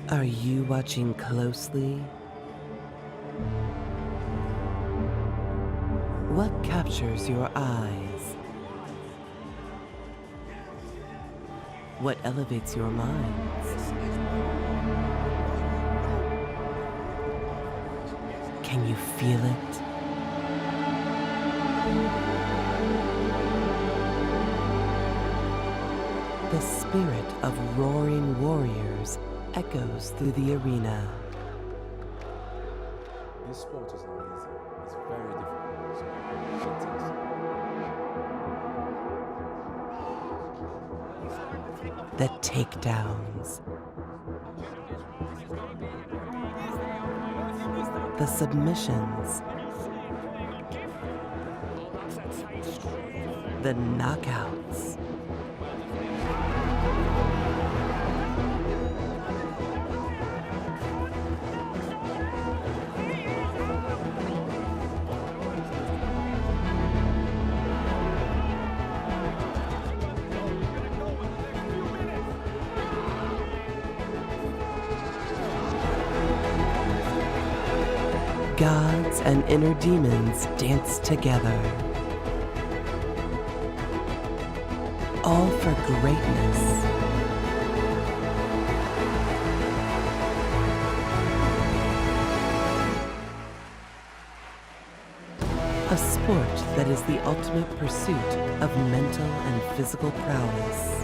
Are you watching closely? What captures your eyes? What elevates your minds? Can you feel it? The spirit of roaring warriors echoes through the arena. This sport is not easy. It's very difficult. The takedowns. The submissions. The knockouts. Gods and inner demons dance together, all for greatness. A sport that is the ultimate pursuit of mental and physical prowess.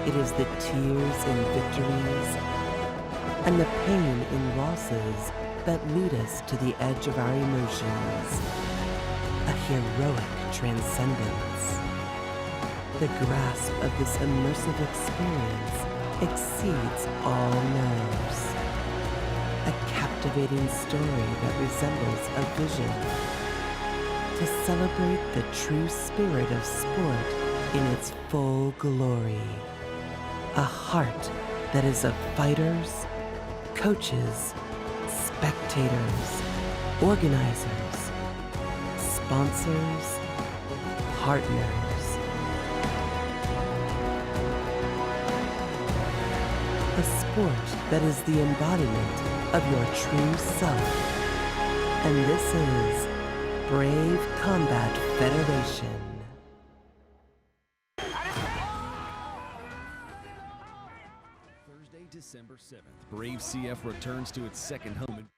It is the tears in victories and the pain in losses that lead us to the edge of our emotions. A heroic transcendence. The grasp of this immersive experience exceeds all nerves. A captivating story that resembles a vision. To celebrate the true spirit of sport in its full glory. A heart that is of fighters, coaches, spectators, organizers, sponsors, partners. A sport that is the embodiment of your true self. And this is Brave Combat Federation. December 7th, Brave CF returns to its second home.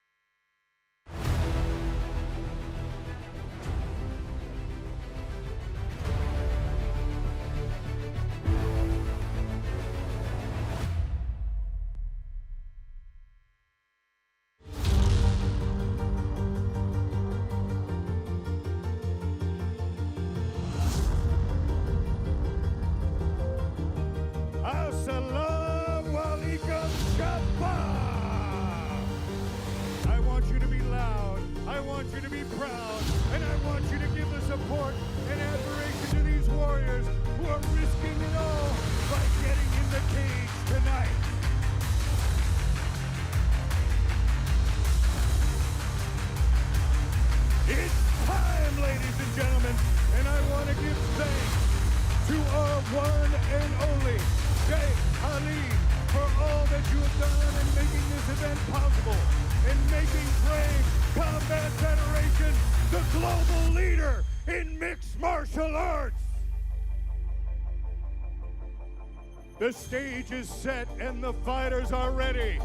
The stage is set and the fighters are ready.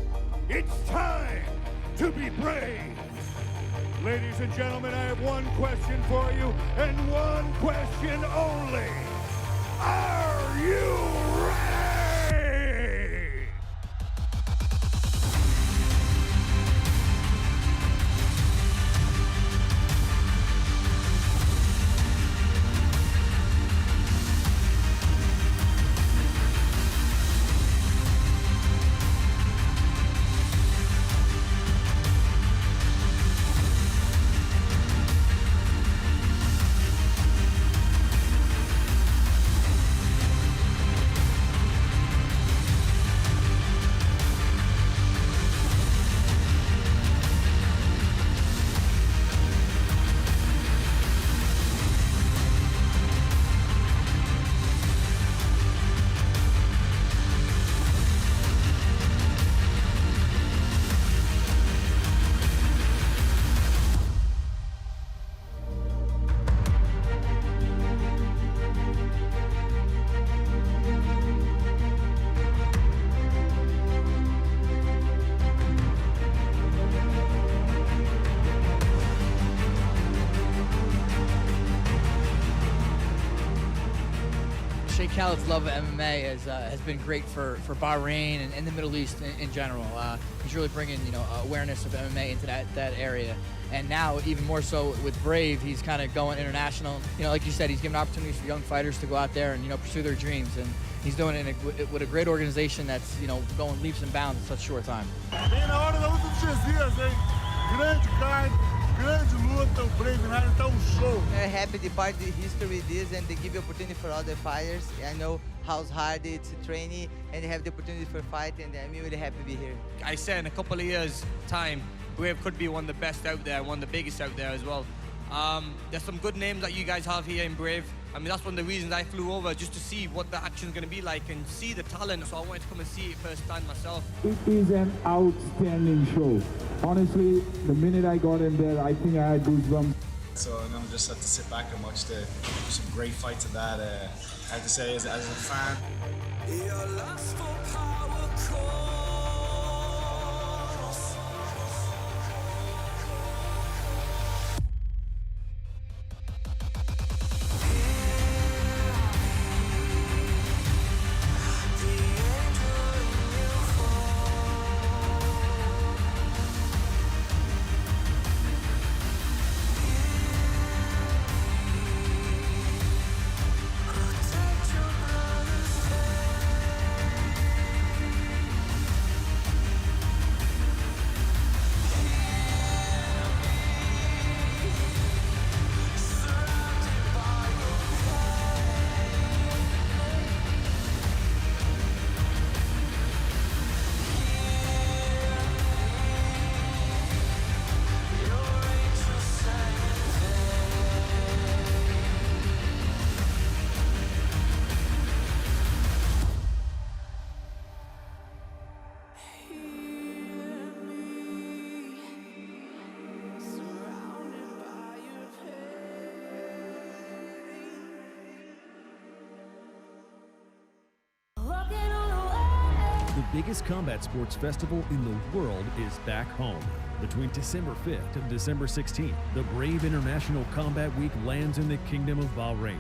It's time to be brave. Ladies and gentlemen, I have one question for you and one question only. Are you ready? Sheikh Khaled's love of MMA has been great for Bahrain and the Middle East in general. He's really bringing awareness of MMA into that area. And now, even more so with Brave, he's kind of going international. Like you said, he's giving opportunities for young fighters to go out there and pursue their dreams. And he's doing it with a great organization that's going leaps and bounds in such a short time. Bem na hora da luta dos 3 dias, hein? Grande card, grande luta, o Brave Night tá show. Very happy to be part of the history with this and to give the opportunity for other fighters. I know how hard it's training and they have the opportunity for fight, and I'm really happy to be here. I said in a couple of years' time, Brave could be one of the best out there, one of the biggest out there as well. There's some good names that you guys have here in Brave. I mean, that's one of the reasons I flew over, just to see what the action's going to be like and see the talent. So I wanted to come and see it firsthand myself. It is an outstanding show. Honestly, the minute I got in there, I think I had goosebumps. So I'm gonna just have to sit back and watch some great fights of that. I have to say, as a fan. The biggest combat sports festival in the world is back home. Between December 5th and December 16th, the Brave International Combat Week lands in the Kingdom of Bahrain.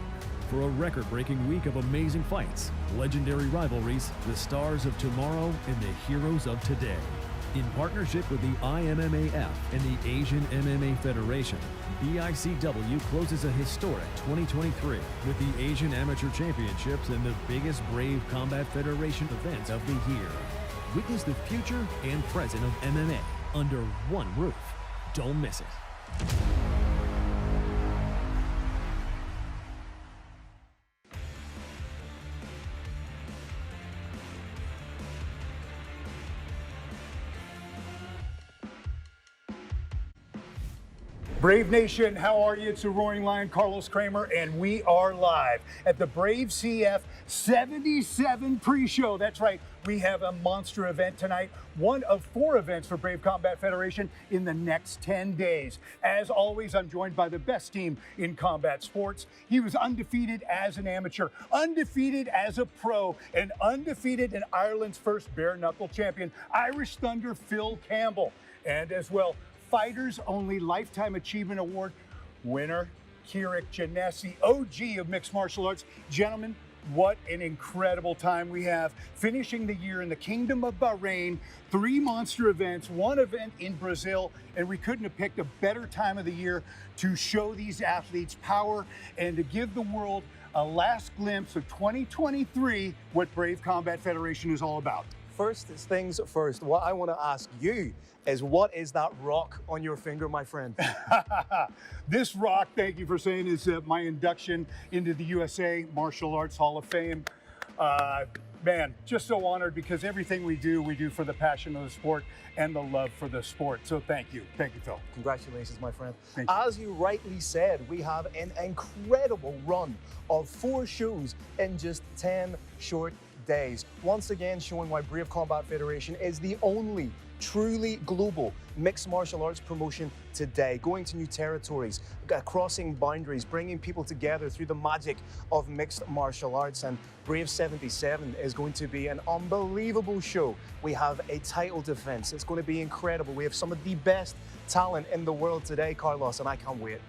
For a record-breaking week of amazing fights, legendary rivalries, the stars of tomorrow, and the heroes of today. In partnership with the IMMAF and the Asian MMA Federation, BICW closes a historic 2023 with the Asian Amateur Championships and the biggest Brave Combat Federation event of the year. Witness the future and present of MMA under one roof. Don't miss it. Brave Nation, how are you? It's the Roaring Lion, Carlos Kramer, and we are live at the Brave CF 77 pre-show. That's right, we have a monster event tonight, one of 4 events for Brave Combat Federation in the next 10 days. As always, I'm joined by the best team in combat sports. He was undefeated as an amateur, undefeated as a pro, and undefeated in Ireland's first bare-knuckle champion, Irish Thunder Phil Campbell. And as well, Fighters Only Lifetime Achievement Award winner, Kirik Janesi, OG of mixed martial arts. Gentlemen, what an incredible time we have. Finishing the year in the Kingdom of Bahrain, 3 monster events, 1 event in Brazil, and we couldn't have picked a better time of the year to show these athletes power and to give the world a last glimpse of 2023, what Brave Combat Federation is all about. First things first, what I want to ask you is, what is that rock on your finger, my friend? This rock, thank you for saying, is my induction into the USA Martial Arts Hall of Fame. Man, just so honored, because everything we do for the passion of the sport and the love for the sport. So thank you, Phil. Congratulations, my friend. Thank you. As you rightly said, we have an incredible run of 4 shows in just 10 short days. Once again, showing why Brave Combat Federation is the only truly global mixed martial arts promotion today, going to new territories, crossing boundaries, bringing people together through the magic of mixed martial arts. And Brave 77 is going to be an unbelievable show. We have a title defense. It's going to be incredible. We have some of the best talent in the world today, Carlos, and I can't wait.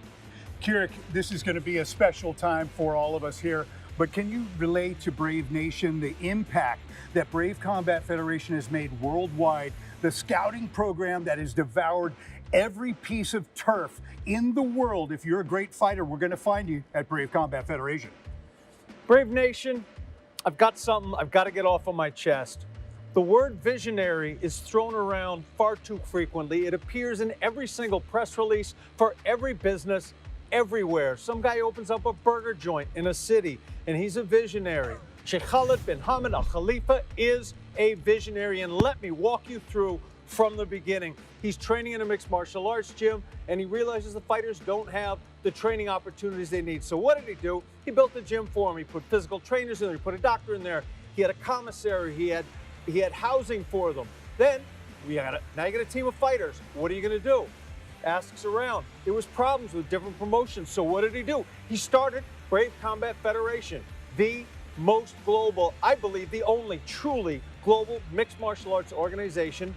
Kirik, this is going to be a special time for all of us here. but can you relate to Brave Nation the impact that Brave Combat Federation has made worldwide, the scouting program that has devoured every piece of turf in the world? If you're a great fighter, we're going to find you at Brave Combat Federation. Brave Nation, I've got something I've got to get off of my chest. The word visionary is thrown around far too frequently. It appears in every single press release for every business everywhere. Some guy opens up a burger joint in a city and he's a visionary. Sheikh Khalid bin Hamad Al Khalifa is a visionary, and let me walk you through from the beginning. He's training in a mixed martial arts gym, and he realizes the fighters don't have the training opportunities they need. So what did he do? He built a gym for them. He put physical trainers in there, he put a doctor in there, he had a commissary, he had housing for them. Then now you got a team of fighters. What are you going to do? Asks around. There was problems with different promotions. So what did he do? He started Brave Combat Federation, the most global, I believe the only truly global mixed martial arts organization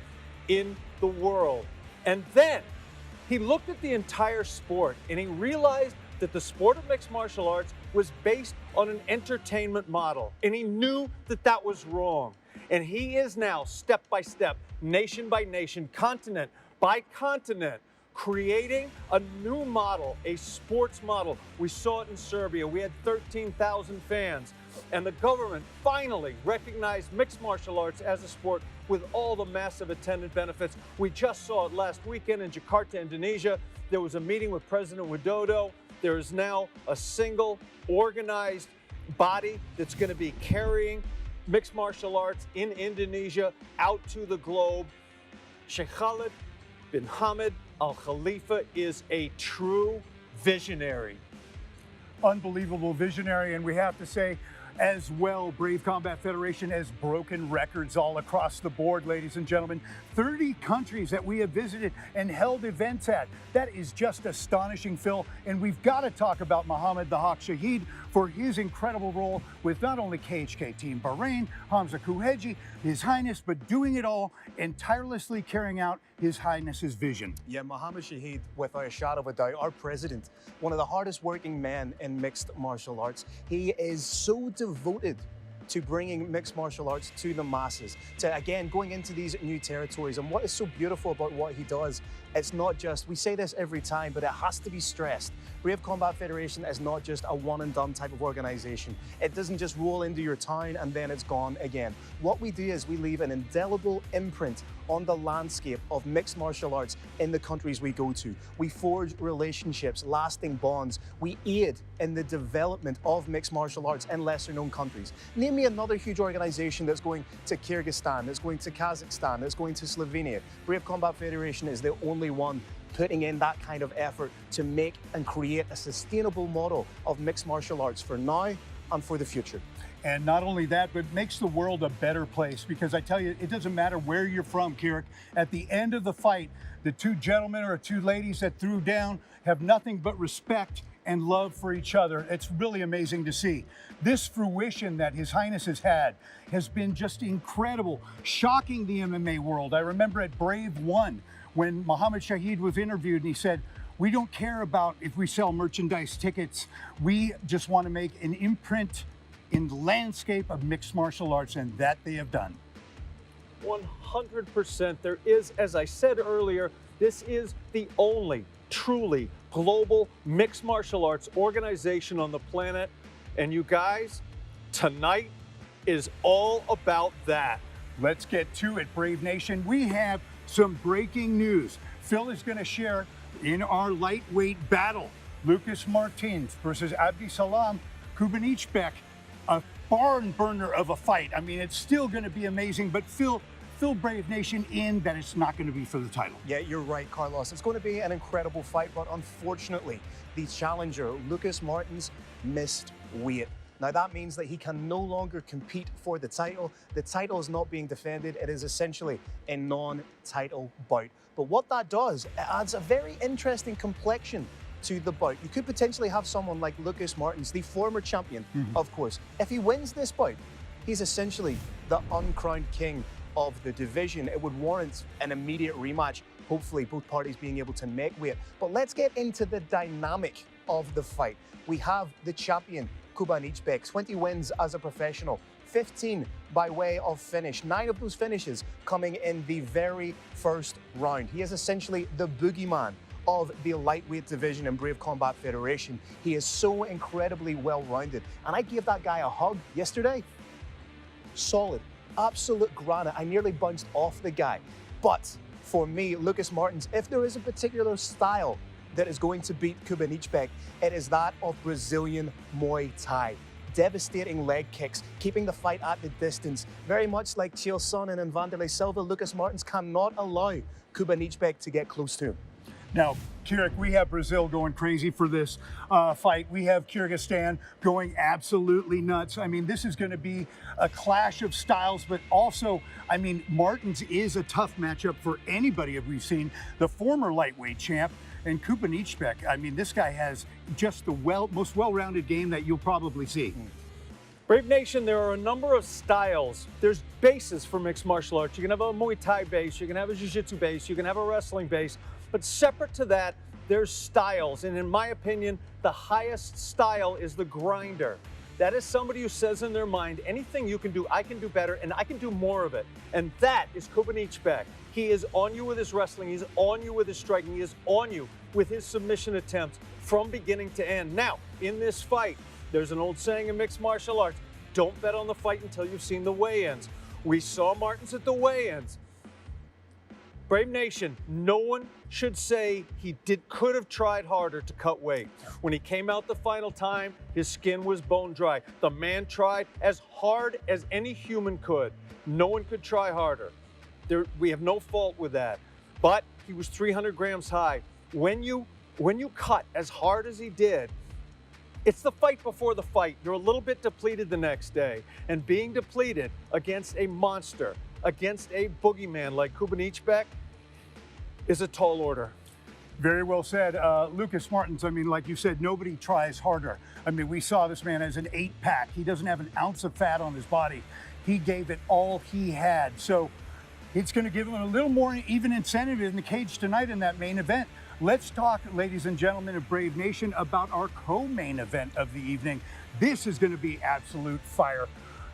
in the world. And then he looked at the entire sport and he realized that the sport of mixed martial arts was based on an entertainment model. And he knew that that was wrong. And he is now, step by step, nation by nation, continent by continent, creating a new model, a sports model. We saw it in Serbia. We had 13,000 fans. And the government finally recognized mixed martial arts as a sport with all the massive attendant benefits. We just saw it last weekend in Jakarta, Indonesia. There was a meeting with President Widodo. There is now a single organized body that's going to be carrying mixed martial arts in Indonesia out to the globe. Sheikh Khalid bin Hamad Al Khalifa is a true visionary. Unbelievable visionary, and we have to say as well, Brave Combat Federation has broken records all across the board, ladies and gentlemen. 30 countries that we have visited and held events at. That is just astonishing, Phil. And we've got to talk about Mohamed the Hawk Shahid for his incredible role with not only KHK Team Bahrain, Hamza Kuheji, His Highness, but doing it all and tirelessly carrying out His Highness's vision. Yeah, Mohamed Shahid, without a shadow of a doubt, our president, one of the hardest working men in mixed martial arts. He is so devoted to bringing mixed martial arts to the masses, to again going into these new territories. And what is so beautiful about what he does, it's not just, we say this every time, but it has to be stressed. Brave Combat Federation is not just a one and done type of organization. It doesn't just roll into your town and then it's gone again. What we do is we leave an indelible imprint on the landscape of mixed martial arts in the countries we go to. We forge relationships, lasting bonds. We aid in the development of mixed martial arts in lesser known countries. Name me another huge organization that's going to Kyrgyzstan, that's going to Kazakhstan, that's going to Slovenia. Brave Combat Federation is the only one putting in that kind of effort to make and create a sustainable model of mixed martial arts for now and for the future. And not only that, but makes the world a better place, because I tell you, it doesn't matter where you're from, Kirik. At the end of the fight, the two gentlemen or two ladies that threw down have nothing but respect and love for each other. It's really amazing to see. This fruition that His Highness has had has been just incredible, shocking the MMA world. I remember at Brave 1, when Mohamed Shahid was interviewed and he said, "We don't care about if we sell merchandise tickets. We just want to make an imprint in the landscape of mixed martial arts," and that they have done. 100%. There is, as I said earlier, this is the only truly global mixed martial arts organization on the planet. And you guys, tonight is all about that. Let's get to it, Brave Nation. We have some breaking news. Phil is going to share in our lightweight battle, Lucas Martins versus Abdisalam Kubanychbek, a barn burner of a fight. I mean, it's still going to be amazing, but fill Brave Nation in that it's not going to be for the title. Yeah, you're right, Carlos. It's going to be an incredible fight, but unfortunately, the challenger, Lucas Martins, missed weight. Now that means that he can no longer compete for the title. The title is not being defended. It is essentially a non-title bout. But what that does, it adds a very interesting complexion to the bout. You could potentially have someone like Lucas Martins, the former champion, of course. If he wins this bout, he's essentially the uncrowned king of the division. It would warrant an immediate rematch, hopefully both parties being able to make weight. But let's get into the dynamic of the fight. We have the champion Kubanychbek. 20 wins as a professional, 15 by way of finish. 9 of those finishes coming in the very first round. He is essentially the boogeyman of the lightweight division in Brave Combat Federation. He is so incredibly well-rounded. And I gave that guy a hug yesterday. Solid, absolute granite. I nearly bounced off the guy. But for me, Lucas Martins, if there is a particular style that is going to beat Kubanychbek, it is that of Brazilian Muay Thai. Devastating leg kicks, keeping the fight at the distance. Very much like Chael Sonnen and Vanderlei Silva, Lucas Martins cannot allow Kubanychbek to get close to him. Now, Kirik, we have Brazil going crazy for this fight. We have Kyrgyzstan going absolutely nuts. I mean, this is going to be a clash of styles, but also, I mean, Martins is a tough matchup for anybody that we've seen. The former lightweight champ and Kubanychbek. I mean, this guy has just the most well-rounded game that you'll probably see. Brave Nation, there are a number of styles. There's bases for mixed martial arts. You can have a Muay Thai base, you can have a Jiu-Jitsu base, you can have a wrestling base. But separate to that, there's styles. And in my opinion, the highest style is the grinder. That is somebody who says in their mind, anything you can do, I can do better, and I can do more of it. And that is Kubanychbek. He is on you with his wrestling, he's on you with his striking, he is on you with his submission attempts from beginning to end. Now, in this fight, there's an old saying in mixed martial arts, don't bet on the fight until you've seen the weigh-ins. We saw Martins at the weigh-ins. Brave Nation, no one should say he could have tried harder to cut weight. When he came out the final time, his skin was bone dry. The man tried as hard as any human could. No one could try harder. We have no fault with that. But he was 300 grams high. When you cut as hard as he did, it's the fight before the fight. You're a little bit depleted the next day. And being depleted against a monster, against a boogeyman like Kubanychbek, is a tall order. Very well said. Lucas Martins, I mean, like you said, nobody tries harder. I mean, we saw this man as an 8-pack. He doesn't have an ounce of fat on his body. He gave it all he had. So it's going to give him a little more even incentive in the cage tonight in that main event. Let's talk, ladies and gentlemen of Brave Nation, about our co-main event of the evening. This is going to be absolute fire.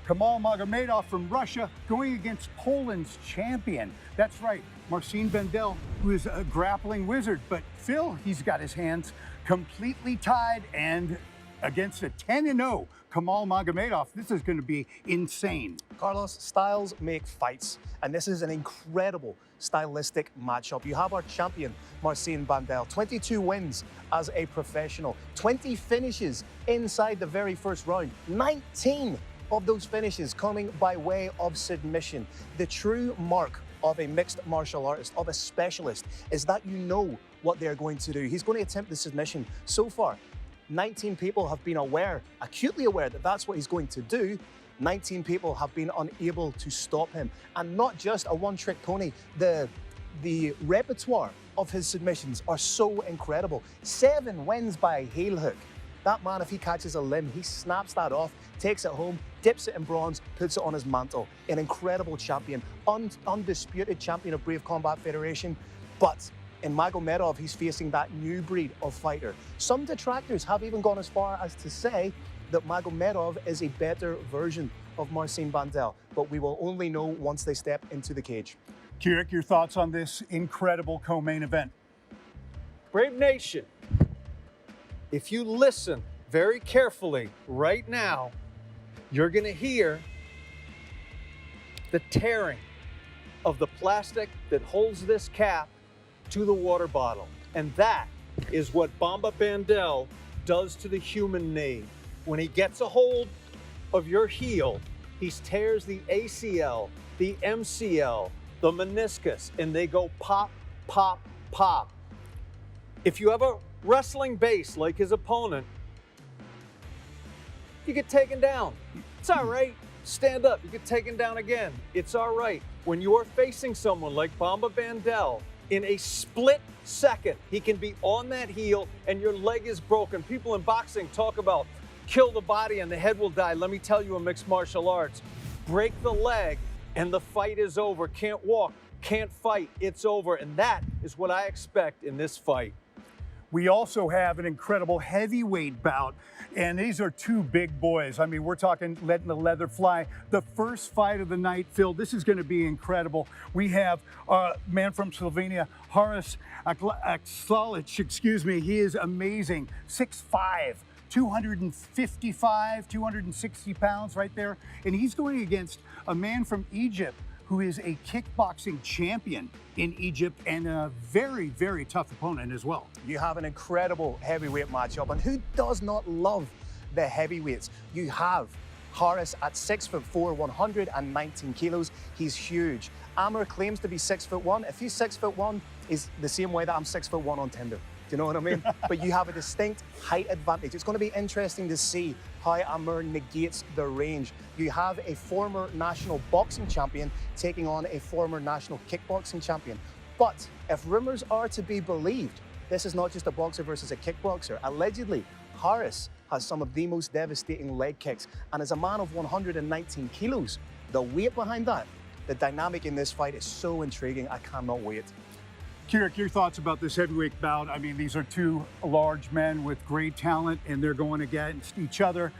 Kamal Magomedov from Russia going against Poland's champion. That's right, Marcin Bandel, who is a grappling wizard. But Phil, he's got his hands completely tied, and against a 10-0 Kamal Magomedov, this is going to be insane. Carlos, styles make fights, and this is an incredible stylistic matchup. You have our champion, Marcin Bandel, 22 wins as a professional, 20 finishes inside the very first round, 19 of those finishes coming by way of submission. The true mark of a mixed martial artist, of a specialist, is that you know what they're going to do. He's going to attempt the submission. So far, 19 people have been acutely aware that that's what he's going to do. 19 people have been unable to stop him. And not just a one-trick pony. The repertoire of his submissions are so incredible. 7 wins by heel hook. That man, if he catches a limb, he snaps that off, takes it home, dips it in bronze, puts it on his mantle. An incredible champion, undisputed champion of Brave Combat Federation. But in Magomedov, he's facing that new breed of fighter. Some detractors have even gone as far as to say that Magomedov is a better version of Marcin Bandel, but we will only know once they step into the cage. Kirik, your thoughts on this incredible co-main event? Brave Nation, if you listen very carefully right now, you're going to hear the tearing of the plastic that holds this cap to the water bottle. And that is what Bamba Bandel does to the human knee. When he gets a hold of your heel, he tears the ACL, the MCL, the meniscus, and they go pop, pop, pop. If you have a wrestling base like his opponent, you get taken down. It's all right. Stand up. You get taken down again. It's all right. When you're facing someone like Bamba Bandel, in a split second, he can be on that heel and your leg is broken. People in boxing talk about kill the body and the head will die. Let me tell you in mixed martial arts, break the leg and the fight is over. Can't walk, can't fight, it's over. And that is what I expect in this fight. We also have an incredible heavyweight bout And these are two big boys. I mean, we're talking letting the leather fly. The first fight of the night, Phil, this is going to be incredible. We have a man from Slovenia, Haris Aksalic, excuse me. He is amazing. 6'5", 255, 260 pounds right there. And he's going against a man from Egypt who is a kickboxing champion in Egypt and a very, very tough opponent as well. You have an incredible heavyweight matchup, and who does not love the heavyweights? You have Haris at 6'4", 119 kilos. He's huge. Amr claims to be 6'1". If he's 6'1", he's the same way that I'm 6'1" on Tinder. Do you know what I mean? But you have a distinct height advantage. It's going to be interesting to see how Amr negates the range. You have a former national boxing champion taking on a former national kickboxing champion. But if rumors are to be believed, this is not just a boxer versus a kickboxer. Allegedly, Haris has some of the most devastating leg kicks. And as a man of 119 kilos, the weight behind that, the dynamic in this fight is so intriguing. I cannot wait. Kirik, your thoughts about this heavyweight bout? I mean, these are two large men with great talent, and they're going against each other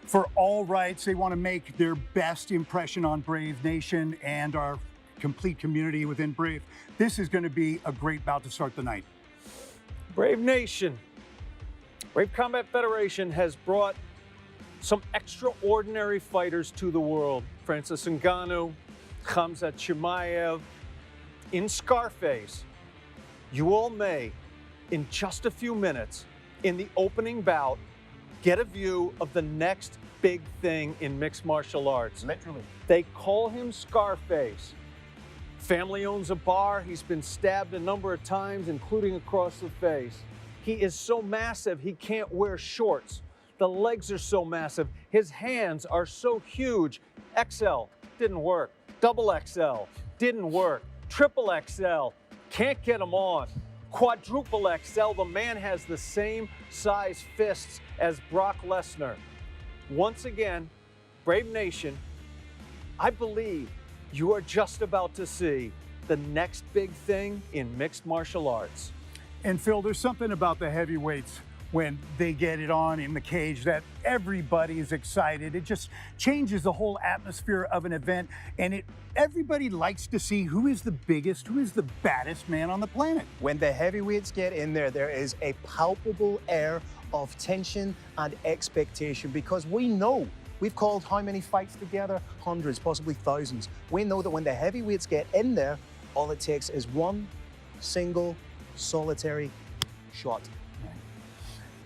for all rights. They want to make their best impression on Brave Nation and our complete community within Brave. This is going to be a great bout to start the night. Brave Nation, Brave Combat Federation has brought some extraordinary fighters to the world. Francis Ngannou, Khamzat Chimaev, in Scarface. You all may, in just a few minutes, in the opening bout, get a view of the next big thing in mixed martial arts. Literally. They call him Scarface. Family owns a bar. He's been stabbed a number of times, including across the face. He is so massive, he can't wear shorts. The legs are so massive. His hands are so huge. XL didn't work. Double XL didn't work. Triple XL. Can't get him on. Quadruple XL, the man has the same size fists as Brock Lesnar. Once again, Brave Nation, I believe you are just about to see the next big thing in mixed martial arts. And Phil, there's something about the heavyweights when they get it on in the cage that everybody is excited. It just changes the whole atmosphere of an event, and everybody likes to see who is the biggest, who is the baddest man on the planet. When the heavyweights get in there, there is a palpable air of tension and expectation, because we know, we've called how many fights together? Hundreds, possibly thousands. We know that when the heavyweights get in there, all it takes is one single solitary shot.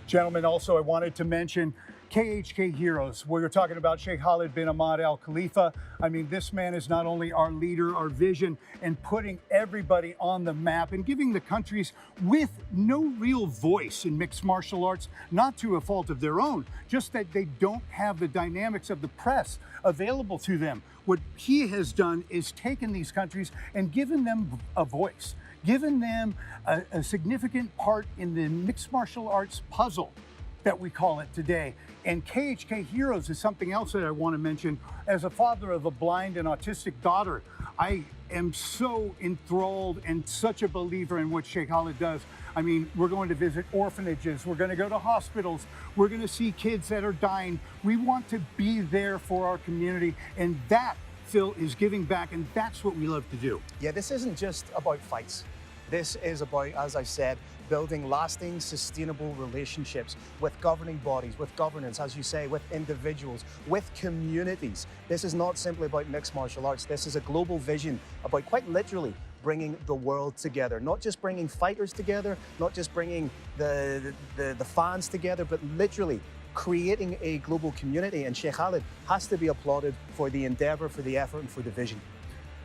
Gentlemen, also I wanted to mention KHK Heroes. We were talking about Sheikh Khalid bin Ahmad Al Khalifa. I mean, this man is not only our leader, our vision, and putting everybody on the map and giving the countries with no real voice in mixed martial arts, not to a fault of their own, just that they don't have the dynamics of the press available to them. What he has done is taken these countries and given them a voice, given them a significant part in the mixed martial arts puzzle that we call it today. And KHK Heroes is something else that I want to mention. As a father of a blind and autistic daughter, I am so enthralled and such a believer in what Sheikh Khalid does. I mean, we're going to visit orphanages, we're going to go to hospitals, we're going to see kids that are dying. We want to be there for our community, and that, Phil, is giving back, and that's what we love to do. Yeah, this isn't just about fights. This is about, as I said, building lasting, sustainable relationships with governing bodies, with governance, as you say, with individuals, with communities. This is not simply about mixed martial arts. This is a global vision about, quite literally, bringing the world together. Not just bringing fighters together, not just bringing the fans together, but literally creating a global community. And Sheikh Khalid has to be applauded for the endeavor, for the effort, and for the vision.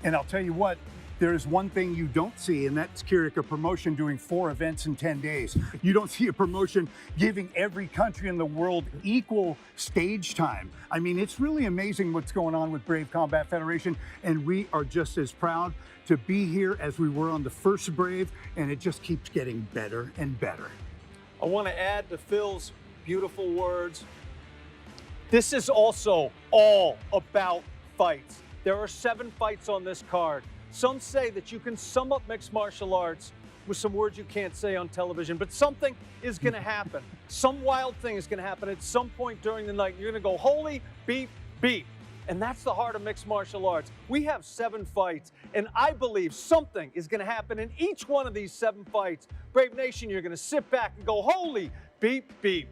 And I'll tell you what, there is one thing you don't see, and that's Kirik, a promotion doing 4 events in 10 days. You don't see a promotion giving every country in the world equal stage time. I mean, it's really amazing what's going on with Brave Combat Federation, and we are just as proud to be here as we were on the first Brave, and it just keeps getting better and better. I want to add to Phil's beautiful words. This is also all about fights. There are 7 fights on this card. Some say that you can sum up mixed martial arts with some words you can't say on television, but something is going to happen. Some wild thing is going to happen at some point during the night. You're going to go, holy beep, beep. And that's the heart of mixed martial arts. We have 7 fights, and I believe something is going to happen in each one of these 7 fights. Brave Nation, you're going to sit back and go, holy beep, beep.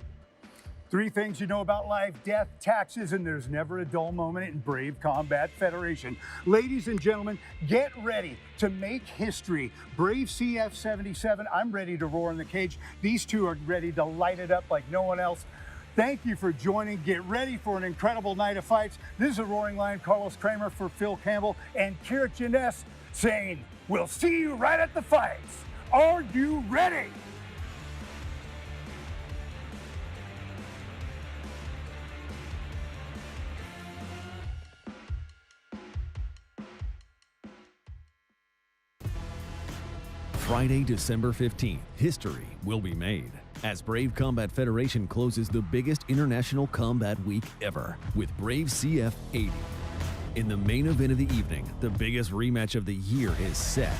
3 things you know about life: death, taxes, and there's never a dull moment in Brave Combat Federation. Ladies and gentlemen, get ready to make history. Brave CF 77, I'm ready to roar in the cage. These two are ready to light it up like no one else. Thank you for joining. Get ready for an incredible night of fights. This is a Roaring Lion, Carlos Kramer for Phil Campbell and Kirik Janess saying, we'll see you right at the fights. Are you ready? Friday, December 15th, history will be made as Brave Combat Federation closes the biggest international combat week ever with Brave CF 80. In the main event of the evening, the biggest rematch of the year is set.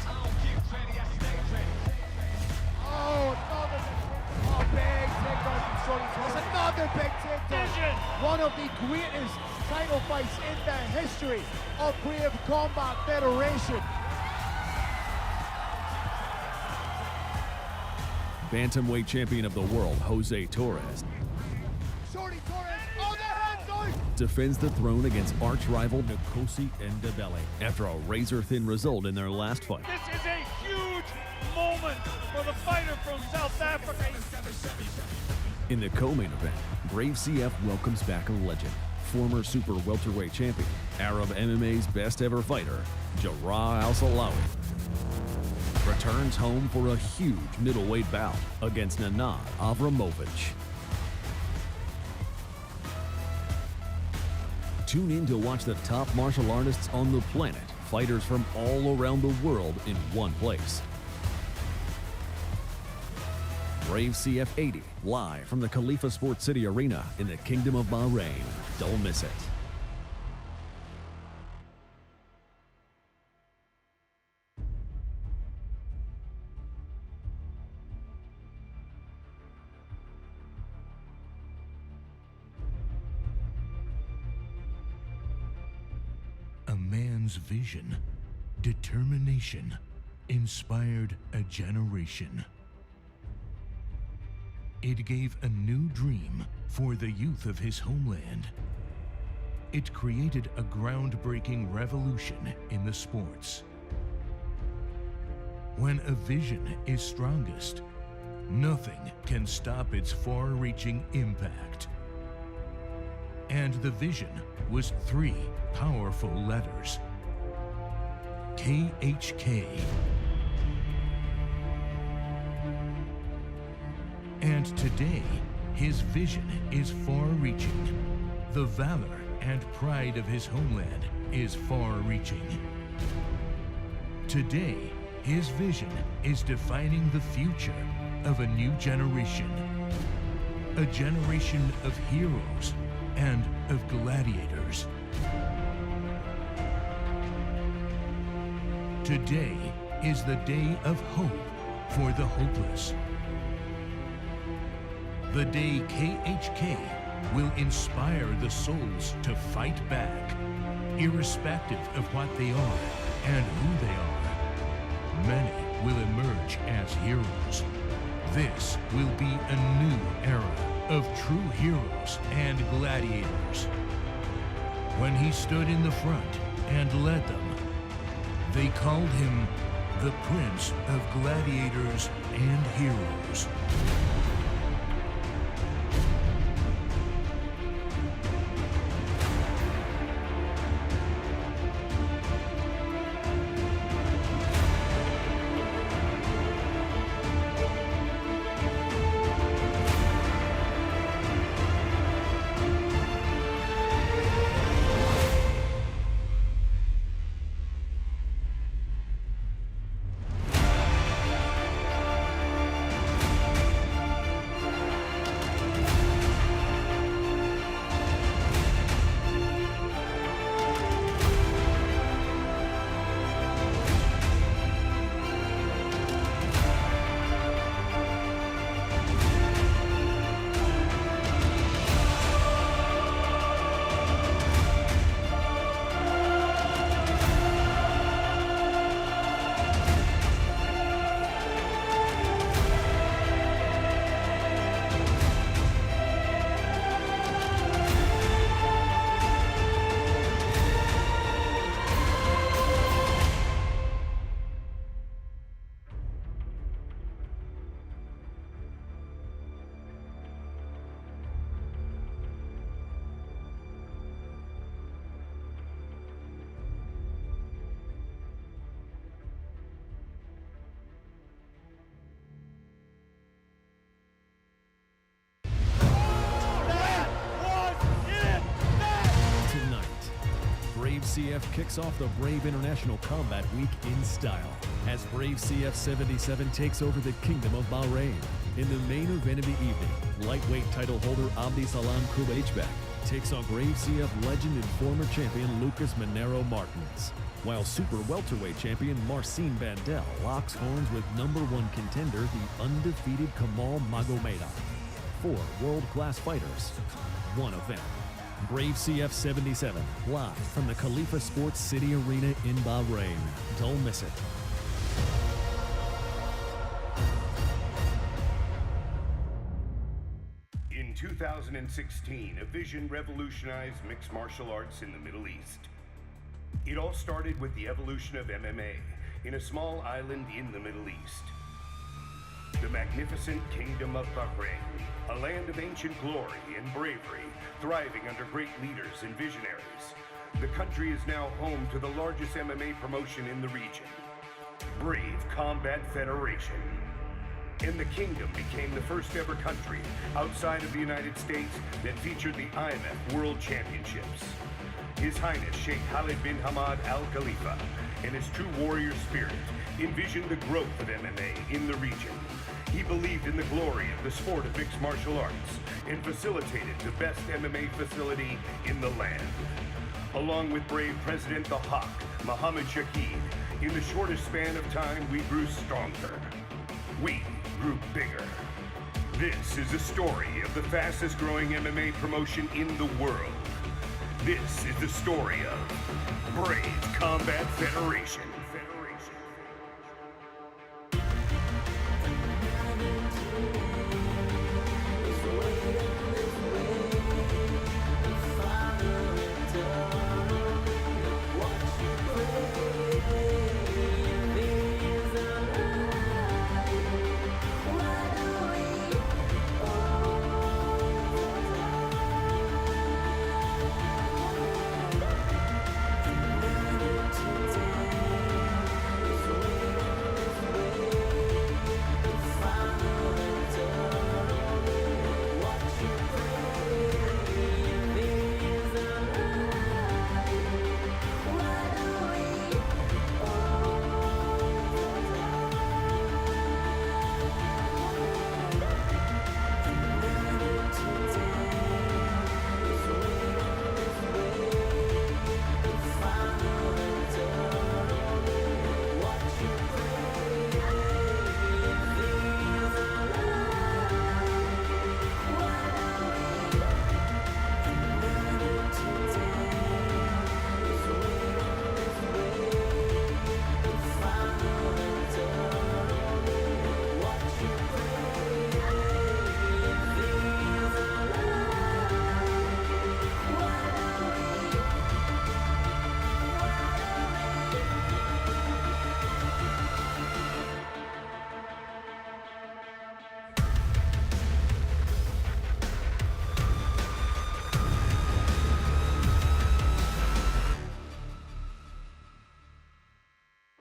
Another big takedown. One of the greatest title fights in the history of Brave Combat Federation. Bantamweight champion of the world, Jose Torres, defends the throne against arch-rival Nkosi Ndebele after a razor-thin result in their last fight. This is a huge moment for the fighter from South Africa. In the co-main event, Brave CF welcomes back a legend, former super welterweight champion, Arab MMA's best ever fighter, Jarrah Al-Salawi, returns home for a huge middleweight bout against Nenad Avramovich. Tune in to watch the top martial artists on the planet, fighters from all around the world in one place. Brave CF 80, live from the Khalifa Sports City Arena in the Kingdom of Bahrain. Don't miss it. A man's vision, determination, inspired a generation. It gave a new dream for the youth of his homeland. It created a groundbreaking revolution in the sports. When a vision is strongest, nothing can stop its far-reaching impact. And the vision was 3 powerful letters: KHK. And today, his vision is far-reaching. The valor and pride of his homeland is far-reaching. Today, his vision is defining the future of a new generation. A generation of heroes and of gladiators. Today is the day of hope for the hopeless. The day KHK will inspire the souls to fight back, irrespective of what they are and who they are. Many will emerge as heroes. This will be a new era of true heroes and gladiators. When he stood in the front and led them, they called him the Prince of Gladiators and Heroes. Brave CF kicks off the Brave International Combat Week in style as Brave CF 77 takes over the Kingdom of Bahrain. In the main event of the evening, lightweight title holder Abdisalam Kubanychbek takes on Brave CF legend and former champion Lucas Monero Martins, while super welterweight champion Marcin Bandel locks horns with #1 contender, the undefeated Kamal Magomedov. 4 world-class fighters, 1 event. Brave CF 77, live from the Khalifa Sports City Arena in Bahrain. Don't miss it. In 2016, a vision revolutionized mixed martial arts in the Middle East. It all started with the evolution of MMA in a small island in the Middle East. The magnificent Kingdom of Bahrain, a land of ancient glory and bravery, thriving under great leaders and visionaries. The country is now home to the largest MMA promotion in the region, Brave Combat Federation. And the kingdom became the first ever country outside of the United States that featured the IMF World Championships. His Highness Sheikh Khalid bin Hamad Al Khalifa and his true warrior spirit envisioned the growth of MMA in the region. He believed in the glory of the sport of mixed martial arts and facilitated the best MMA facility in the land. Along with Brave President the Hawk, Mohamed, in the shortest span of time, we grew stronger. We grew bigger. This is the story of the fastest growing MMA promotion in the world. This is the story of Brave Combat Federation.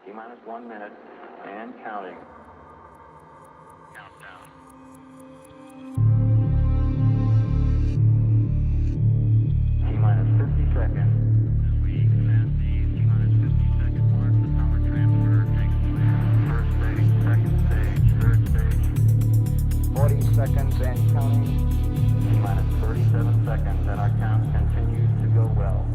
T-minus 1 minute and counting. Countdown. T-minus 50 seconds. As we pass the T-minus 50-second mark, the power transfer takes place. First stage, second stage, third stage. 40 seconds and counting. T-minus 37 seconds, and our count continues to go well.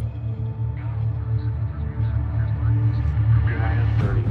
T-minus 30.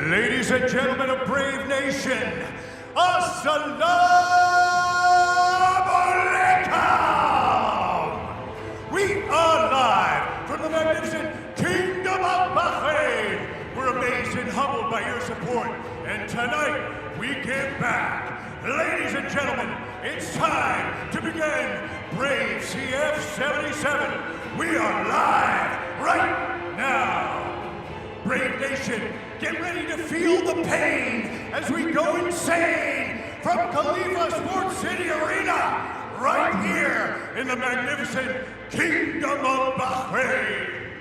Ladies and gentlemen of Brave Nation, Assalamu alaikum! We are live from the magnificent Kingdom of Bahrain. We're amazed and humbled by your support, and tonight we give back. Ladies and gentlemen, it's time to begin Brave CF 77. We are live right now. Brave Nation, get ready to feel the pain as we go insane from Khalifa Sports City Arena, right here in the magnificent Kingdom of Bahrain.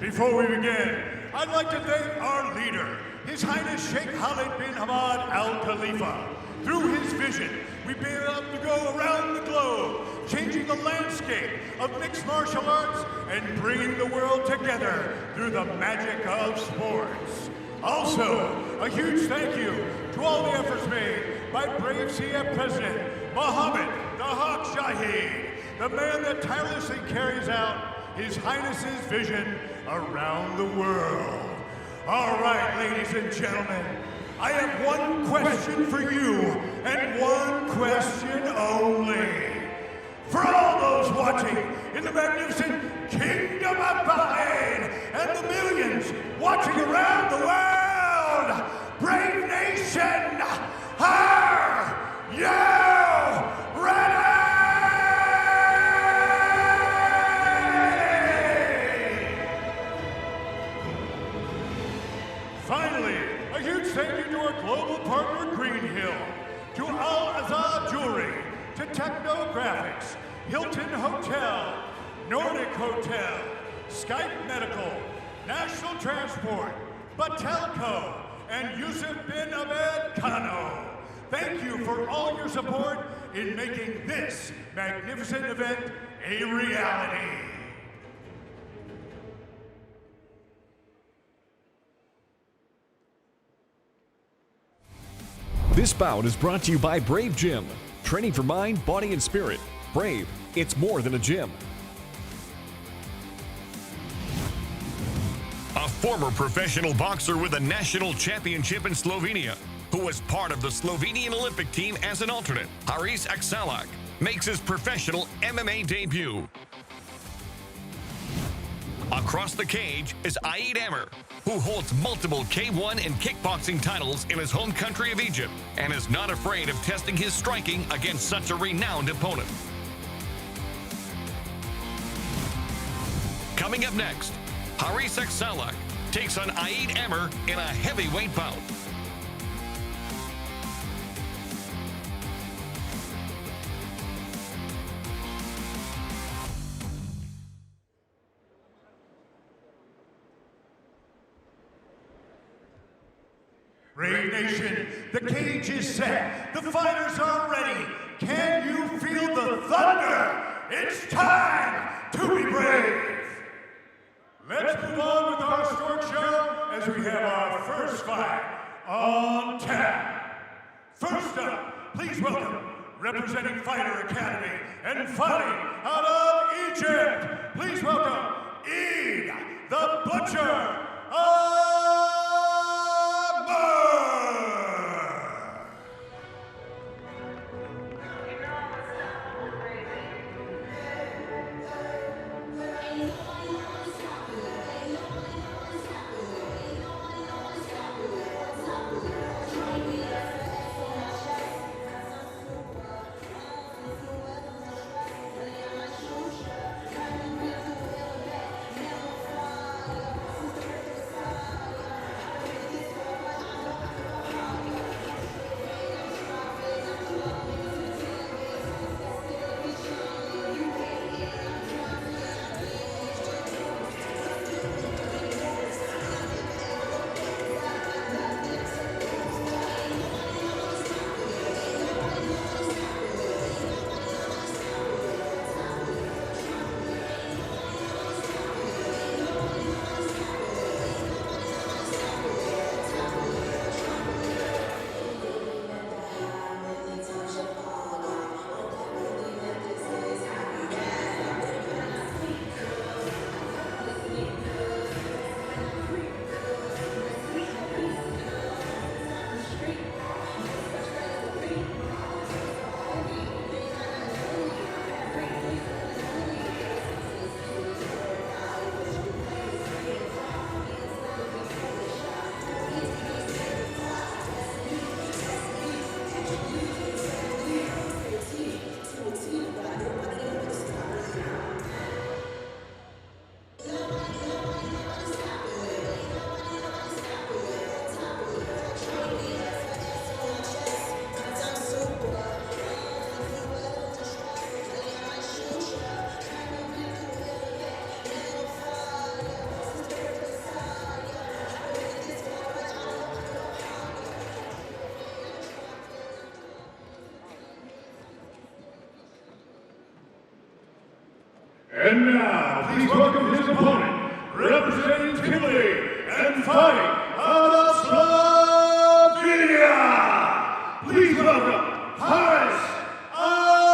Before we begin, I'd like to thank our leader, His Highness Sheikh Khalid bin Hamad Al Khalifa. Through his vision, we've been able to go around the globe, changing the landscape of mixed martial arts and bringing the world together through the magic of sports. Also, a huge thank you to all the efforts made by Brave CF President Mohamed the Hawk Shahid, the man that tirelessly carries out His Highness's vision around the world. All right, ladies and gentlemen, I have one question for you, and one question only. For all those watching in the magnificent Kingdom of Bahrain and the millions watching around the world, Brave Nation, are you ready? Finally, a huge thank you to our global partner Green Hill, to Olzhas Jewelry, to Techno Graphics, Hilton Hotel, Nordic Hotel, Skype Medical, National Transport, Batelco, and Yusuf bin Abed Kano. Thank you for all your support in making this magnificent event a reality. This bout is brought to you by Brave Gym. Training for mind, body, and spirit. Brave, it's more than a gym. A former professional boxer with a national championship in Slovenia, who was part of the Slovenian Olympic team as an alternate, Haris Aksalak, makes his professional MMA debut. Across the cage is Aid Emmer, who holds multiple K1 and kickboxing titles in his home country of Egypt and is not afraid of testing his striking against such a renowned opponent. Coming up next, Haris Aksalak takes on Aid Emmer in a heavyweight bout. Brave Nation, the cage is set. The fighters are ready. Can you feel the thunder? It's time to be brave. Let's move on with our short show as we have our first fight on tap. First up, please welcome, representing Fighter Academy and fighting out of Egypt, please welcome Eid the Butcher And now, please welcome his opponent, representing Tedeev and fighting out of Slovenia. Please welcome Haris Aksalich.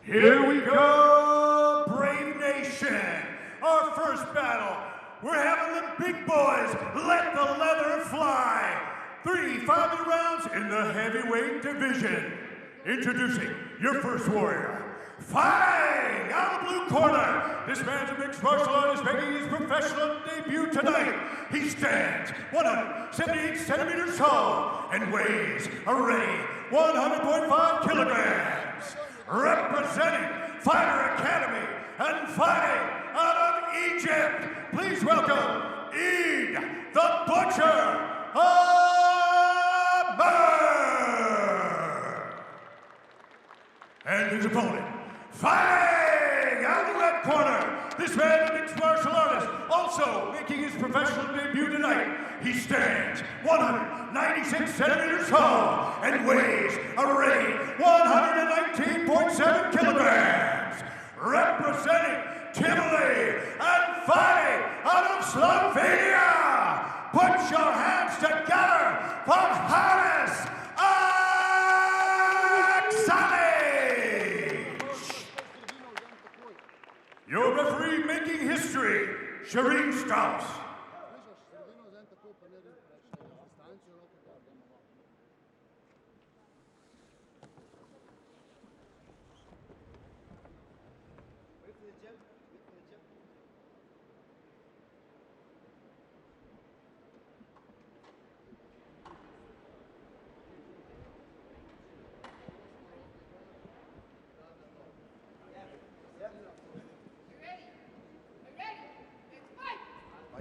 Here we go, Brave Nation. Our first battle. We're having the big boys let the leather fly. 3 5-minute rounds in the heavyweight division. Introducing your first warrior. Fighting out of the blue corner. This man's a mixed martial artist making his professional debut tonight. He stands 178 centimeters tall and weighs a ready 100.5 kilograms. Representing Fighter Academy and fighting out of Egypt, please welcome Eid the Butcher Ahmed! And his opponent, fighting out of the red corner, this man, a mixed martial artist, also making his professional debut tonight. He stands 196 centimeters tall and weighs a ready 119.7 kilograms. Representing Vitaliy and fighting out of Slovenia. Put your hands together for Haris Aksalich. Your referee making history, Shireen Strauss.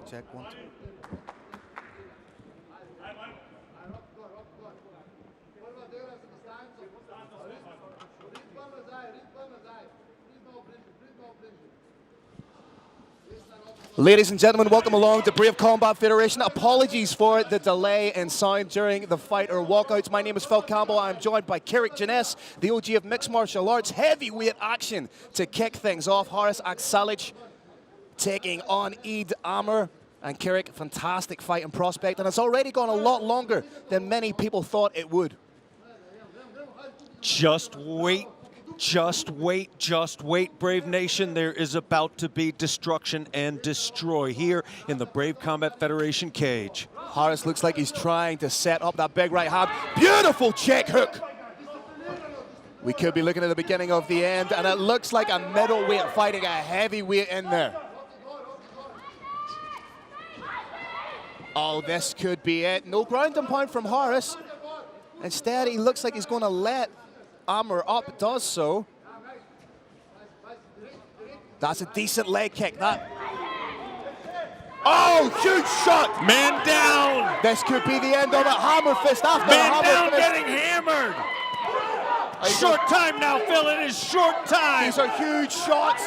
Check 1, 2. Ladies and gentlemen, welcome along to Brave Combat Federation. Apologies for the delay in sound during the fight or walkouts. My name is Phil Campbell. I'm joined by Kirik Janess, the OG of mixed martial arts. Heavyweight action to kick things off. Haris Aksalic taking on Eid Amr. And Kirik, fantastic fight and prospect. And it's already gone a lot longer than many people thought it would. Just wait. Just wait, just wait, Brave Nation. There is about to be destruction and destroy here in the Brave Combat Federation cage. Haris looks like he's trying to set up that big right hand. Beautiful check hook. We could be looking at the beginning of the end, and it looks like a middleweight fighting a heavyweight in there. Oh, this could be it. No ground and pound from Haris. Instead, he looks like he's going to let Amr up, does so. That's a decent leg kick. That. Oh, huge shot! Man down! This could be the end of it. Hammer fist after Man hammer down, fist. getting hammered! Short time now, Phil. It is short time. These are huge shots.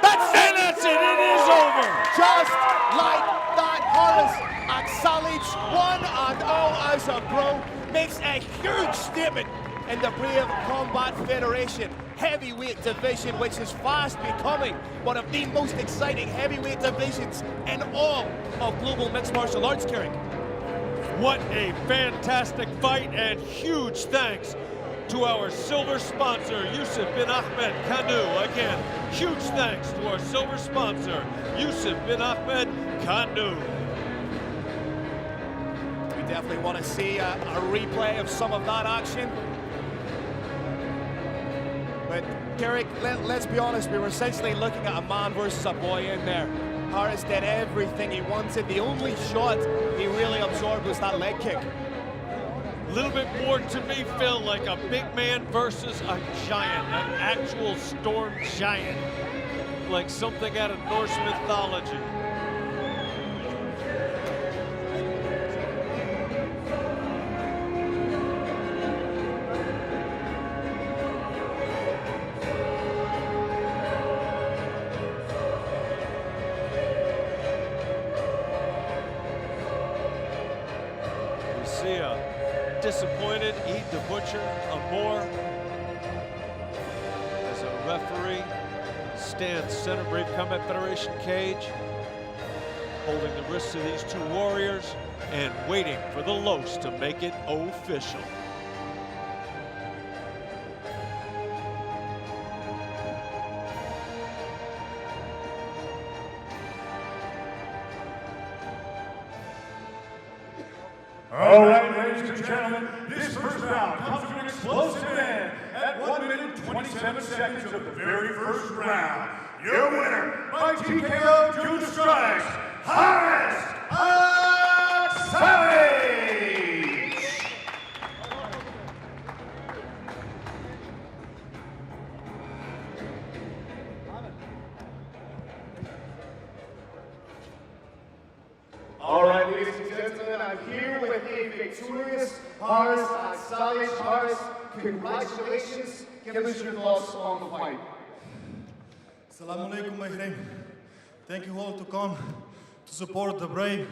That's it. It is over. Just like that, Haris Aksalic, 1-0 as a pro, makes a huge statement in the Brave Combat Federation heavyweight division, which is fast becoming one of the most exciting heavyweight divisions in all of global mixed martial arts, Kirik. What a fantastic fight, and huge thanks to our silver sponsor, Yusuf bin Ahmed Kanu. Again, huge thanks to our silver sponsor, Yusuf bin Ahmed Kanu. We definitely want to see a replay of some of that action. But Kirik, let's be honest, we were essentially looking at a man versus a boy in there. Haris did everything he wanted. The only shot he really absorbed was that leg kick. A little bit more to me, Phil, like a big man versus a giant, an actual storm giant, like something out of Norse mythology. Disappointed, Eid the Butcher, Amor, as a referee stands center Brave Combat Federation cage, holding the wrists of these two warriors and waiting for the Los to make it official. All right, ladies and gentlemen, this first round comes to an explosive end at 1 minute 27 seconds of the very first round. Your winner by TKO 2 strikes, Haris Aksalic! All right, ladies and gentlemen, I'm here with a victorious Haris Aksalic. Haris, congratulations. Give us your thoughts on the fight. Assalamu alaikum, Bahrain. Thank you all to come to support the Brave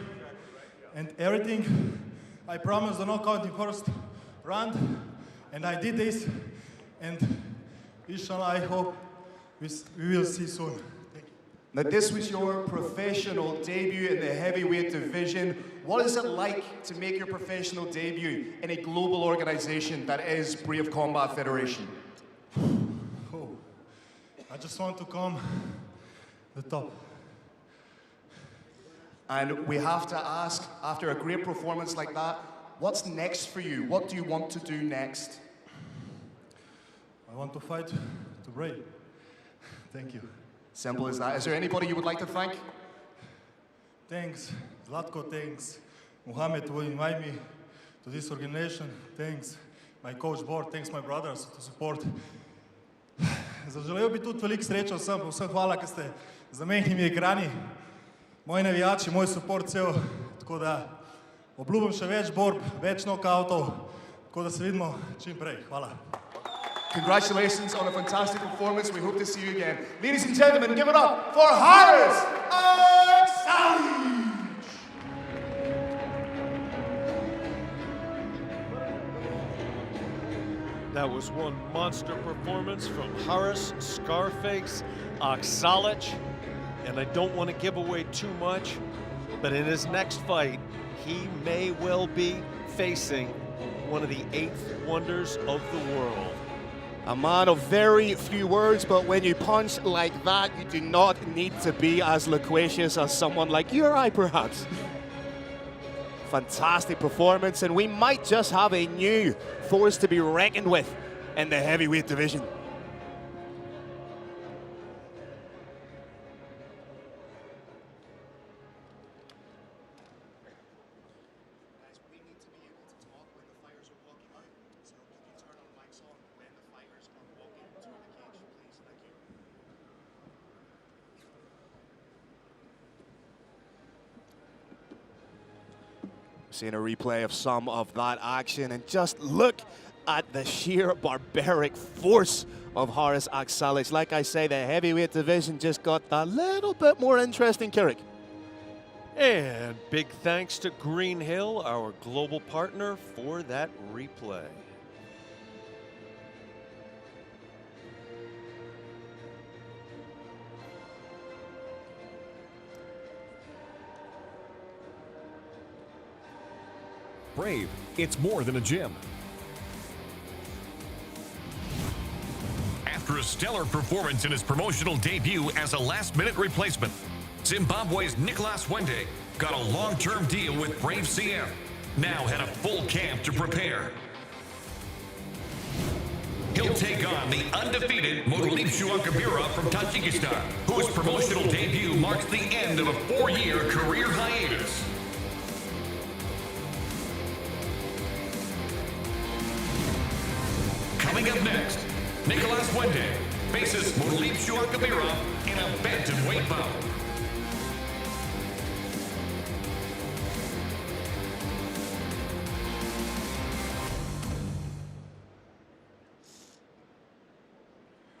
and everything. I promised the knockout in first round, and I did this. And inshallah, I hope we will see soon. Now, this was your professional debut in the heavyweight division. What is it like to make your professional debut in a global organization that is Brave Combat Federation? Oh, I just want to come the top. And we have to ask, after a great performance like that, what's next for you? What do you want to do next? I want to fight to Brave. Thank you. Simple as that. Is there anybody you would like to thank? Thanks, Zlatko, thanks. Mohamed, who invited me to this organization. Thanks, my coach board, thanks my brothers to support. Zaželel bi tudi veliko srečo vsem hvala, ker ste zamenjali ekrani. Moji navijači, moj support cel, tako da obljubim še več borb, več knockoutov, tako da se vidimo čim prej. Hvala. Congratulations on a fantastic performance. We hope to see you again. Ladies and gentlemen, give it up for Haris Aksalich! That was one monster performance from Haris Scarface Aksalich. And I don't want to give away too much, but in his next fight, he may well be facing one of the 8th wonders of the world. A man of very few words, but when you punch like that, you do not need to be as loquacious as someone like you or I, perhaps. Fantastic performance, and we might just have a new force to be reckoned with in the heavyweight division. Seeing a replay of some of that action, and just look at the sheer barbaric force of Haris Aksalich. Like I say, the heavyweight division just got a little bit more interesting, Kirik. And big thanks to Green Hill, our global partner, for that replay. Brave, it's more than a gym. After a stellar performance in his promotional debut as a last-minute replacement, Zimbabwe's Nicolas Hwende got a long-term deal with Brave CF, now had a full camp to prepare. He'll take on the undefeated Mutolibsho Akobirov from Tajikistan, whose promotional debut marks the end of a 4-year career hiatus. Coming up next, Nicolas Hwende faces Mutolibsho Akobirov in a bantamweight bout.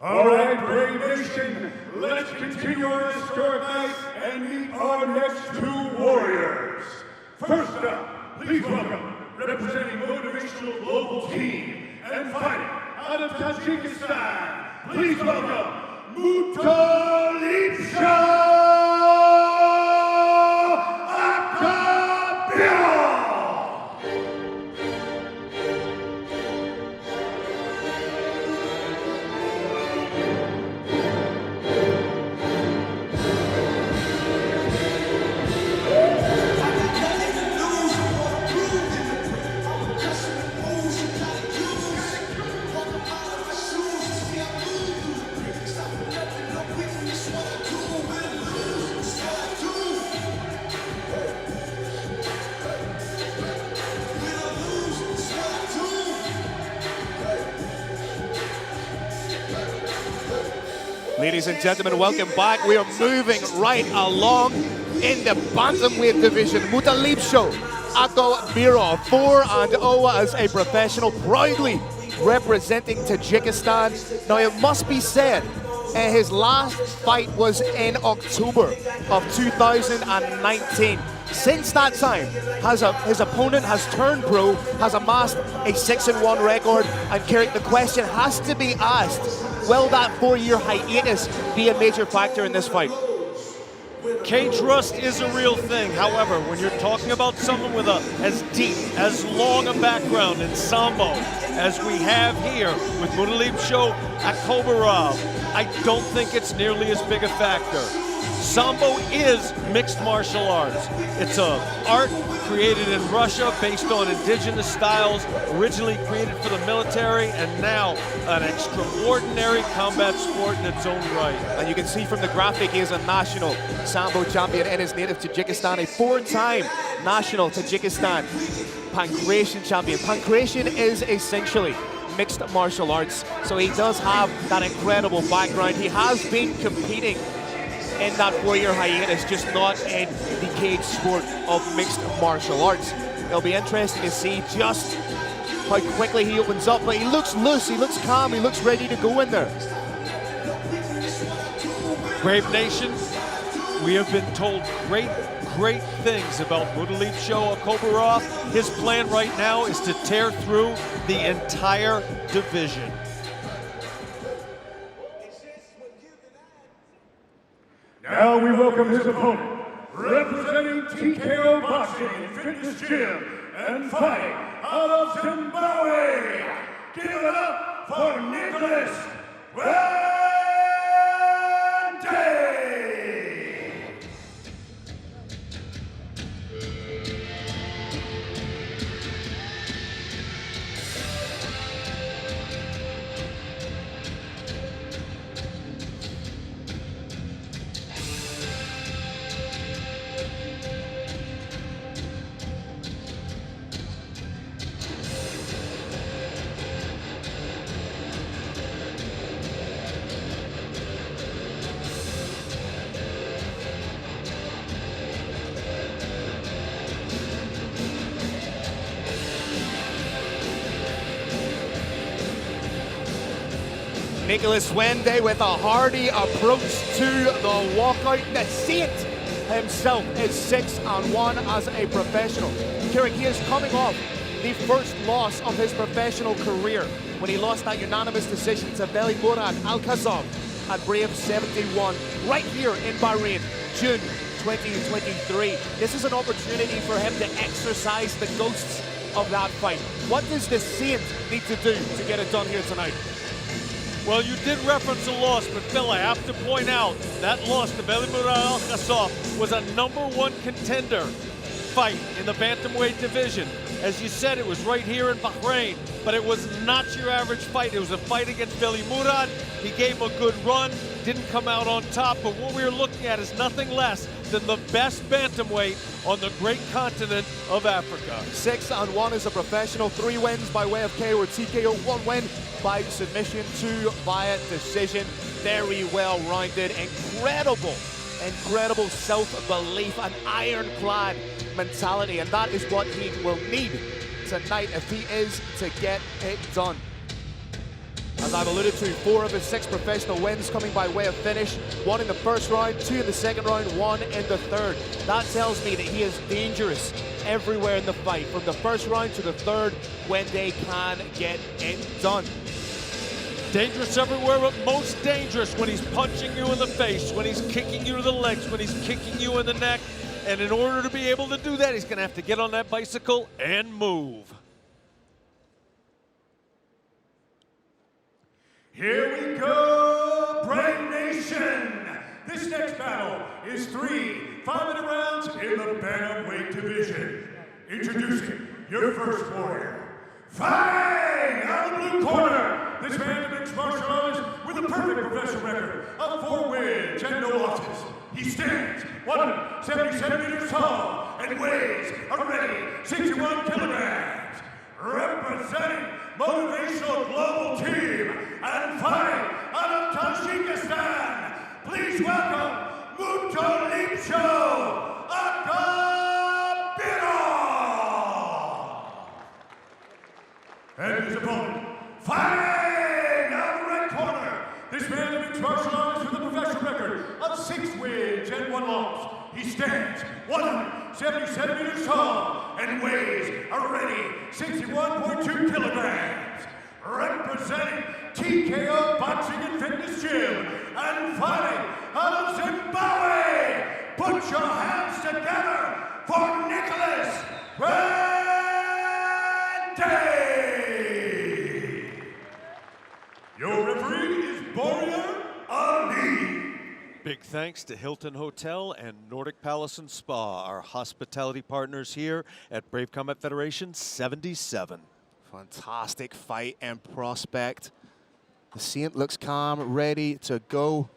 All right, Brave Nation, let's continue our historic night and meet our next 2 warriors. First up, please welcome, representing Motivational Global Team and fighting out of Tajikistan, please welcome Mutolibsho Akobirov! Ladies and gentlemen, welcome back. We are moving right along in the bantamweight division. Mutolibsho Akobirov, 4-0 as a professional, proudly representing Tajikistan. Now, it must be said, his last fight was in October of 2019. Since that time, his opponent has turned pro, has amassed a 6-1 record, and Kirik, the question has to be asked, will that 4-year hiatus be a major factor in this fight? Cage rust is a real thing. However, when you're talking about someone with as deep, as long a background in Sambo as we have here with Mutolibsho Akobirov, I don't think it's nearly as big a factor. Sambo is mixed martial arts. It's an art created in Russia based on indigenous styles, originally created for the military, and now an extraordinary combat sport in its own right. And you can see from the graphic, he is a national Sambo champion in his native Tajikistan, a 4-time national Tajikistan Pancration champion. Pancration is essentially mixed martial arts, so he does have that incredible background. He has been competing in that 4-year hiatus, just not in the cage sport of mixed martial arts. It'll be interesting to see just how quickly he opens up, but he looks loose, he looks calm, he looks ready to go in there. Brave Nation, we have been told great things about Mutolibsho Akobirov. His plan right now is to tear through the entire division. Now we welcome his opponent, representing TKO Boxing and Fitness Gym and fighting out of Zimbabwe. Give it up for Nicholas Hwende. Nicholas Hwende with a hardy approach to the walkout. The Saint himself is 6-1 as a professional. Kirik, he is coming off the first loss of his professional career when he lost that unanimous decision to Velimurad Alkazov at Brave 71 right here in Bahrain, June 2023. This is an opportunity for him to exercise the ghosts of that fight. What does the Saint need to do to get it done here tonight? Well, you did reference a loss, but Phil, I have to point out that loss to Velimurad Alkazov was a #1 contender fight in the bantamweight division. As you said, it was right here in Bahrain, but it was not your average fight. It was a fight against Velimurad. He gave a good run, didn't come out on top, but what we are looking at is nothing less than the best bantamweight on the great continent of Africa. 6-1 as a professional, 3 wins by way of KO or TKO, 1 win by submission, 2 via decision. Very well rounded, incredible self-belief, an ironclad mentality, and that is what he will need tonight if he is to get it done. As I've alluded to, 4 of his 6 professional wins coming by way of finish. 1 in the first round, 2 in the second round, 1 in the third. That tells me that he is dangerous everywhere in the fight. From the first round to the third, Hwende can get it done. Dangerous everywhere, but most dangerous when he's punching you in the face, when he's kicking you to the legs, when he's kicking you in the neck. And in order to be able to do that, he's going to have to get on that bicycle and move. Here we go, Brave Nation! This next battle is 3 5-minute rounds in the bantamweight division. Introducing your first warrior, fighting out of the blue corner. This man is mixed martial arts with a perfect professional record of 4 wins and no losses. He stands 170 centimeters tall and weighs already 61 kilograms. Representing Motivational Global Team and fighting out of Tajikistan, please welcome Mutolibsho Akobirov! And his opponent, fighting out of the red corner, this man is mixed martial arts with a professional record of 6 wins and 1 loss. He stands 170 centimeters tall and weighs already 61.2 kilograms. Representing TKO Boxing and Fitness Gym and fighting out of Zimbabwe, put your hands together for Nicholas Hwende! Your referee is Boria Ali. Big thanks to Hilton Hotel and Nordic Palace and Spa, our hospitality partners here at Brave Combat Federation 77. Fantastic fight and prospect. The Saint looks calm, ready to go.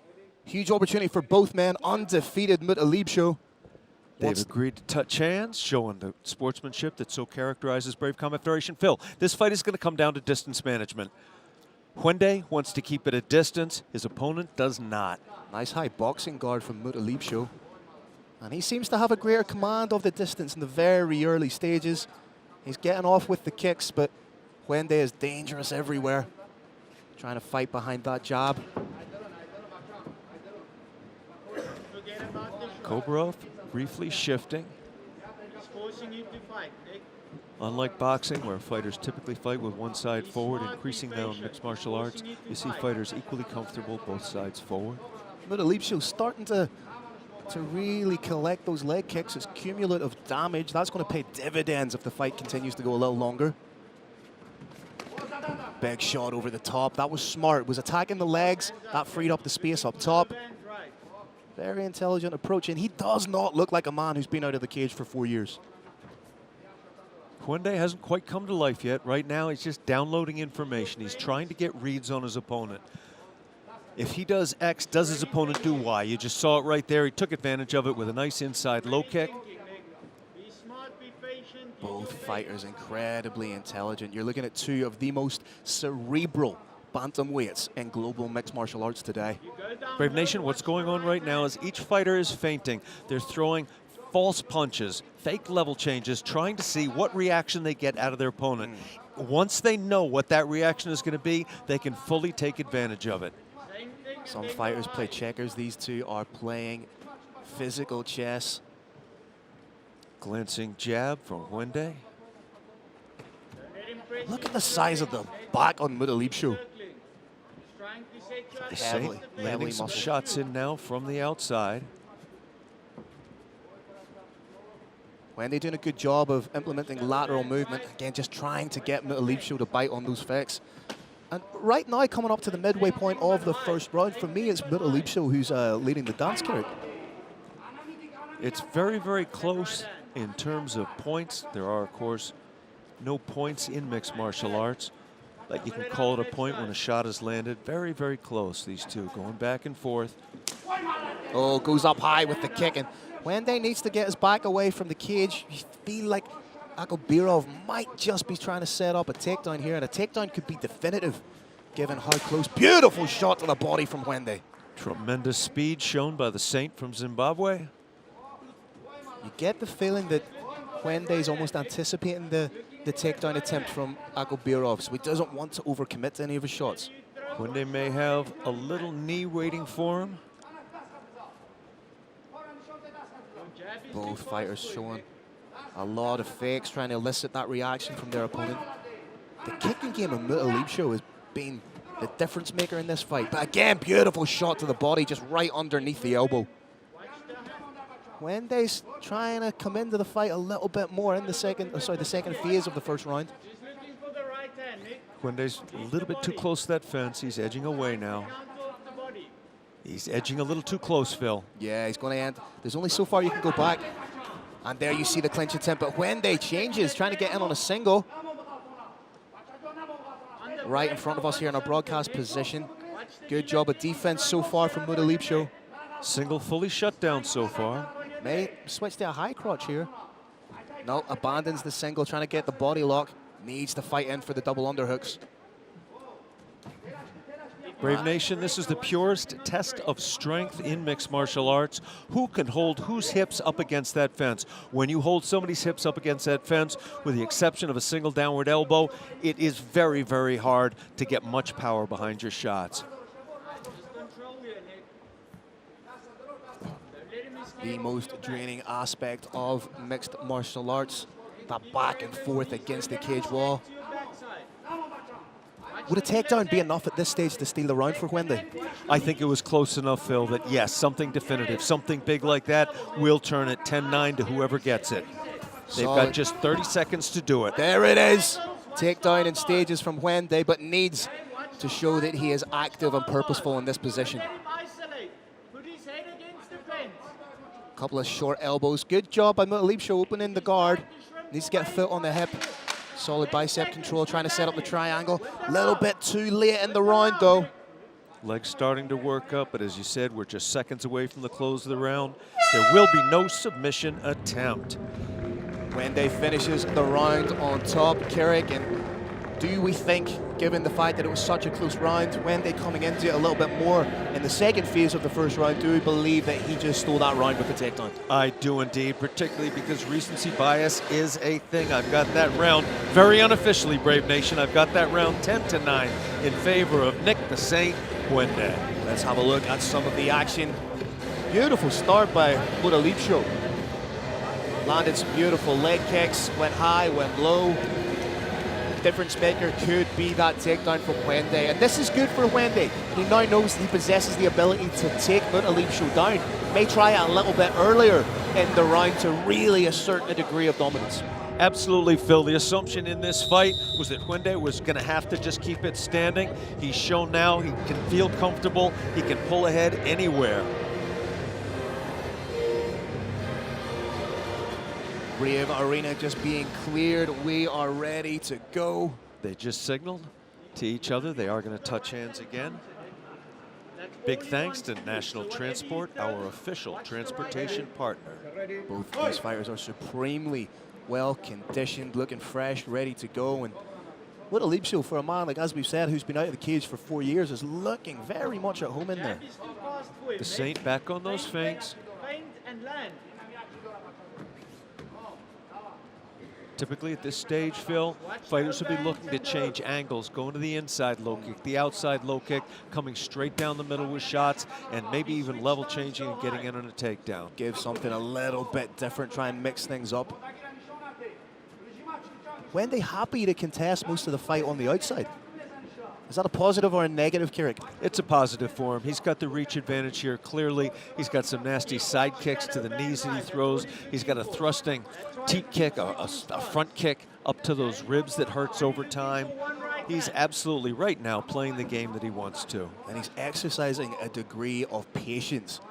Huge opportunity for both men. Undefeated Mutolibsho. They've agreed to touch hands, showing the sportsmanship that so characterizes Brave Combat Federation. Phil, this fight is going to come down to distance management. Hwende wants to keep it at distance. His opponent does not. Nice high boxing guard from Mutolibsho. And he seems to have a greater command of the distance in the very early stages. He's getting off with the kicks, but Hwende is dangerous everywhere. Trying to fight behind that jab. Akobirov briefly shifting. Unlike boxing, where fighters typically fight with one side forward, increasing now in mixed martial arts, you see fighters equally comfortable both sides forward. Mutolibsho starting to really collect those leg kicks. It's cumulative damage. That's going to pay dividends if the fight continues to go a little longer. Big shot over the top. That was smart. Was attacking the legs. That freed up the space up top. Very intelligent approach, and he does not look like a man who's been out of the cage for 4 years. Hwende hasn't quite come to life yet. Right now, he's just downloading information. He's trying to get reads on his opponent. If he does X, does his opponent do Y? You just saw it right there. He took advantage of it with a nice inside low kick. Both fighters incredibly intelligent. You're looking at two of the most cerebral bantamweights in global mixed martial arts today. Brave Nation, what's going on right now is each fighter is feinting. They're throwing false punches, fake level changes, trying to see what reaction they get out of their opponent. Once they know what that reaction is going to be, they can fully take advantage of it. Some fighters play checkers. These two are playing physical chess. Glancing jab from Hwende. Look at the size of the back on Mutolibsho. Landing some shots in now from the outside. Hwende doing a good job of implementing lateral movement. Again, just trying to get Mutolibsho to bite on those fakes. And right now, coming up to the midway point of the first round, for me, it's Mutolibsho who's leading the dance, Carrick. It's very, very close in terms of points. There are, of course, no points in mixed martial arts. But you can call it a point when a shot is landed. Very, very close, these two, going back and forth. Oh, goes up high with the kick. And Hwende needs to get his back away from the cage. You feel like Akobirov might just be trying to set up a takedown here, and a takedown could be definitive, given how close. Beautiful shot to the body from Hwende. Tremendous speed shown by the Saint from Zimbabwe. You get the feeling that Hwende is almost anticipating the takedown attempt from Akobirov, so he doesn't want to overcommit to any of his shots. Hwende may have a little knee waiting for him. Both fighters showing a lot of fakes, trying to elicit that reaction from their opponent. The kicking game of Mutolibsho has been the difference maker in this fight. But again, beautiful shot to the body, just right underneath the elbow. Hwende's trying to come into the fight a little bit more in the second phase of the first round. Hwende's a little bit too close to that fence. He's edging away now. He's edging a little too close, Phil. Yeah, he's going to end. There's only so far you can go back. And there you see the clinch attempt, but Hwende changes, trying to get in on a single. Right in front of us here in our broadcast position. Good job of defense so far from Mutolibsho. Single fully shut down so far. May switch to a high crotch here. No, abandons the single, trying to get the body lock. Needs to fight in for the double underhooks. Brave Nation, this is the purest test of strength in mixed martial arts. Who can hold whose hips up against that fence? When you hold somebody's hips up against that fence, with the exception of a single downward elbow, it is very, very hard to get much power behind your shots. The most draining aspect of mixed martial arts, that back and forth against the cage wall. Would a takedown be enough at this stage to steal the round for Hwende? I think it was close enough, Phil, that yes, something definitive, something big like that will turn it 10-9 to whoever gets it. They've got just 30 seconds to do it. There it is. Takedown in stages from Hwende, but needs to show that he is active and purposeful in this position. Couple of short elbows. Good job by Mutolibsho opening the guard. Needs to get a foot on the hip. Solid bicep control, trying to set up the triangle. A little bit too late in the round, though. Legs starting to work up, but as you said, we're just seconds away from the close of the round. There will be no submission attempt. Hwende finishes the round on top. Carrick, and Do we think, given the fact that it was such a close round, Hwende coming into it a little bit more in the second phase of the first round, do we believe that he just stole that round with the takedown? I do indeed, particularly because recency bias is a thing. I've got that round, very unofficially, Brave Nation, I've got that round 10-9 in favor of Nick the Saint Hwende. Let's have a look at some of the action. Beautiful start by Mutolibsho. Landed some beautiful leg kicks, went high, went low. Difference maker could be that takedown from Hwende, and this is good for Hwende. He now knows he possesses the ability to take Mutolibsho down. May try it a little bit earlier in the round to really assert a degree of dominance. Absolutely, Phil. The assumption in this fight was that Hwende was going to have to just keep it standing. He's shown now he can feel comfortable. He can pull ahead anywhere. Brave Arena just being cleared. We are ready to go. They just signaled to each other. They are going to touch hands again. Big thanks to National Transport, our official transportation partner. Both these fighters are supremely well conditioned, looking fresh, ready to go. And Mutolibsho, for a man, like as we've said, who's been out of the cage for 4 years, is looking very much at home in there. The Saint back on those feints. Typically at this stage, Phil, fighters will be looking to change angles, going to the inside low kick, the outside low kick, coming straight down the middle with shots, and maybe even level changing and getting in on a takedown. Give something a little bit different, try and mix things up. Hwende happy to contest most of the fight on the outside. Is that a positive or a negative, Kirik? It's a positive for him. He's got the reach advantage here, clearly. He's got some nasty side kicks to the knees that he throws. He's got a thrusting teep kick, a front kick up to those ribs that hurts over time. He's absolutely right now playing the game that he wants to. And he's exercising a degree of patience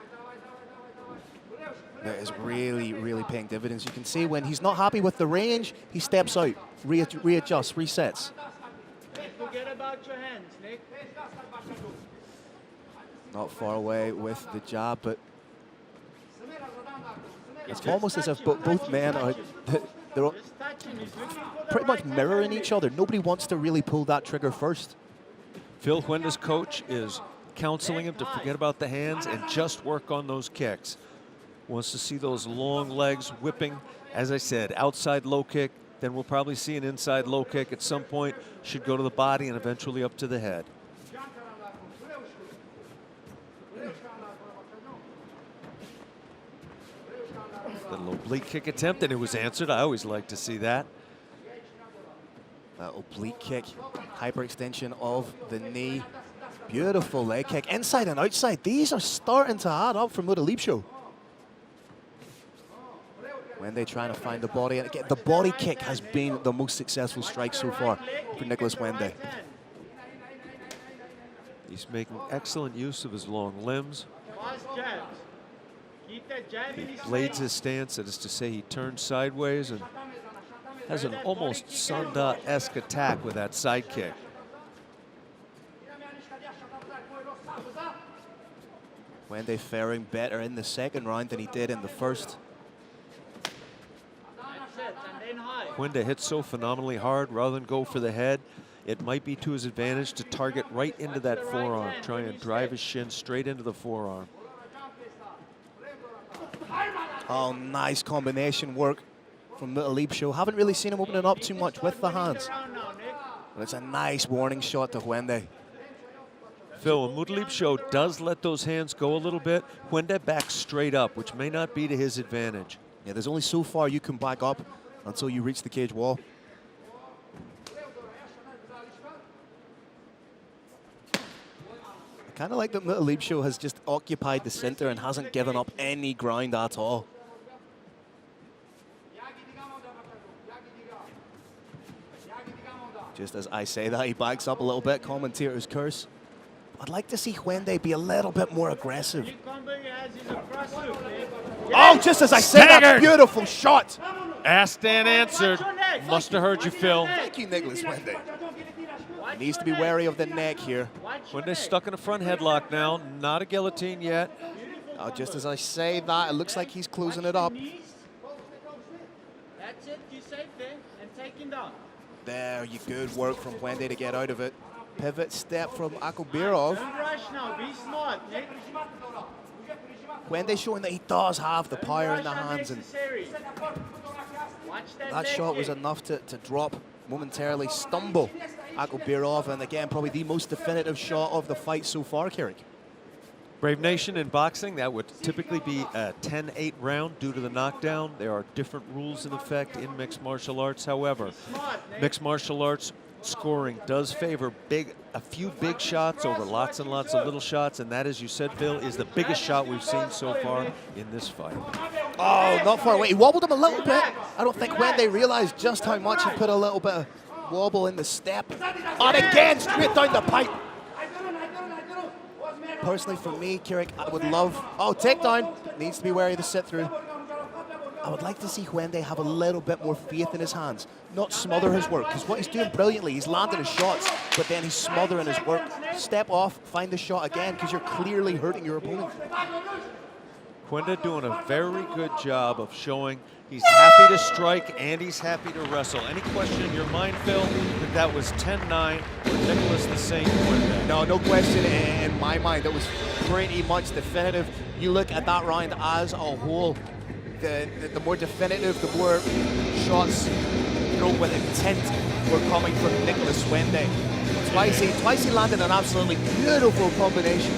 that is really, really paying dividends. You can see when he's not happy with the range, he steps out, readjusts, resets. Forget about your hands, Nick. Not far away with the jab, but it's almost as if both men are they're pretty much mirroring each other. Nobody wants to really pull that trigger first. Phil Hwende's coach is counseling him to forget about the hands and just work on those kicks. Wants to see those long legs whipping, as I said, outside low kick. Then we'll probably see an inside low kick at some point. Should go to the body and eventually up to the head. Little oblique kick attempt, and it was answered. I always like to see that. Oblique kick, hyperextension of the knee. Beautiful leg kick, inside and outside. These are starting to add up for Mutolibsho. When they're trying to find the body, and again, the body kick has been the most successful strike so far for Nicholas Hwende. He's making excellent use of his long limbs. He blades his stance, that is to say he turns sideways and has an almost Sanda-esque attack with that side kick. Hwende faring better in the second round than he did in the first. Hwende hits so phenomenally hard, rather than go for the head, it might be to his advantage to target right into that forearm, try and drive his shin straight into the forearm. Oh, nice combination work from Mutolibsho. Haven't really seen him opening up too much with the hands. But it's a nice warning shot to Hwende. Phil, when Mutolibsho does let those hands go a little bit, Hwende backs straight up, which may not be to his advantage. Yeah, there's only so far you can back up until you reach the cage wall. I kind of like that Mutolibsho has just occupied the center and hasn't given up any ground at all. Just as I say that, he backs up a little bit, commentator's curse. I'd like to see Hwende be a little bit more aggressive. Oh, just as I said, that beautiful shot. Asked and answered. Must have heard you, Phil. Thank you, Nicholas Hwende. He needs to be wary of the neck here. Hwende's stuck in a front headlock now, not a guillotine yet. Oh, just as I say that, it looks like he's closing it up. That's it, you safe there, and take him down. There, you good work from Hwende to get out of it. Pivot step from Akobirov. Don't rush now, be smart, Nick. Hwende showing that he does have the power in the hands, and that shot was enough to drop, momentarily stumble Akobirov, and again, probably the most definitive shot of the fight so far, Kirik. Brave Nation, in boxing, that would typically be a 10-8 round due to the knockdown. There are different rules in effect in mixed martial arts. However, mixed martial arts scoring does favor a few big shots over lots and lots of little shots, and that, as you said, Phil, is the biggest shot we've seen so far in this fight. Oh, not far away. He wobbled him a little bit. I don't think Hwende realized just how much he put a little bit of wobble in the step. And again, straight down the pipe. Personally, for me, Kirik, I would love... Oh, takedown. Needs to be wary of the sit-through. I would like to see Hwende have a little bit more faith in his hands, not smother his work, because what he's doing brilliantly, he's landing his shots, but then he's smothering his work. Step off, find the shot again, because you're clearly hurting your opponent. Hwende doing a very good job of showing he's happy to strike and he's happy to wrestle. Any question in your mind, Phil, that was 10-9 for Nicholas the Saint Hwende? No, no question in my mind. It was pretty much definitive. You look at that round as a whole, the more definitive, the more shots thrown with intent were coming from Nicholas Hwende. Twice he landed an absolutely beautiful combination.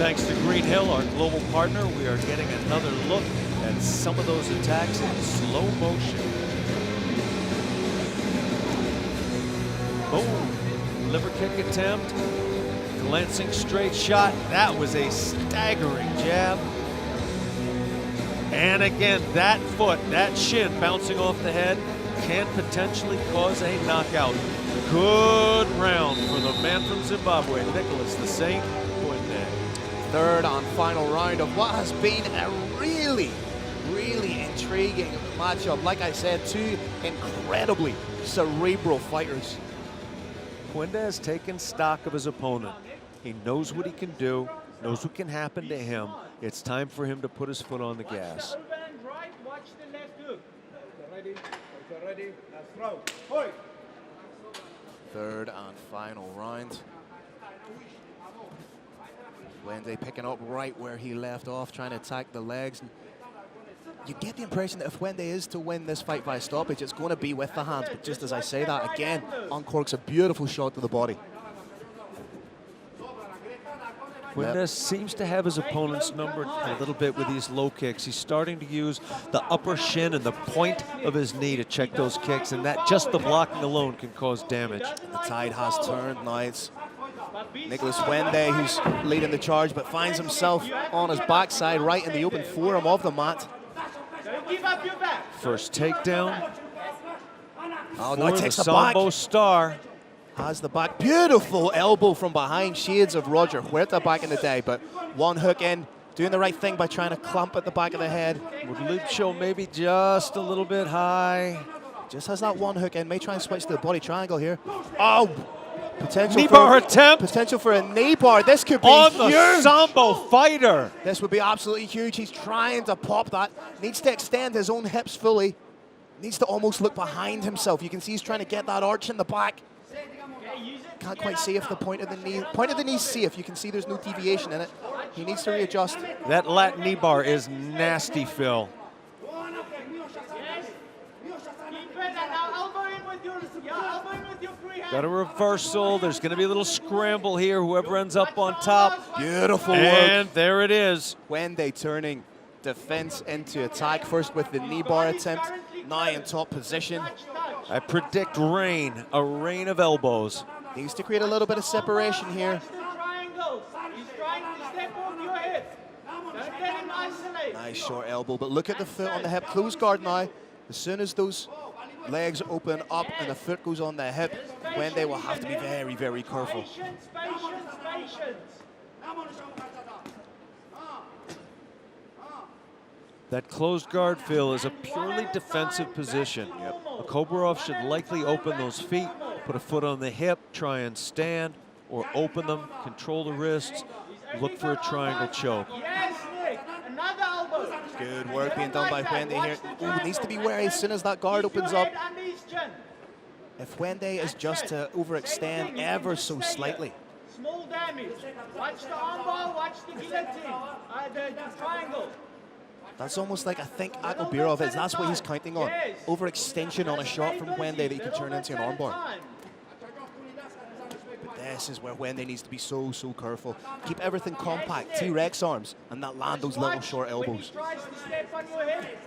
Thanks to Green Hill, our global partner, we are getting another look at some of those attacks in slow motion. Boom. Liver kick attempt. Glancing straight shot. That was a staggering jab. And again, that foot, that shin bouncing off the head can potentially cause a knockout. Good round for the man from Zimbabwe, Nicholas the Saint Hwende. Third and final round of what has been a really intriguing matchup. Like I said, two incredibly cerebral fighters. Hwende has taken stock of his opponent. He knows what he can do, knows what can happen to him. It's time for him to put his foot on the gas. Third and final round. Hwende picking up right where he left off, trying to attack the legs. You get the impression that if Hwende is to win this fight by stoppage, it's going to be with the hands. But just as I say that, again, uncorks a beautiful shot to the body. Hwende seems to have his opponents numbered a little bit with these low kicks. He's starting to use the upper shin and the point of his knee to check those kicks, and that just the blocking alone can cause damage. The tide has turned now. It's Nicholas Hwende who's leading the charge, but finds himself on his backside right in the open forearm of the mat. First takedown. Oh, no, for takes the the back. Sambo star. Has the back. Beautiful elbow from behind. Shades of Roger Huerta back in the day, but one hook in, doing the right thing by trying to clamp at the back of the head. Mutolibsho maybe just a little bit high. Just has that one hook in. May try and switch to the body triangle here. Oh! Knee bar attempt. Potential for a knee bar. This could be on huge. The Sambo fighter. This would be absolutely huge. He's trying to pop that. Needs to extend his own hips fully. Needs to almost look behind himself. You can see he's trying to get that arch in the back. Can't quite see if the point of the knee's safe. You can see there's no deviation in it. He needs to readjust. That lat knee bar is nasty, Phil. Got a reversal. There's going to be a little scramble here. Whoever ends up on top. Beautiful work. And there it is. Hwende turning defense into attack. First with the knee bar attempt. Now in top position. I predict rain. A rain of elbows. Needs to create a little bit of separation here. Nice short elbow, but look at the foot on the hip. Close guard now. As soon as those legs open up and the foot goes on the hip, Hwende will have to be very, very careful. That closed guard, Phil, is a purely defensive position. Akobirov should likely open those feet, put a foot on the hip, try and stand, or open them, control the wrists, look for a triangle choke. Good work being done by Hwende here. Ooh, needs to be wary as soon as that guard opens up. if Hwende is just to overextend ever so slightly. Small damage. Watch the armbar, watch the guillotine, the triangle. That's almost like I think Akobirov is. That's what he's counting on. Overextension on a shot from Hwende that he can turn into an armbar. But this is where Hwende needs to be so careful. Keep everything compact, T-Rex arms, and not land those little short elbows. When he tries to step on your hip,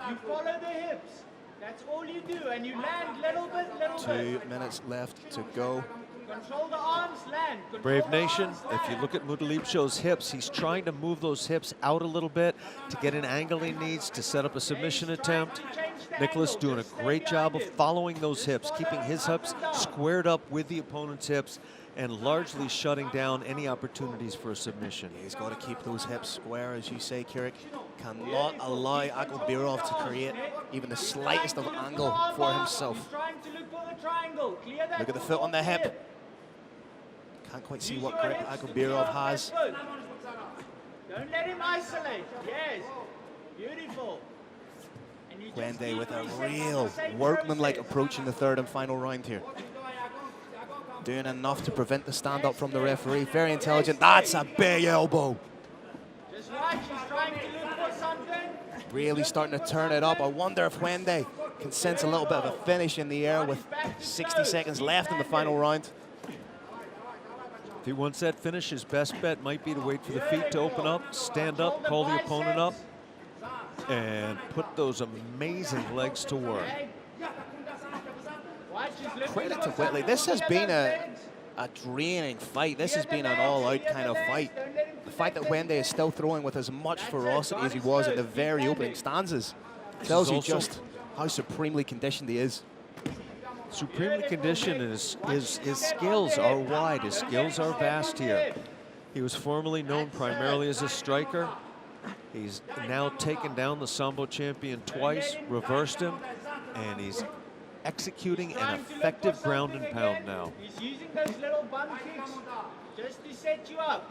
you follow the hips. That's all you do, and you land little bit. 2 minutes left to go. Control the arms, land. Brave Nation, if you look at Mutolibsho's hips, he's trying to move those hips out a little bit to get an angle he needs to set up a submission attempt. Nicholas doing a great job of following those hips, keeping his hips squared up with the opponent's hips, and largely shutting down any opportunities for a submission. Yeah, he's got to keep those hips square, as you say, Kirik. Cannot allow Akobirov to create even the slightest of angle for himself. Look at the foot on the hip. Can't quite see what grip Akobirov has. Don't let him isolate. Yes. Beautiful. Hwende with a real workmanlike approach in the third and final round here. Doing enough to prevent the stand-up from the referee. Very intelligent. That's a big elbow. Just watch. He's trying to look for something. Really starting to turn it up. I wonder if Hwende can sense a little bit of a finish in the air with 60 seconds left in the final round. If he wants that finish, his best bet might be to wait for the feet to open up, stand up, call the opponent up, and put those amazing legs to work. Credit to Whitley. This has been a draining fight. This has been an all-out kind of fight. The fact that Hwende is still throwing with as much ferocity as he was in the very opening stanzas tells you just how supremely conditioned he is. Supremely conditioned, and his skills are wide, his skills are vast here. He was formerly known primarily as a striker. He's now taken down the Sambo champion twice, reversed him, and he's executing an effective ground and pound now. He's using those little bum kicks just to set you up.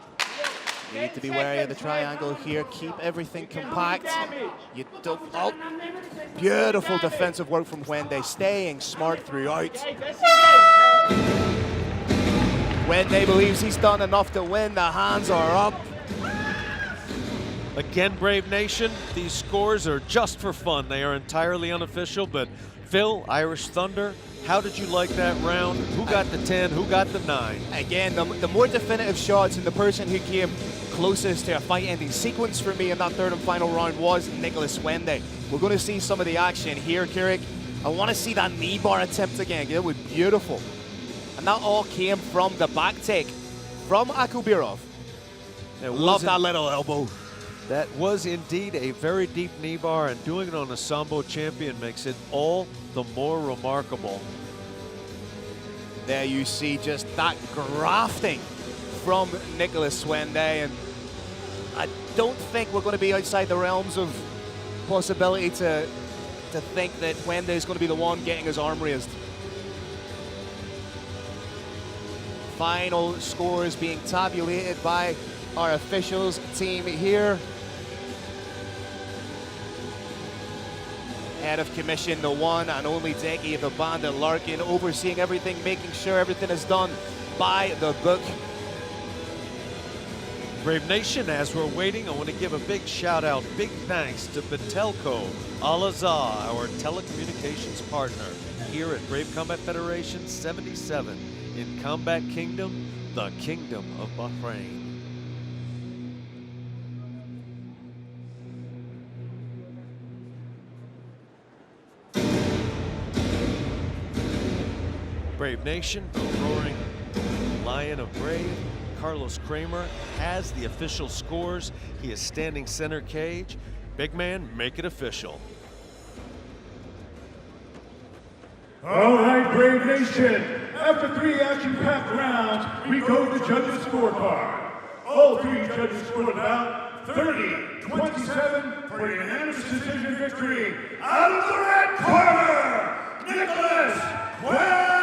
You need to be wary of the triangle here. Keep everything compact. You don't. Oh, beautiful defensive work from Hwende, staying smart throughout. Hwende believes he's done enough to win. The hands are up. Again, Brave Nation, these scores are just for fun. They are entirely unofficial, but Phil, Irish Thunder, how did you like that round? Who got the 10? Who got the 9? Again, the more definitive shots and the person who came closest to a fight-ending sequence for me in that third and final round was Nicholas Hwende. We're going to see some of the action here, Kirik. I want to see that knee bar attempt again. It was beautiful. And that all came from the back take from Akobirov. Love that little elbow. That was indeed a very deep knee bar, and doing it on a Sambo champion makes it all the more remarkable. There you see just that grafting from Nicholas Hwende, and I don't think we're going to be outside the realms of possibility to think that Hwende is going to be the one getting his arm raised. Final scores being tabulated by our officials team here. Head of commission, the one and only Decky of the Bandel Larkin, overseeing everything, making sure everything is done by the book. Brave Nation, as we're waiting, I want to give a big shout out, big thanks to Batelco Olzhas, our telecommunications partner here at Brave Combat Federation 77 in Combat Kingdom, the Kingdom of Bahrain. Brave Nation, the roaring Lion of Brave, Carlos Kramer has the official scores. He is standing center cage. Big man, make it official. All right, Brave Nation. After 3 action-packed rounds, we go to the judges' scorecard. All 3 judges scored about 30-27 for a unanimous decision victory. Out of the red corner, Nicholas Hwende!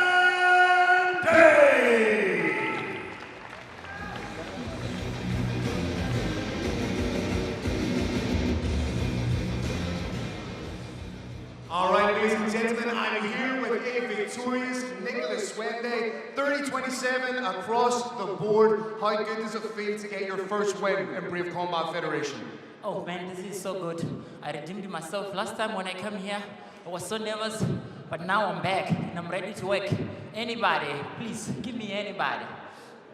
All right, ladies and gentlemen, I'm here with a victorious Nicholas Hwende, 30-27 across the board. How good does it feel to get your first win in Brave Combat Federation? Oh man, this is so good. I redeemed myself. Last time when I came here, I was so nervous, but now I'm back and I'm ready to work. Anybody, please, give me anybody.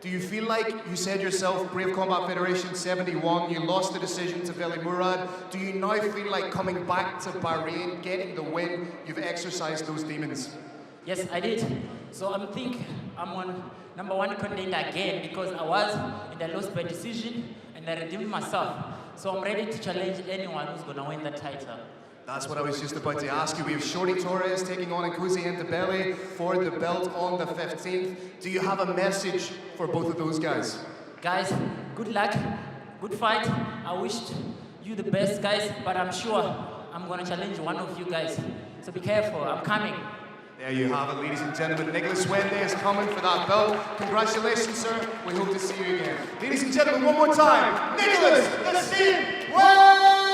Do you feel like, you said yourself, Brave Combat Federation 71, you lost the decision to Vitaliy Murad. Do you now feel like coming back to Bahrain, getting the win, you've exercised those demons? Yes, I did. So I think I'm on #1 contender again because I was in the lost by decision and I redeemed myself. So I'm ready to challenge anyone who's going to win the title. That's what I was just about to ask you. We have Shorty Torres taking on Nkuzi Ndebele for the belt on the 15th. Do you have a message for both of those guys? Guys, good luck, good fight. I wish you the best, guys, but I'm sure I'm going to challenge one of you guys. So be careful, I'm coming. There you have it, ladies and gentlemen. Nicholas Hwende is coming for that belt. Congratulations, sir. We hope to see you again. Ladies and gentlemen, one more time, Nicholas the Steam Hwende!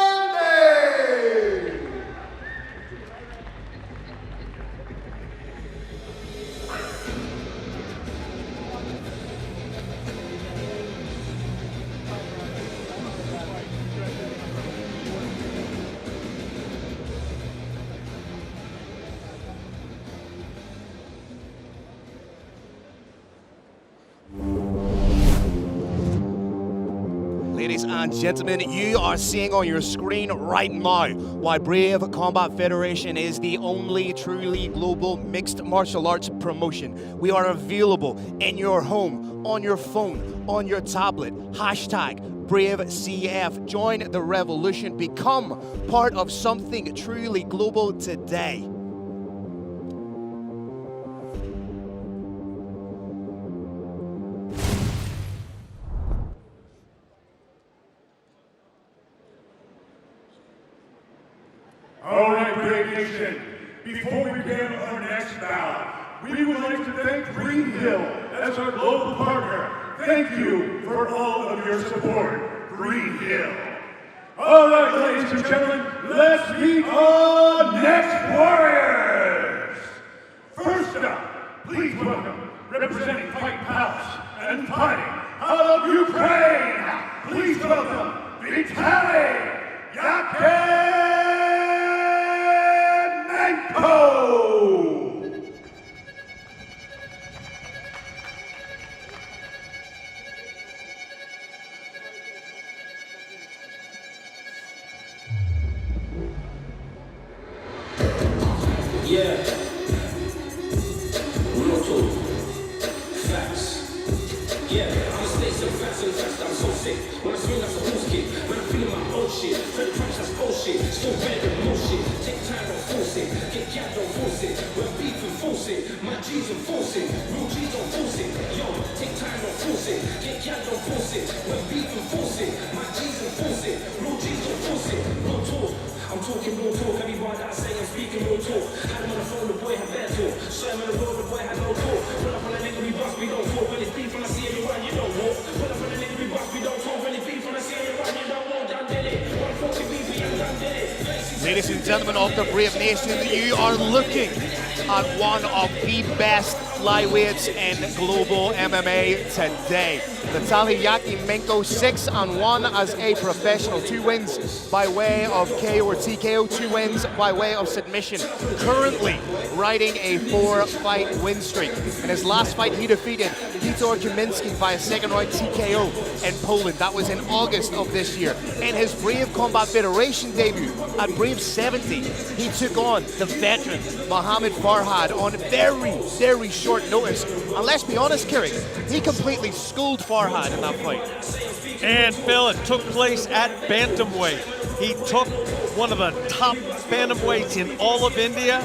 Ladies and gentlemen, you are seeing on your screen right now why Brave Combat Federation is the only truly global mixed martial arts promotion. We are available in your home, on your phone, on your tablet. Hashtag Brave CF. Join the revolution. Become part of something truly global today. All right, Brave Nation, before we begin our next bout, we would like to thank Green Hill as our global partner. Thank you for all of your support, Green Hill. All right, ladies and gentlemen, let's meet our next warriors. First up, please welcome, representing Fight Palace and fighting out of Ukraine, please welcome Vitaliy Yakimenko! Yeah. Real talk. Facts. Yeah, I'ma stay so fast and fast, I'm so sick. When I swing, that's a who's kick. When I'm feeling my own shit. For the price, that's bullshit. Still better than most shit. Take time, don't force it. Get capped, don't force it. We're beef and force it. My G's and force it. Real G's don't force it. Yo, take time, don't force it. Get capped, don't force it. We're beef and force it. My G's and force it. Real G's don't force it. Real talk. I'm talking real talk, every word I say I'm speaking real talk. Had him on the phone, the boy had bad talk. Saw him on the road, the boy had no talk. Pull up on a nigga, we bust, we don't talk. When it's beef, when I see everyone, you don't walk. Pull up on a nigga, we bust, we don't talk. When it's beef, when I see everyone, you don't walk. Done did it. 140 beef, we ain't done did it. Ladies and gentlemen of the Brave Nation, you are looking at one of the best flyweights in global MMA today. Vitaliy Yakimenko, 6-1 as a professional. 2 wins by way of KO or TKO, 2 wins by way of submission. Currently riding a 4-fight win streak. In his last fight, he defeated Witold Kaminski by a 2nd-round TKO in Poland. That was in August of this year. In his Brave Combat Federation debut at Brave 70, he took on the veteran Mohamed on very, very short notice. And let's be honest, Kerry, he completely schooled Farhad in that fight. And Phil, it took place at bantamweight. He took one of the top bantamweights in all of India,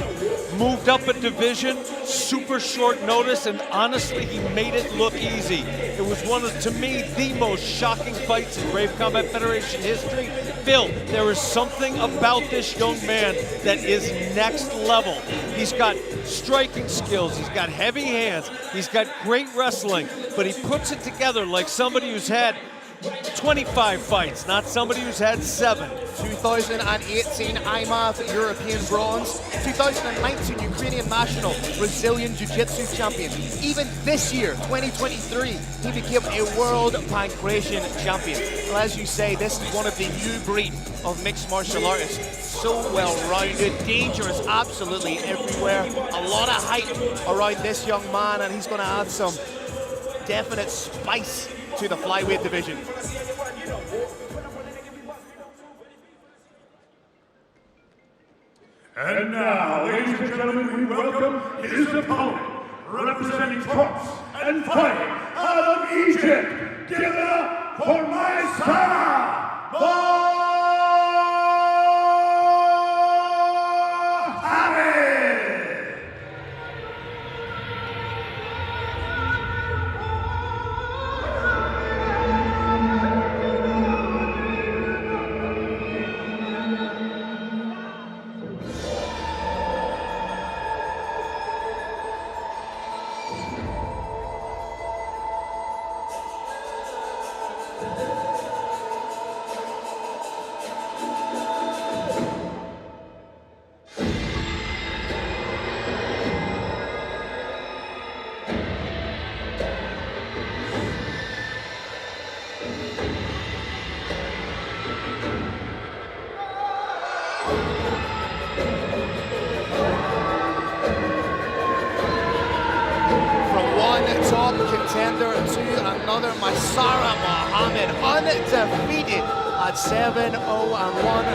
moved up a division, super short notice, and honestly, he made it look easy. It was one of, to me, the most shocking fights in Brave Combat Federation history. Phil, there is something about this young man that is next level. He's got striking skills, he's got heavy hands, he's got great wrestling, but he puts it together like somebody who's had 25 fights, not somebody who's had 7. 2018 IMAF European bronze, 2019 Ukrainian national Brazilian Jiu-Jitsu champion. Even this year, 2023, he became a world pancration champion. Well, as you say, this is one of the new breed of mixed martial artists. So well-rounded, dangerous absolutely everywhere. A lot of hype around this young man, and he's going to add some definite spice to the flyweight division. And now, ladies and gentlemen, we welcome his opponent, representing trunks and fighting out of Egypt. Give it up for Maysara, Mohamed! Contender to another, Maysara Mohamed, undefeated at 7-0-1,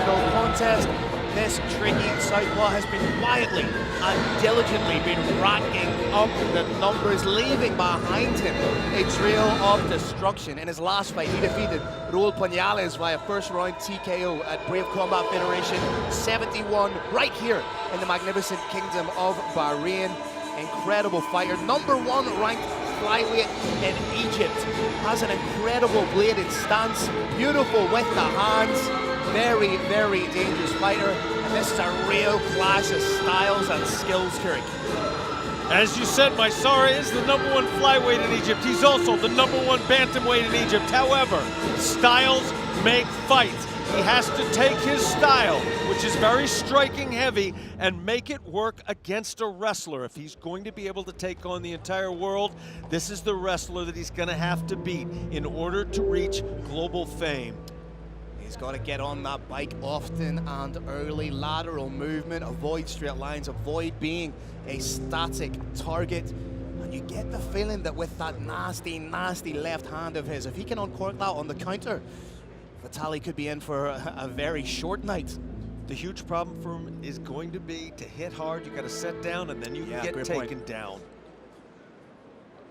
no contest. This tricky southpaw has been quietly and diligently been racking up the numbers, leaving behind him a trail of destruction. In his last fight, he defeated Raul Puñales via first round TKO at Brave Combat Federation 71, right here in the magnificent kingdom of Bahrain. Incredible fighter, #1 ranked flyweight in Egypt, has an incredible bladed stance, beautiful with the hands, very, very dangerous fighter, and this is a real clash of styles and skills, Kirk. As you said, Maysara is the #1 flyweight in Egypt. He's also the #1 bantamweight in Egypt. However, styles make fights. He has to take his style, which is very striking heavy, and make it work against a wrestler. If he's going to be able to take on the entire world, this is the wrestler that he's going to have to beat in order to reach global fame. He's got to get on that bike often and early, lateral movement, avoid straight lines, avoid being a static target. And you get the feeling that with that nasty, nasty left hand of his, if he can uncork that on the counter, Vitaliy could be in for a very short night. The huge problem for him is going to be to hit hard. You got to set down, and then you can get taken down.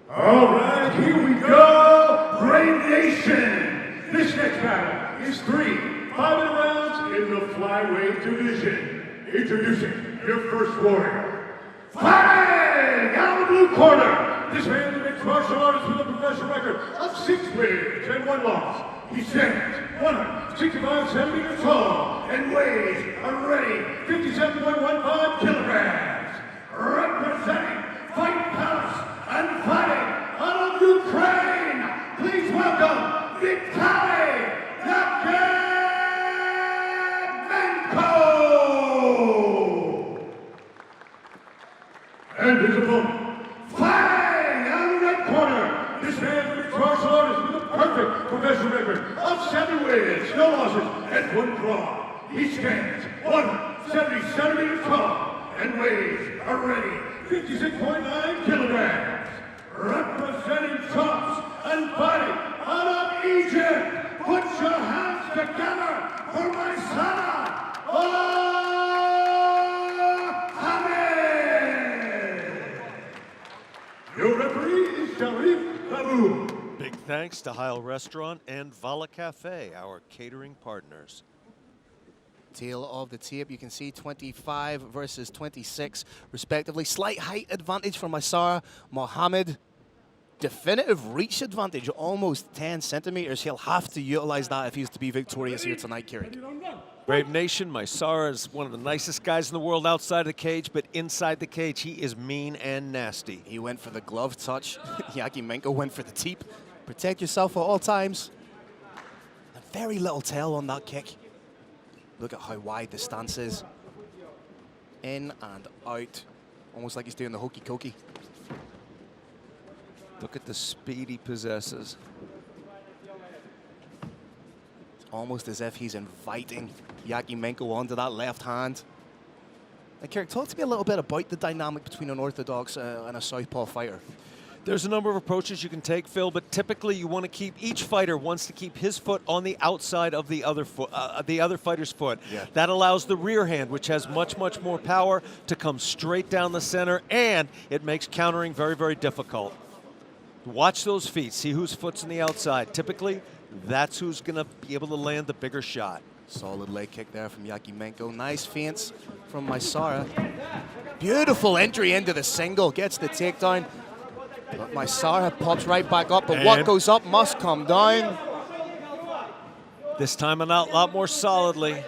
All right, here we go, Brave Nation. This next battle is 3 5-minute rounds in the flyweight division. Introducing your first warrior. Fighting out of the blue corner. This man is a mixed martial artist with a professional record of 6 wins and 1 loss. He stands 165 centimeters tall and weighs a ready 57.15 kilograms. Representing Fight Palace and fighting out of Ukraine, please welcome Vitaliy Yakimenko! And his opponent, fighting out of the red corner, this man is a mixed martial artist with a perfect professional record of 7 wins, no losses, and 1 draw. He stands 170 centimeters tall and weighs a ready 56.9 kilograms. Representing trunks and fighting out of Egypt, put your hands together for Maysara Mohamed! Your referee is Khalifa. Big thanks to Heil Restaurant and Vala Cafe, our catering partners. Tail of the tape, you can see 25 versus 26 respectively. Slight height advantage for Maysara Mohamed. Definitive reach advantage, almost 10 centimeters. He'll have to utilize that if he's to be victorious here tonight, Kirik. Brave Nation, Maysara is one of the nicest guys in the world outside of the cage, but inside the cage, he is mean and nasty. He went for the glove touch. Yakimenko went for the teep. Protect yourself at all times. Very little tail on that kick. Look at how wide the stance is. In and out. Almost like he's doing the hokey cokey. Look at the speed he possesses. It's almost as if he's inviting Yakimenko onto that left hand. Now, Kirik, talk to me a little bit about the dynamic between an orthodox and a southpaw fighter. There's a number of approaches you can take, Phil, but typically you want to keep, each fighter wants to keep his foot on the outside of the other foot, the other fighter's foot. Yeah. That allows the rear hand, which has much, much more power, to come straight down the center, and it makes countering very, very difficult. Watch those feet, see whose foot's on the outside. Typically, that's who's going to be able to land the bigger shot. Solid leg kick there from Yakimenko. Nice feints from Maysara. Beautiful entry into the single, gets the takedown. But Maysara pops right back up, but what goes up must come down. This time a lot more solidly.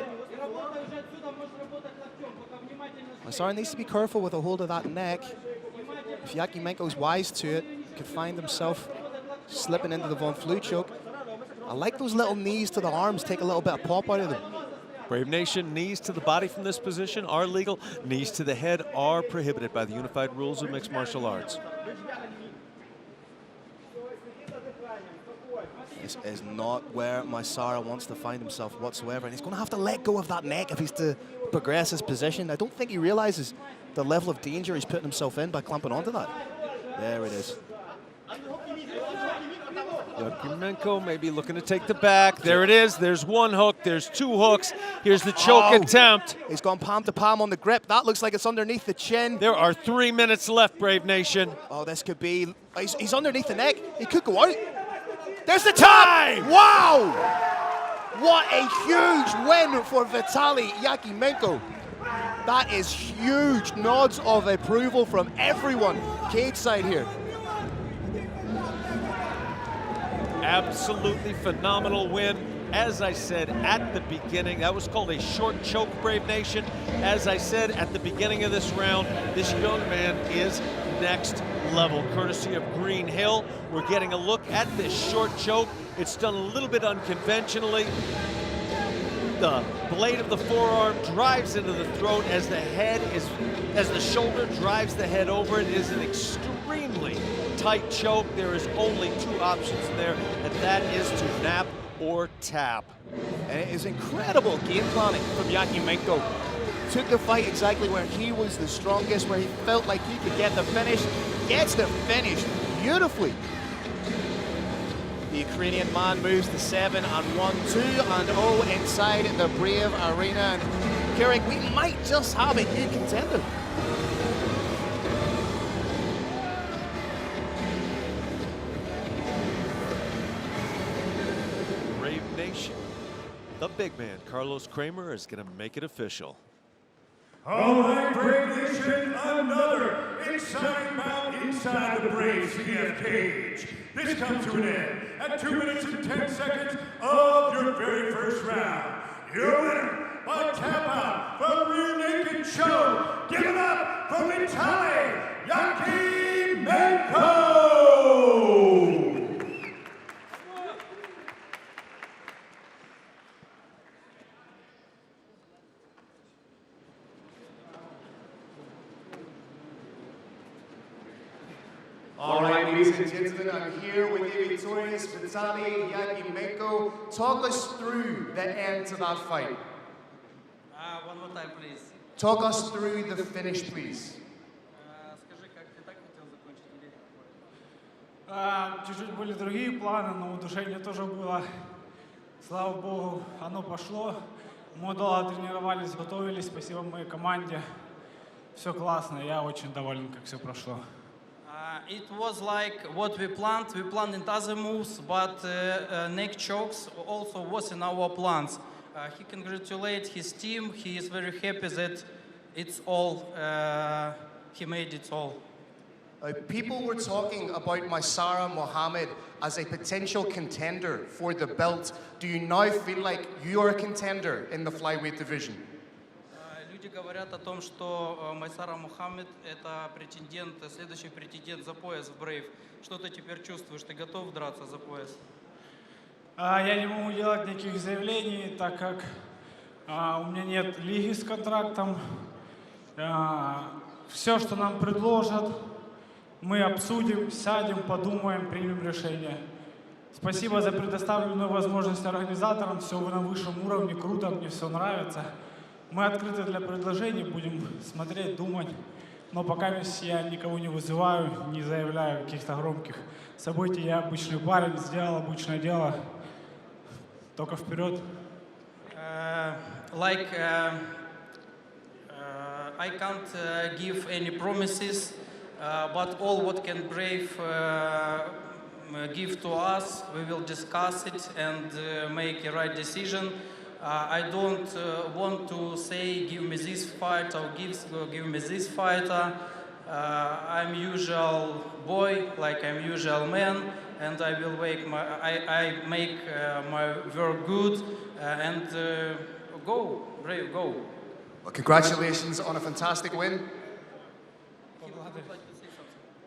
Maysara needs to be careful with a hold of that neck. If Yakimenko's wise to it, he could find himself slipping into the Von Flue choke. I like those little knees to the arms, take a little bit of pop out of them. Brave Nation, knees to the body from this position are legal. Knees to the head are prohibited by the unified rules of mixed martial arts. This is not where Maysara wants to find himself whatsoever, and he's going to have to let go of that neck if he's to progress his position. I don't think he realizes the level of danger he's putting himself in by clamping onto that. There it is. Yakimenko maybe looking to take the back. There it is. There's one hook. There's two hooks. Here's the choke attempt. He's gone palm to palm on the grip. That looks like it's underneath the chin. There are 3 minutes left, Brave Nation. Oh, this could be... He's underneath the neck. He could go out. There's the time! Wow! What a huge win for Vitaliy Yakimenko. That is huge. Nods of approval from everyone cage side here. Absolutely phenomenal win. As I said at the beginning, that was called a short choke, Brave Nation. As I said at the beginning of this round, this young man is next level, courtesy of Green Hill. We're getting a look at this short choke. It's done a little bit unconventionally. The blade of the forearm drives into the throat as the shoulder drives the head over. It is an extremely tight choke. There is only two options there, and that is to nap or tap. And it is incredible game planning from Yakimenko. Took the fight exactly where he was the strongest, where he felt like he could get the finish. Gets the finish beautifully. The Ukrainian man moves to 7-1, 2-0 inside the Brave Arena. And Kirik, we might just have a new contender. Brave Nation. The big man, Carlos Kramer, is going to make it official. All right, Brave Nation, another exciting bout inside the Brave CF cage. This comes to an end at 2 minutes and 10 seconds of your very first round. Your winner by tap out from Rear Naked Show. Give it up for Vitaliy Yakimenko! All right, ladies and gentlemen, I'm here with the victorious Vitaliy Yakimenko. Talk us through the end to that fight. One more time, please. Talk us through the finish, please. Скажи, как ты так хотел закончить или чуть-чуть были другие планы, но удушение тоже было. Слава богу, оно пошло. Мы долго тренировались, готовились. Спасибо моей команде. Все классно, я очень доволен, как все прошло. It was like what we planned. We planned in other moves, but neck chokes also was in our plans. He congratulates his team. He is very happy that it's all, he made it all. People were talking about Maysara Mohamed as a potential contender for the belt. Do you now feel like you are a contender in the flyweight division? Люди говорят о том, что Maysara Mohamed это претендент, следующий претендент за пояс в Brave. Что ты теперь чувствуешь? Ты готов драться за пояс? Я не могу делать никаких заявлений, так как у меня нет лиги с контрактом. Все, что нам предложат, мы обсудим, сядем, подумаем, примем решение. Спасибо за предоставленную возможность организаторам. Все на высшем уровне, круто, мне все нравится. Мы открыты для предложений, будем смотреть, думать. Но пока я никого не вызываю, не заявляю каких-то громких событий. Я обычный парень, сделал обычное дело. Только вперед. I can't give any promises, but all what can Brave give to us, we will discuss it and make a right decision. I don't want to say give me this fight or give me this fighter. I'm usual boy, like I'm usual man, and I will make my work good and go, Brave, go. Well, congratulations on a fantastic win.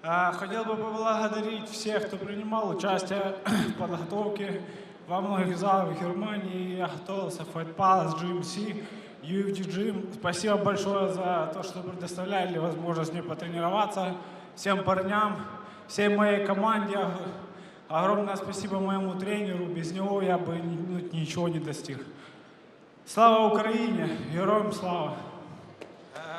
Хотел бы поблагодарить всех, кто принимал участие в подготовке во многих залах в Германии. Я готовился в Fight Palace, GMC, UFC Gym. Спасибо большое за то, что предоставляли возможность мне потренироваться. Всем парням, всей моей команде. Огромное спасибо моему тренеру. Без него я бы ничего не достиг. Слава Украине! Героям слава!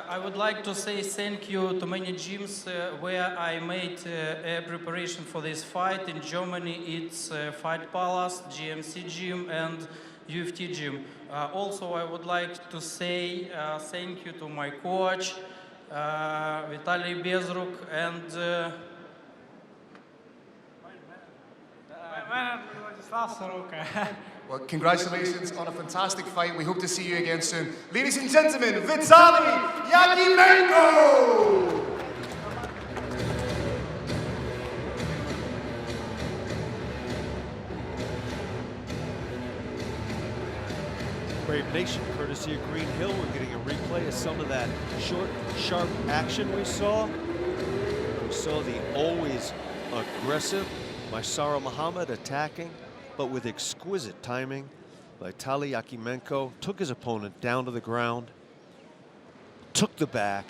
I would like to say thank you to many gyms where I made a preparation for this fight. In Germany, it's Fight Palace, GMC Gym, and UFC Gym. Also, I would like to say thank you to my coach, Vitaliy and Well, congratulations on a fantastic fight. We hope to see you again soon. Ladies and gentlemen, Vitaliy Yakimenko! Brave Nation, courtesy of Green Hill. We're getting a replay of some of that short, sharp action we saw. We saw the always aggressive Maysara Mohamed attacking, but with exquisite timing. Vitaliy Yakimenko took his opponent down to the ground, took the back,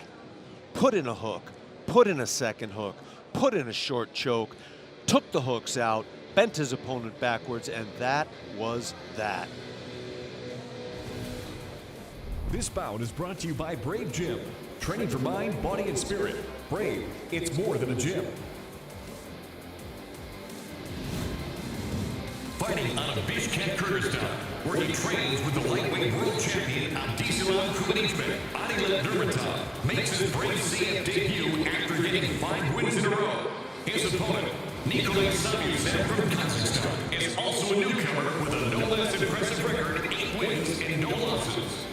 put in a hook, put in a second hook, put in a short choke, took the hooks out, bent his opponent backwards, and that was that. This bout is brought to you by Brave Gym. Training for mind, body, and spirit. Brave, it's more than a gym. Fighting out of Bishkek, Kyrgyzstan, where he trains with the lightweight world champion Abdisalam Uulu, makes his BRAVE CF debut after getting 5 wins in a row. His opponent, Nikolay Savyusev from Kazakhstan, is also a newcomer with a no less impressive record of 8 wins and no losses.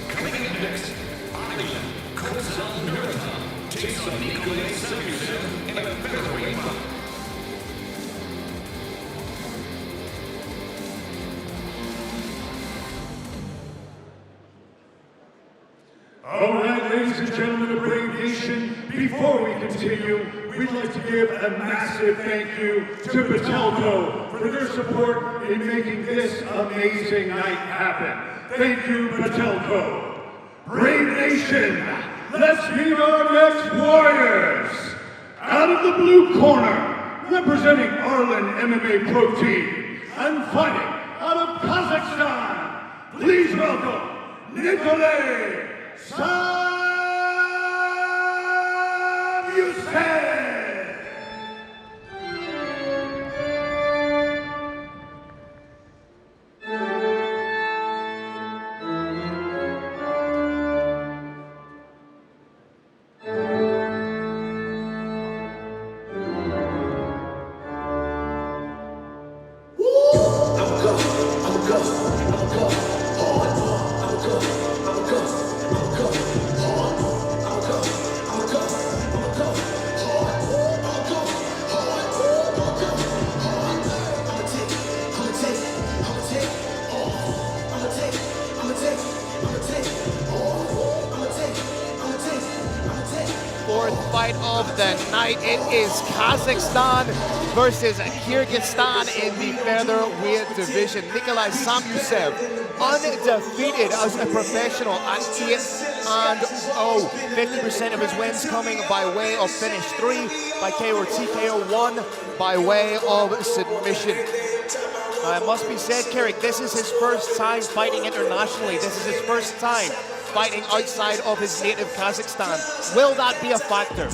Coming up next, takes on Nikolay Savyusev in a featherweight bout. All right, ladies and gentlemen of Brave Nation, before we continue, we'd like to give a massive thank you to Bandel for their support in making this amazing night happen. Thank you, Bandel. Brave Nation, let's meet our next warriors. Out of the blue corner, representing Arlen MMA Pro Team, and fighting out of Kazakhstan, please welcome Nikolay Savyusev. fourth fight of the night. It is Kazakhstan versus Kyrgyzstan in the featherweight division. Nikolai Samusev, undefeated as a professional at 8-0. 50% of his wins coming by way of finish, 3 by KO or TKO, 1 by way of submission. It must be said, Kirik, this is his first time fighting internationally. This is his first time fighting outside of his native Kazakhstan. Will that be a factor?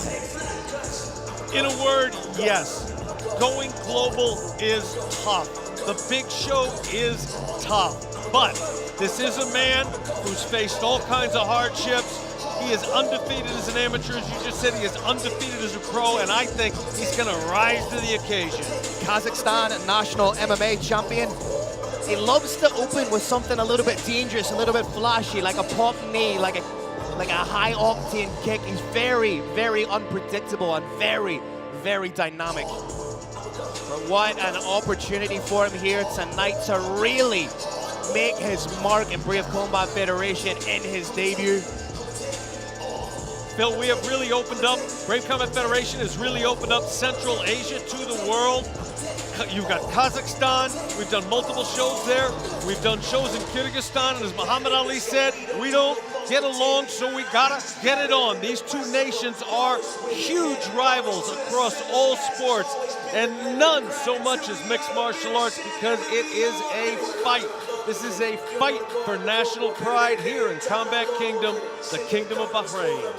In a word, yes. Going global is tough. The big show is tough. But this is a man who's faced all kinds of hardships. He is undefeated as an amateur, as you just said. He is undefeated as a pro, and I think he's going to rise to the occasion. Kazakhstan national MMA champion. He loves to open with something a little bit dangerous, a little bit flashy, like a pop knee, like a high-octane kick. He's very, very unpredictable and very, very dynamic. But what an opportunity for him here tonight to really make his mark in Brave Combat Federation in his debut. Phil, we have really opened up, Brave Combat Federation has really opened up Central Asia to the world. You've got Kazakhstan, we've done multiple shows there. We've done shows in Kyrgyzstan, and as Muhammad Ali said, we don't get along, so we gotta get it on. These two nations are huge rivals across all sports, and none so much as mixed martial arts, because it is a fight. This is a fight for national pride here in Combat Kingdom, the Kingdom of Bahrain.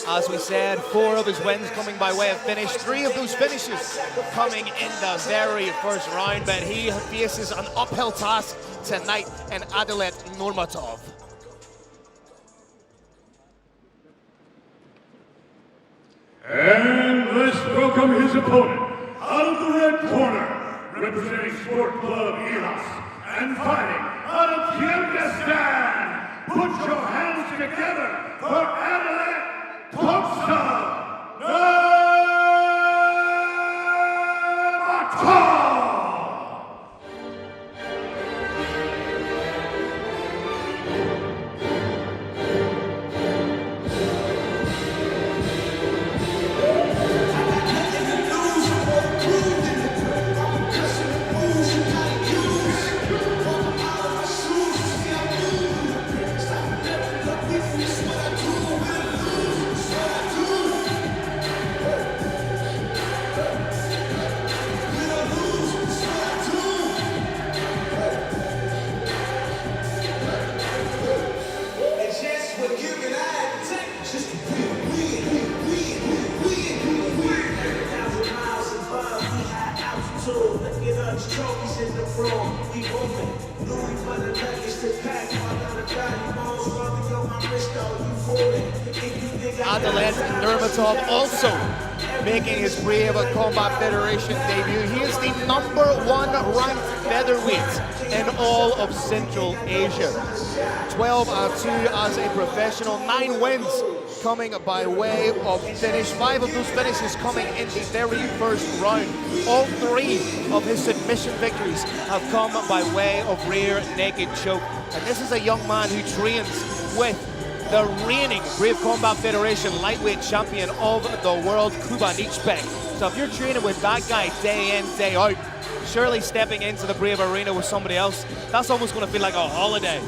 As we said, 4 of his wins coming by way of finish, 3 of those finishes coming in the very first round, but he faces an uphill task tonight in Adalet Nurmatov. And let's welcome his opponent, out of the red corner, representing Sport Club Eros, and fighting out of Kyrgyzstan. Put your hands together for Adalet Nurmatov. Adalet Nurmatov also making his Brave Combat Federation debut. He is the #1 ranked featherweight in all of Central Asia. 12-2 as a professional, 9 wins coming by way of finish. 5 of those finishes coming in the very first round. All 3 of his submission victories have come by way of rear naked choke. And this is a young man who trains with the reigning Brave Combat Federation lightweight champion of the world, Kubanychbek. So if you're training with that guy day in, day out, surely stepping into the Brave Arena with somebody else, that's almost going to feel like a holiday.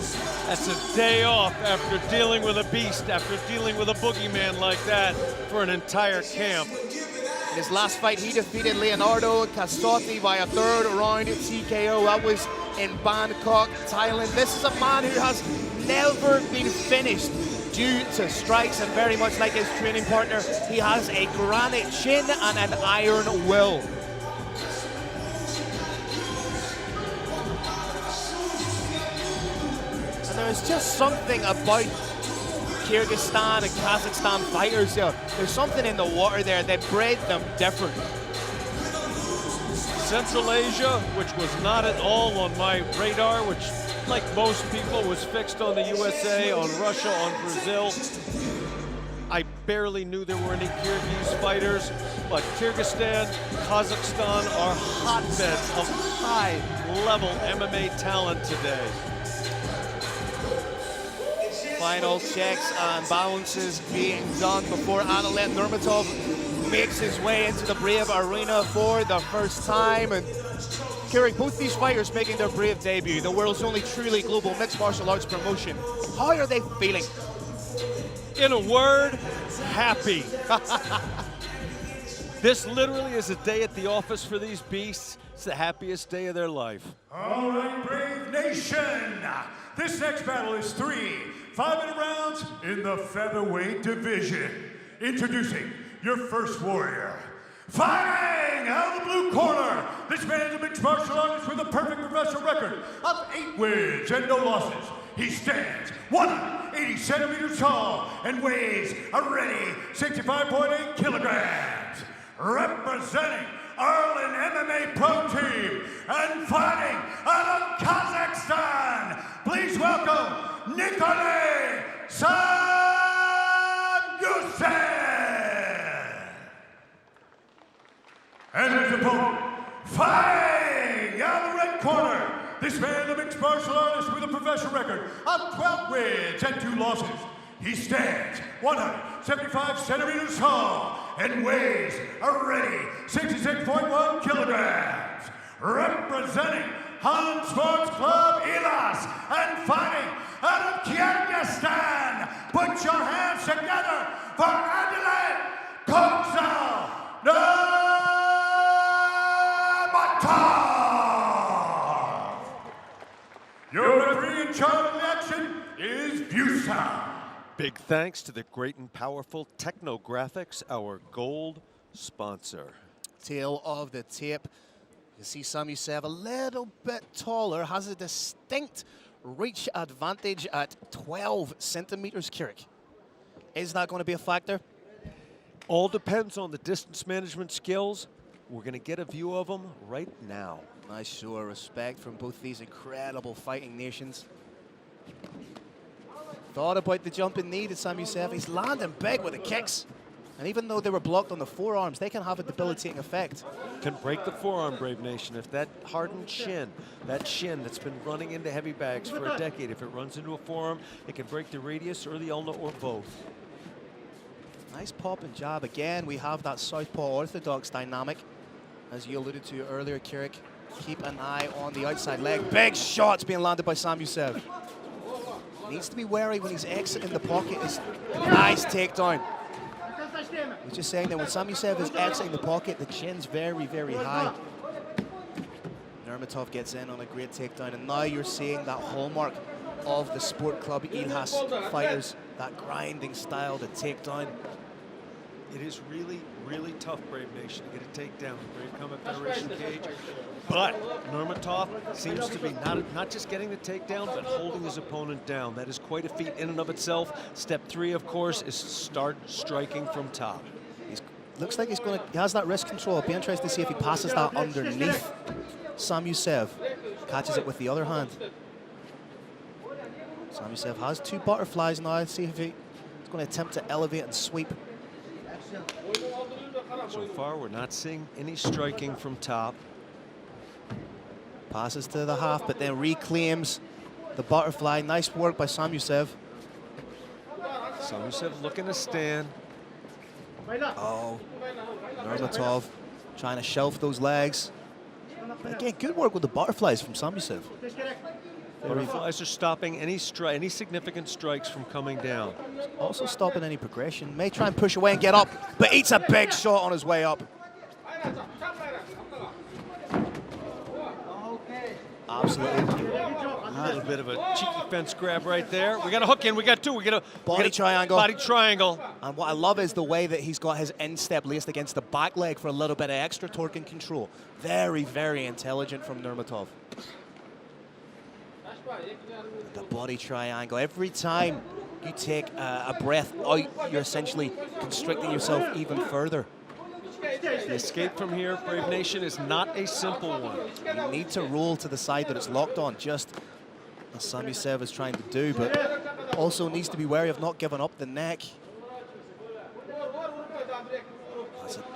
That's a day off after dealing with a beast, after dealing with a boogeyman like that for an entire camp. In his last fight, he defeated Leonardo Castotti by a 3rd round TKO. That was in Bangkok, Thailand. This is a man who has never been finished due to strikes, and very much like his training partner, he has a granite chin and an iron will. And there is just something about Kyrgyzstan and Kazakhstan fighters there. There's something in the water there that bred them different. Central Asia, which was not at all on my radar, which, like most people, was fixed on the USA, on Russia, on Brazil. I barely knew there were any Kyrgyz fighters, but Kyrgyzstan, Kazakhstan are hotbeds of high-level MMA talent today. Final checks and balances being done before Anilet Nurmatov makes his way into the Brave Arena for the first time. And Kirik, both these fighters making their Brave debut, the world's only truly global mixed martial arts promotion. How are they feeling? In a word, happy. This literally is a day at the office for these beasts. It's the happiest day of their life. All right, Brave Nation. This next battle is 3 5-minute rounds in the featherweight division. Introducing your first warrior. Fighting out of the blue corner, this man is a mixed martial artist with a perfect professional record of 8 wins and no losses. He stands 180 centimeters tall and weighs a ready 65.8 kilograms. Representing Ireland MMA Pro Team and fighting out of Kazakhstan, please welcome Nikolay Samyusev. And his opponent, fighting out of the red corner, this man, a mixed martial artist with a professional record of 12 wins and 2 losses. He stands 175 centimeters tall and weighs a ready 66.1 kilograms. Representing Han Sports Club Elas and fighting out of Kyrgyzstan, put your hands together for Anilet Nurmatov. Your referee in charge of the action is Busan. Big thanks to the great and powerful Technographics, our gold sponsor. Tail of the tape. You see Samyusev a little bit taller, has a distinct reach advantage at 12 centimeters, Kirik. Is that going to be a factor? All depends on the distance management skills. We're going to get a view of them right now. Nice show of respect from both these incredible fighting nations. Thought about the jumping knee to Samyusev. He's landing big with the kicks. And even though they were blocked on the forearms, they can have a debilitating effect. Can break the forearm, Brave Nation. If that hardened shin, that shin that's been running into heavy bags for a decade, if it runs into a forearm, it can break the radius or the ulna or both. Nice pop and jab. Again, we have that southpaw orthodox dynamic. As you alluded to earlier, Kirik, keep an eye on the outside leg. Big shots being landed by Samyusev. Needs to be wary when he's exiting the pocket. It's a nice takedown. I was just saying that when Samyusev is exiting the pocket, the chin's very, very high. Nurmatov gets in on a great takedown, and now you're seeing that hallmark of the Sport Club Ilhas fighters, that grinding style, the takedown. It is really, really tough, Brave Nation, to get a takedown in Brave Combat Federation cage. But Nurmatov seems to be not just getting the takedown, but holding his opponent down. That is quite a feat in and of itself. Step 3, of course, is start striking from top. Looks like he has that wrist control. It'll be interesting to see if he passes that underneath Samyusev. Catches it with the other hand. Samyusev has 2 butterflies now. Let's see if he's going to attempt to elevate and sweep. So far, we're not seeing any striking from top. Passes to the half, but then reclaims the butterfly. Nice work by Samyusev. Samyusev looking to stand. Oh, Nurmatov trying to shelf those legs. But again, good work with the butterflies from Samyusev. Butterflies are stopping any significant strikes from coming down. Also stopping any progression. May try and push away and get up, but eats a big shot on his way up. Absolutely. A little bit of a cheeky fence grab right there. We got a hook in. We got 2. We get a body triangle. Body triangle. And what I love is the way that he's got his instep laced against the back leg for a little bit of extra torque and control. Very, very intelligent from Nurmatov. The body triangle. Every time you take a breath out, you're essentially constricting yourself even further. The escape from here, Brave Nation, is not a simple one. You need to roll to the side that it's locked on, just as Samyusev is trying to do, but also needs to be wary of not giving up the neck.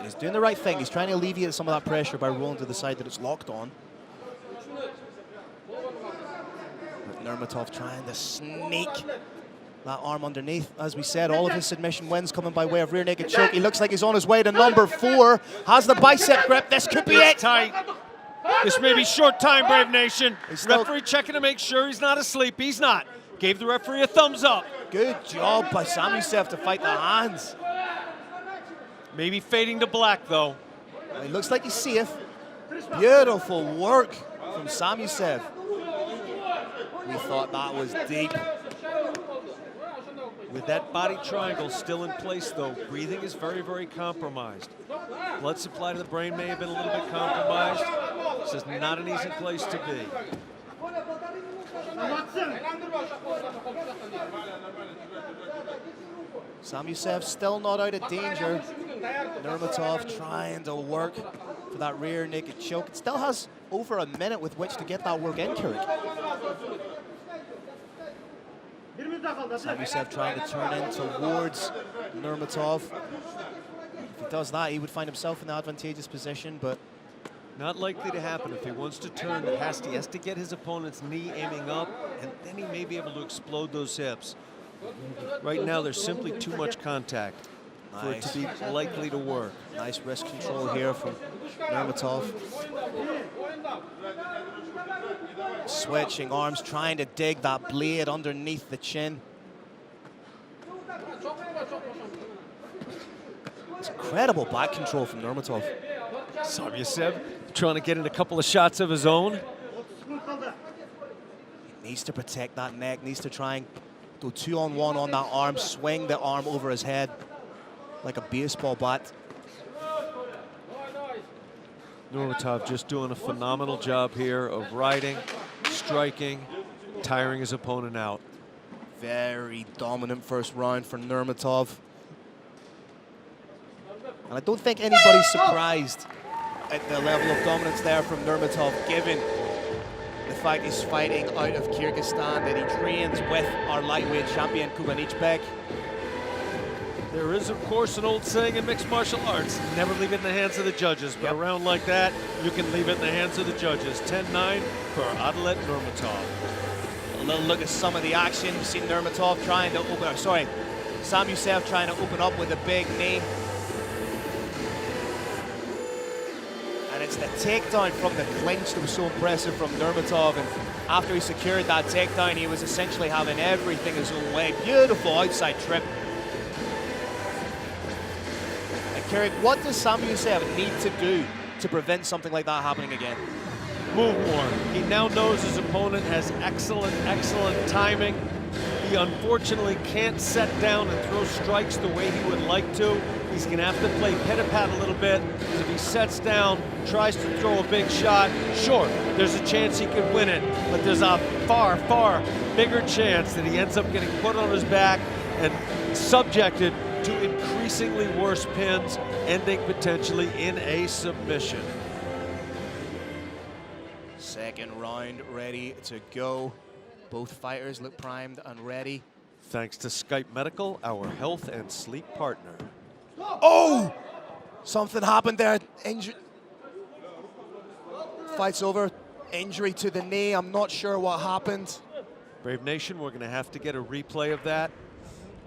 He's doing the right thing. He's trying to alleviate some of that pressure by rolling to the side that it's locked on. But Nurmatov trying to sneak That arm underneath, as we said, all of his submission wins coming by way of rear naked choke. He looks like he's on his way to number 4. Has the bicep grip. This could be it. Tight. This may be short time, Brave Nation. Referee checking to make sure he's not asleep. He's not. Gave the referee a thumbs up. Good job by Samusev to fight the hands. Maybe fading to black, though. Well, he looks like he's safe. Beautiful work from Samusev. We thought that was deep. With that body triangle still in place, though, breathing is very, very compromised. Blood supply to the brain may have been a little bit compromised. This is not an easy place to be. Samusev still not out of danger. Nurmatov trying to work for that rear naked choke. It still has over a minute with which to get that work in, Kirik. Samusev trying to turn in towards Nurmatov. If he does that, he would find himself in the advantageous position, but not likely to happen. If he wants to turn, he has to get his opponent's knee aiming up, and then he may be able to explode those hips. Right now, there's simply too much contact for it to be likely to work. Nice wrist control here from Nurmatov. Switching arms, trying to dig that blade underneath the chin. It's incredible back control from Nurmatov. Samusev trying to get in a couple of shots of his own. He needs to protect that neck, needs to try and go 2-on-1 on that arm, swing the arm over his head like a baseball bat. Nurmatov just doing a phenomenal job here of riding, striking, tiring his opponent out. Very dominant first round for Nurmatov. And I don't think anybody's surprised at the level of dominance there from Nurmatov, given the fact he's fighting out of Kyrgyzstan, that he trains with our lightweight champion, Kubanychbek. There is, of course, an old saying in mixed martial arts, never leave it in the hands of the judges. But a round like that, you can leave it in the hands of the judges. 10-9 for Adalet Nurmatov. A little look at some of the action. We've seen Nurmatov trying to open, Samusev trying to open up with a big knee. And it's the takedown from the clinch that was so impressive from Nurmatov. And after he secured that takedown, he was essentially having everything his own way. Beautiful outside trip. Kirik, what does Samusev need to do to prevent something like that happening again? Move more. He now knows his opponent has excellent, excellent timing. He unfortunately can't set down and throw strikes the way he would like to. He's gonna have to play pit-a-pat a little bit, because if he sets down, tries to throw a big shot, sure, there's a chance he could win it, but there's a far, far bigger chance that he ends up getting put on his back and subjected to increasingly worse pins, ending potentially in a submission. Second round ready to go. Both fighters look primed and ready. Thanks to Skype Medical, our health and sleep partner. Oh! Something happened there. Injury. Fight's over. Injury to the knee. I'm not sure what happened. Brave Nation, we're going to have to get a replay of that.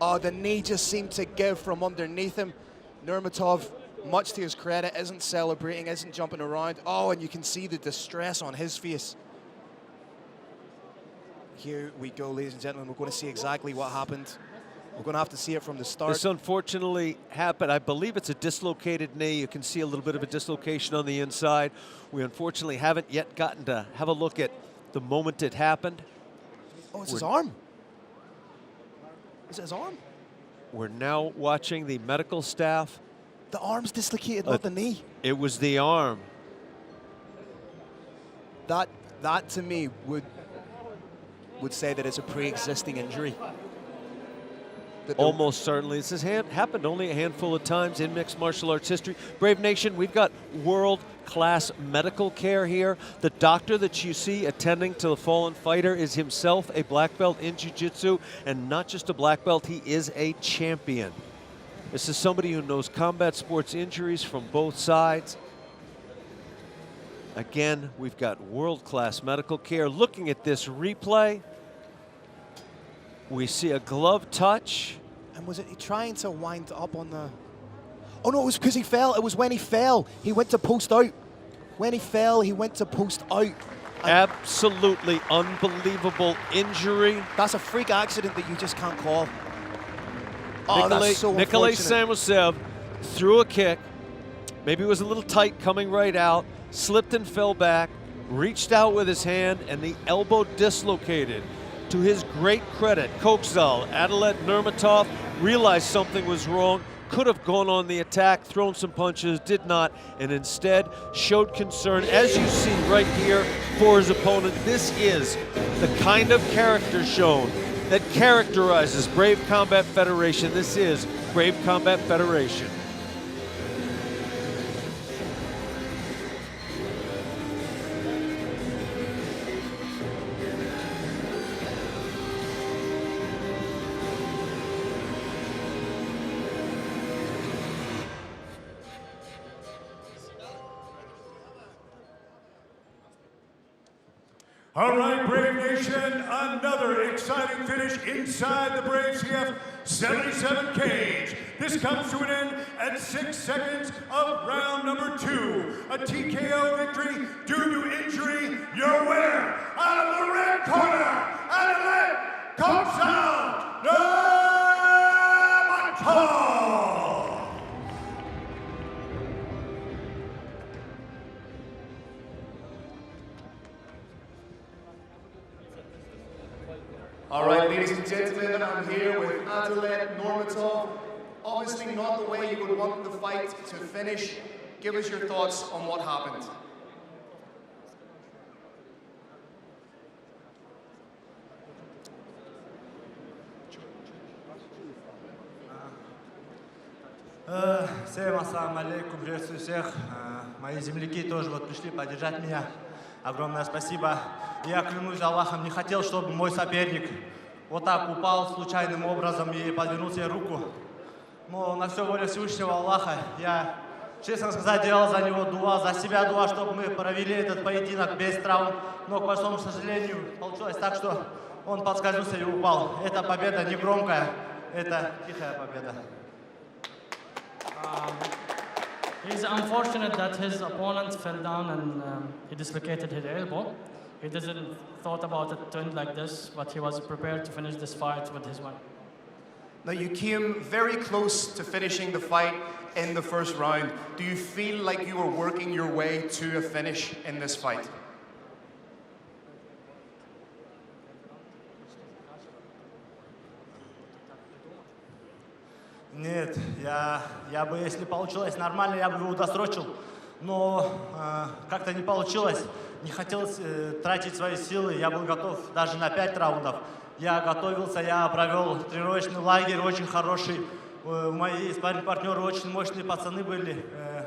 Oh, the knee just seemed to give from underneath him. Nurmatov, much to his credit, isn't celebrating, isn't jumping around. Oh, and you can see the distress on his face. Here we go, ladies and gentlemen. We're going to see exactly what happened. We're going to have to see it from the start. This unfortunately happened. I believe it's a dislocated knee. You can see a little bit of a dislocation on the inside. We unfortunately haven't yet gotten to have a look at the moment it happened. Oh, it's his arm. Is it his arm? We're now watching the medical staff. The arm's dislocated, not the knee. It was the arm. That to me would say that it's a pre-existing injury. Almost certainly. This has happened only a handful of times in mixed martial arts history. Brave Nation, we've got world-class medical care here. The doctor that you see attending to the fallen fighter is himself a black belt in jiu-jitsu, and not just a black belt, he is a champion. This is somebody who knows combat sports injuries from both sides. Again, we've got world-class medical care. Looking at this replay, We see a glove touch. And was it he trying to wind up on the... Oh no, it was because he fell. It was when he fell. He went to post out. When he fell, he went to post out. Absolutely unbelievable injury. That's a freak accident that you just can't call. Oh, that's so Nikolay unfortunate. Samosev threw a kick. Maybe it was a little tight coming right out. Slipped and fell back. Reached out with his hand, and the elbow dislocated. To his great credit, Kokzal, Adalet Nurmatov realized something was wrong, could have gone on the attack, thrown some punches, did not, and instead showed concern, as you see right here, for his opponent. This is the kind of character shown that characterizes Brave Combat Federation. This is Brave Combat Federation. All right, Brave Nation, another exciting finish inside the Brave CF 77 cage. This comes to an end at 6 seconds of round number 2. A TKO victory due to injury. Your winner, out of the red corner, Adalet Kokzal Nurmatov. All right, ladies and gentlemen, I'm here with Adalet Nurmatov. Obviously not the way you would want the fight to finish. Give us your thoughts on what happened. Всем ассаламу алейкум, приветствую всех. Мои земляки тоже вот пришли поддержать меня. Огромное спасибо. Я клянусь Аллахом, не хотел, чтобы мой соперник вот так упал случайным образом и подвернул себе руку. Но на все воля Всевышнего Аллаха. Я, честно сказать, делал за него дуа, за себя дуа, чтобы мы провели этот поединок без травм. Но, к большому сожалению, получилось так, что он подскользнулся и упал. Эта победа не громкая, это тихая победа. It's unfortunate that his opponent fell down and he dislocated his elbow. He didn't thought about it to end like this, but he was prepared to finish this fight with his win. Now you came very close to finishing the fight in the first round. Do you feel like you were working your way to a finish in this fight? Нет, я бы, если получилось нормально, я бы его досрочил. Но как-то не получилось. Не хотелось тратить свои силы. Я был готов даже на 5 раундов. Я готовился, я провел тренировочный лагерь очень хороший. Мои спарринг-партнеры очень мощные пацаны были.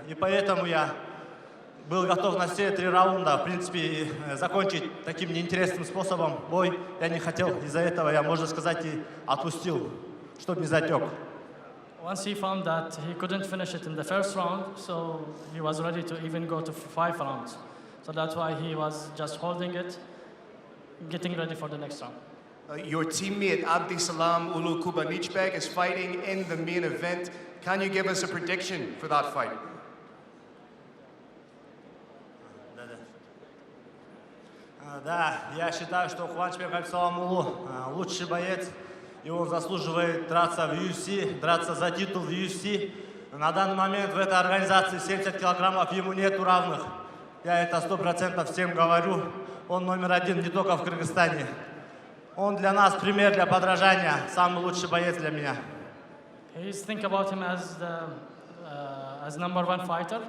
И поэтому я был готов на все 3 раунда. В принципе, закончить таким неинтересным способом бой я не хотел. Из-за этого я, можно сказать, и отпустил, чтобы не затек. Once he found that he couldn't finish it in the first round, so he was ready to even go to 5 rounds. So that's why he was just holding it, getting ready for the next round. Your teammate Abdisalam Uulu Kubanychbek is fighting in the main event. Can you give us a prediction for that fight? Да, я считаю, что Kubanychbek Abdisalam Uulu лучший боец, и он заслуживает драться в UFC, драться за титул в UFC. На данный момент в этой организации 70 килограммов ему нету равных. Я это 100% всем говорю. Он номер 1 не только в Кыргызстане. Он для нас пример для подражания, самый лучший боец для меня. He's think about him as the as #1 fighter,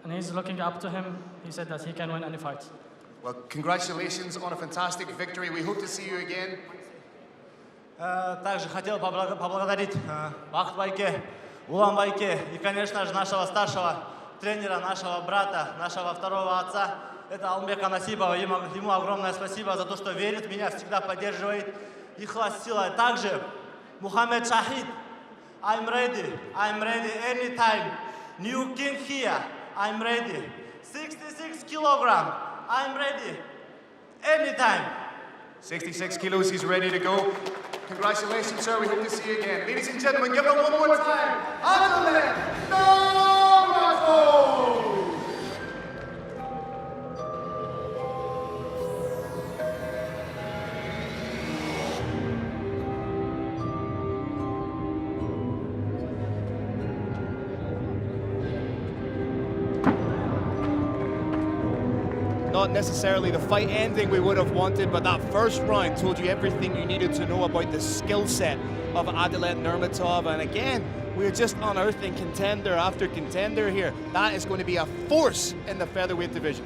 and he's looking up to him. He said that he can win any fight. Well, congratulations on a fantastic victory. We hope to see you again. Также хотел поблагодарить Бахт Байке, Улан Байке и, конечно же, нашего старшего тренера, нашего брата, нашего второго отца. Это Алмбека Насибова. Ему огромное спасибо за то, что верит в меня, всегда поддерживает. И Хлас Сила. Также Mohamed Shahid. I'm ready anytime. New king here. I'm ready. 66 kilogram. I'm ready anytime. 66 kilos, he's ready to go. Congratulations, sir. We hope to see you again. Ladies and gentlemen, give it one more time. Adelaide Normato! Not necessarily the fight ending we would have wanted, but that first round told you everything you needed to know about the skill set of Adelaide Nurmatov. And again, we're just unearthing contender after contender here. That is going to be a force in the featherweight division.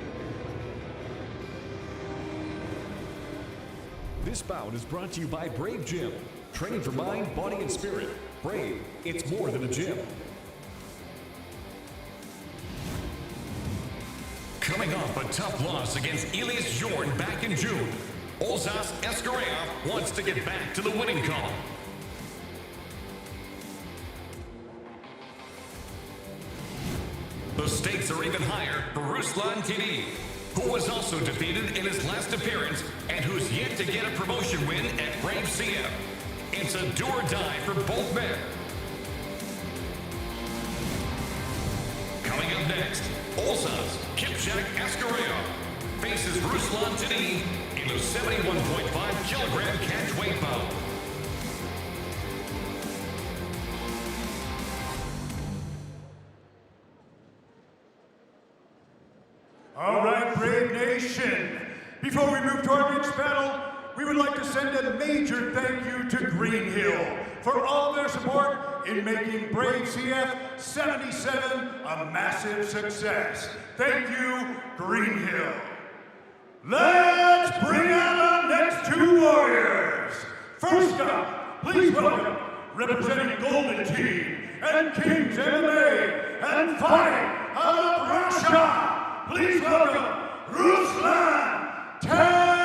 This bout is brought to you by Brave Gym. Training for mind, body, and spirit. Brave, it's more than a gym. Coming off a tough loss against Elias Jorn back in June, Olzhas Eskaraev wants to get back to the winning column. The stakes are even higher for Ruslan Tedeev, who was also defeated in his last appearance and who's yet to get a promotion win at BRAVE CF. It's a do or die for both men. Coming up next, Olzhas Eskaraev faces Ruslan Tedeev in a 71.5 kilogram catch weight bout. All right, Brave Nation. Before we move to our next battle, we would like to send a major thank you to Green Hill for all their support in making Brave CF 77 a massive success. Thank you, Green Hill. Let's bring out our next two warriors. First up, please welcome, representing Golden Team and Kings MMA and Fighting out of Russia. Please welcome Ruslan Tedeev.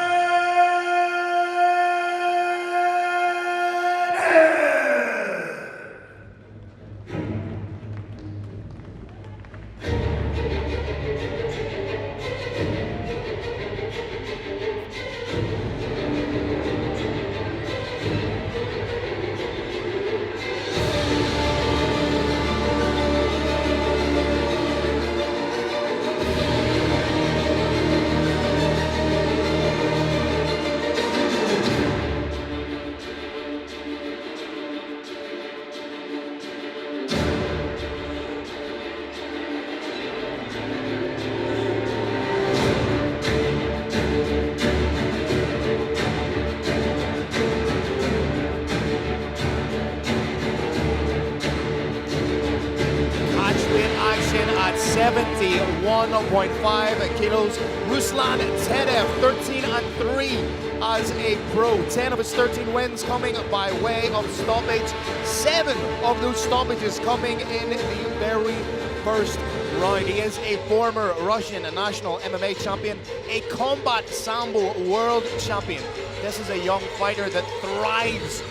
At 71.5 kilos, Ruslan Tedeev, 13-3 as a pro. 10 of his 13 wins coming by way of stoppage. 7 of those stoppages coming in the very first round. He is a former Russian national MMA champion, a combat sambo world champion. This is a young fighter that thrives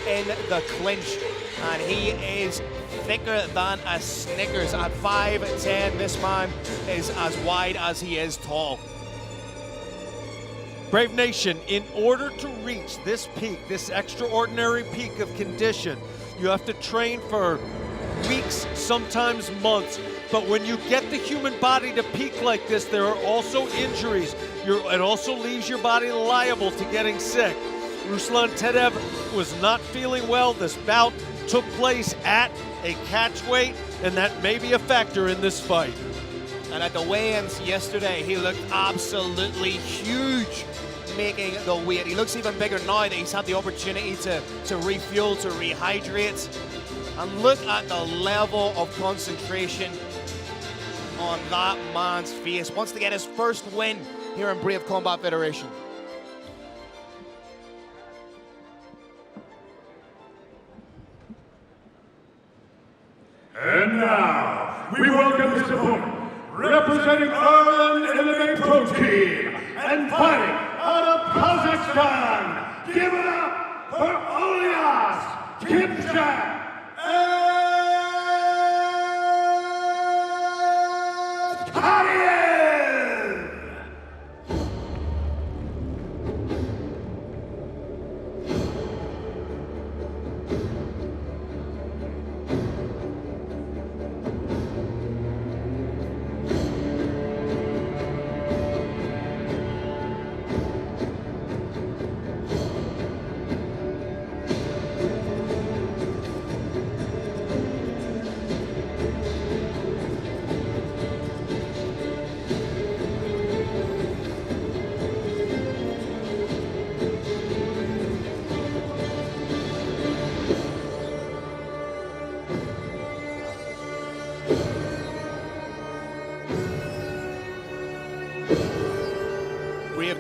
in the clinch, and he is thicker than a Snickers. At 5'10", this man is as wide as he is tall. Brave Nation, in order to reach this peak, this extraordinary peak of condition, you have to train for weeks, sometimes months. But when you get the human body to peak like this, there are also injuries. It also leaves your body liable to getting sick. Ruslan Tedeev was not feeling well. This bout took place at a catch weight, and that may be a factor in this fight. And at the weigh-ins yesterday, he looked absolutely huge making the weight. He looks even bigger now that he's had the opportunity to refuel, to rehydrate. And look at the level of concentration on that man's face. Wants to get his first win here in Brave Combat Federation. And now, we welcome his opponent, representing Ireland MMA Pro Team and fighting out of Kazakhstan. Give it up for Olzhas Eskaraev.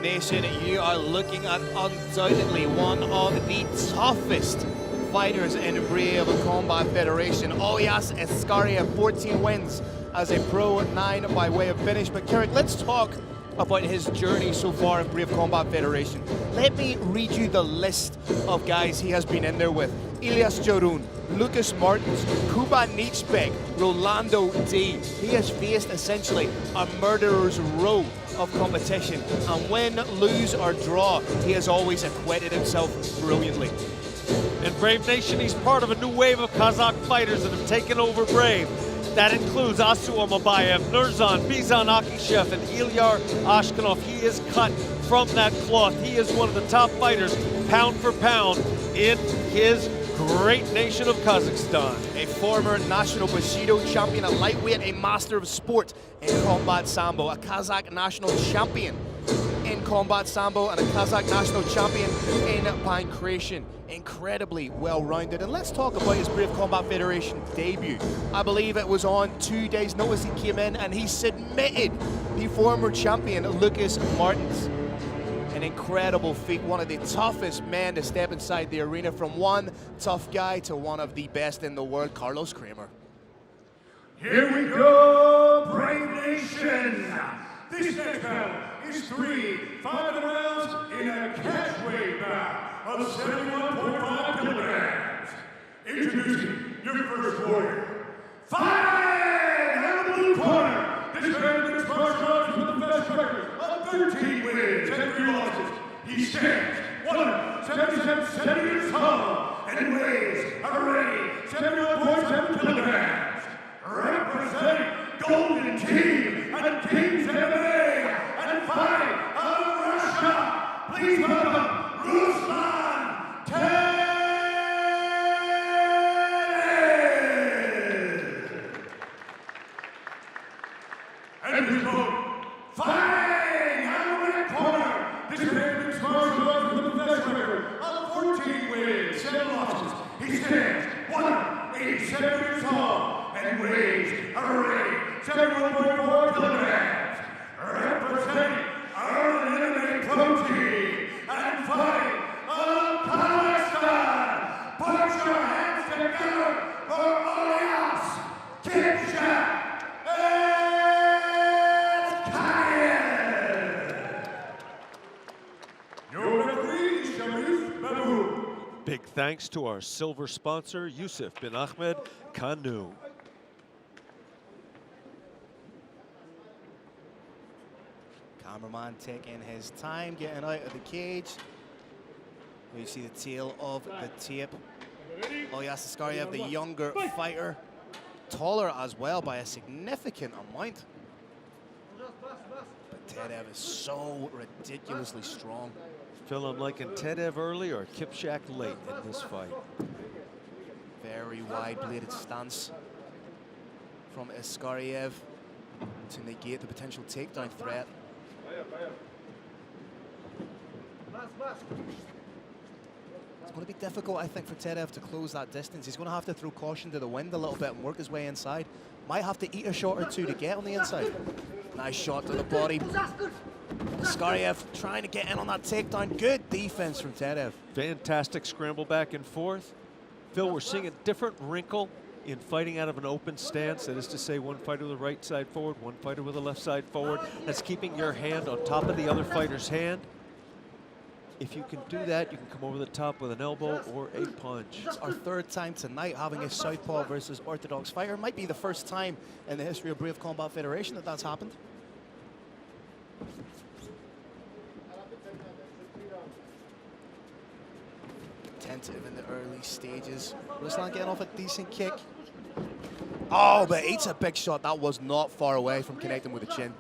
Nation, you are looking at undoubtedly one of the toughest fighters in Brave Combat Federation. Olzhas Eskaraev, 14 wins as a pro, 9 by way of finish. But Kirik, let's talk about his journey so far in Brave Combat Federation. Let me read you the list of guys he has been in there with. Elias Jarun, Lucas Martins, Kubanychbek, Rolando D. He has faced essentially a murderer's row of competition, and win, lose or draw, he has always acquitted himself brilliantly. In Brave Nation, he's part of a new wave of Kazakh fighters that have taken over Brave. That includes Asu Amabayev, Nurzan, Bizan Akishev, and Ilyar Ashkanov. He is cut from that cloth. He is one of the top fighters, pound for pound, in his great nation of Kazakhstan. A former national Bushido champion, a lightweight, a master of sport in combat sambo, a Kazakh national champion in combat sambo, and a Kazakh national champion in pankration. Incredibly well-rounded. And let's talk about his Brave Combat Federation debut. I believe it was on 2 days' notice he came in and he submitted the former champion Lucas Martins. An incredible feat, one of the toughest men to step inside the arena, from one tough guy to one of the best in the world, Carlos Kramer. Here we go, Brave Nation! This next battle is 3 5 rounds in a catchweight bout of 71.5 kilograms. Introducing your first warrior. Fight! Out of the blue corner, this man mixed martial arts with the best record of 13 wins and 3 losses. He stands 177 centimeters tall and weighs already 71.7 kilograms. Representing Golden Team and Kings MMA and fighting out of Russia, please welcome Ruslan Tedeev. And his opponent, fighting out of the red corner, this man mixed martial arts with the best record of 14 wins, 7 losses. He stands 187 meters tall and weighs already 71.4 kilograms. Representing our MMA pro team and fighting out of Kazakhstan. Put your hands together for Olzhas Kubanychbek Abdisalam. Big thanks to our silver sponsor, Yusuf bin Ahmed Kanu. Cameraman taking his time, getting out of the cage. Here you see the tail of the tape. Olzhas Eskaraev, the younger fighter, taller as well by a significant amount. But Tedeev is so ridiculously strong. Phil, I'm liking Tedeev early or Kubanychbek late in this fight. Very wide-bladed stance from Eskaraev to negate the potential takedown threat. It's going to be difficult, I think, for Tedeev to close that distance. He's going to have to throw caution to the wind a little bit and work his way inside. Might have to eat a shot or two to get on the inside. Nice shot to the body. Eskaraev trying to get in on that takedown. Good defense from Tedeev. Fantastic scramble back and forth. Phil, we're seeing a different wrinkle in fighting out of an open stance. That is to say, one fighter with the right side forward, one fighter with the left side forward. That's keeping your hand on top of the other fighter's hand. If you can do that, you can come over the top with an elbow or a punch. It's our 3rd time tonight having a southpaw versus orthodox fighter. Might be the first time in the history of Brave Combat Federation that that's happened. Tentative in the early stages. Ruslan getting off a decent kick. Oh, but it's a big shot. That was not far away from connecting with the chin.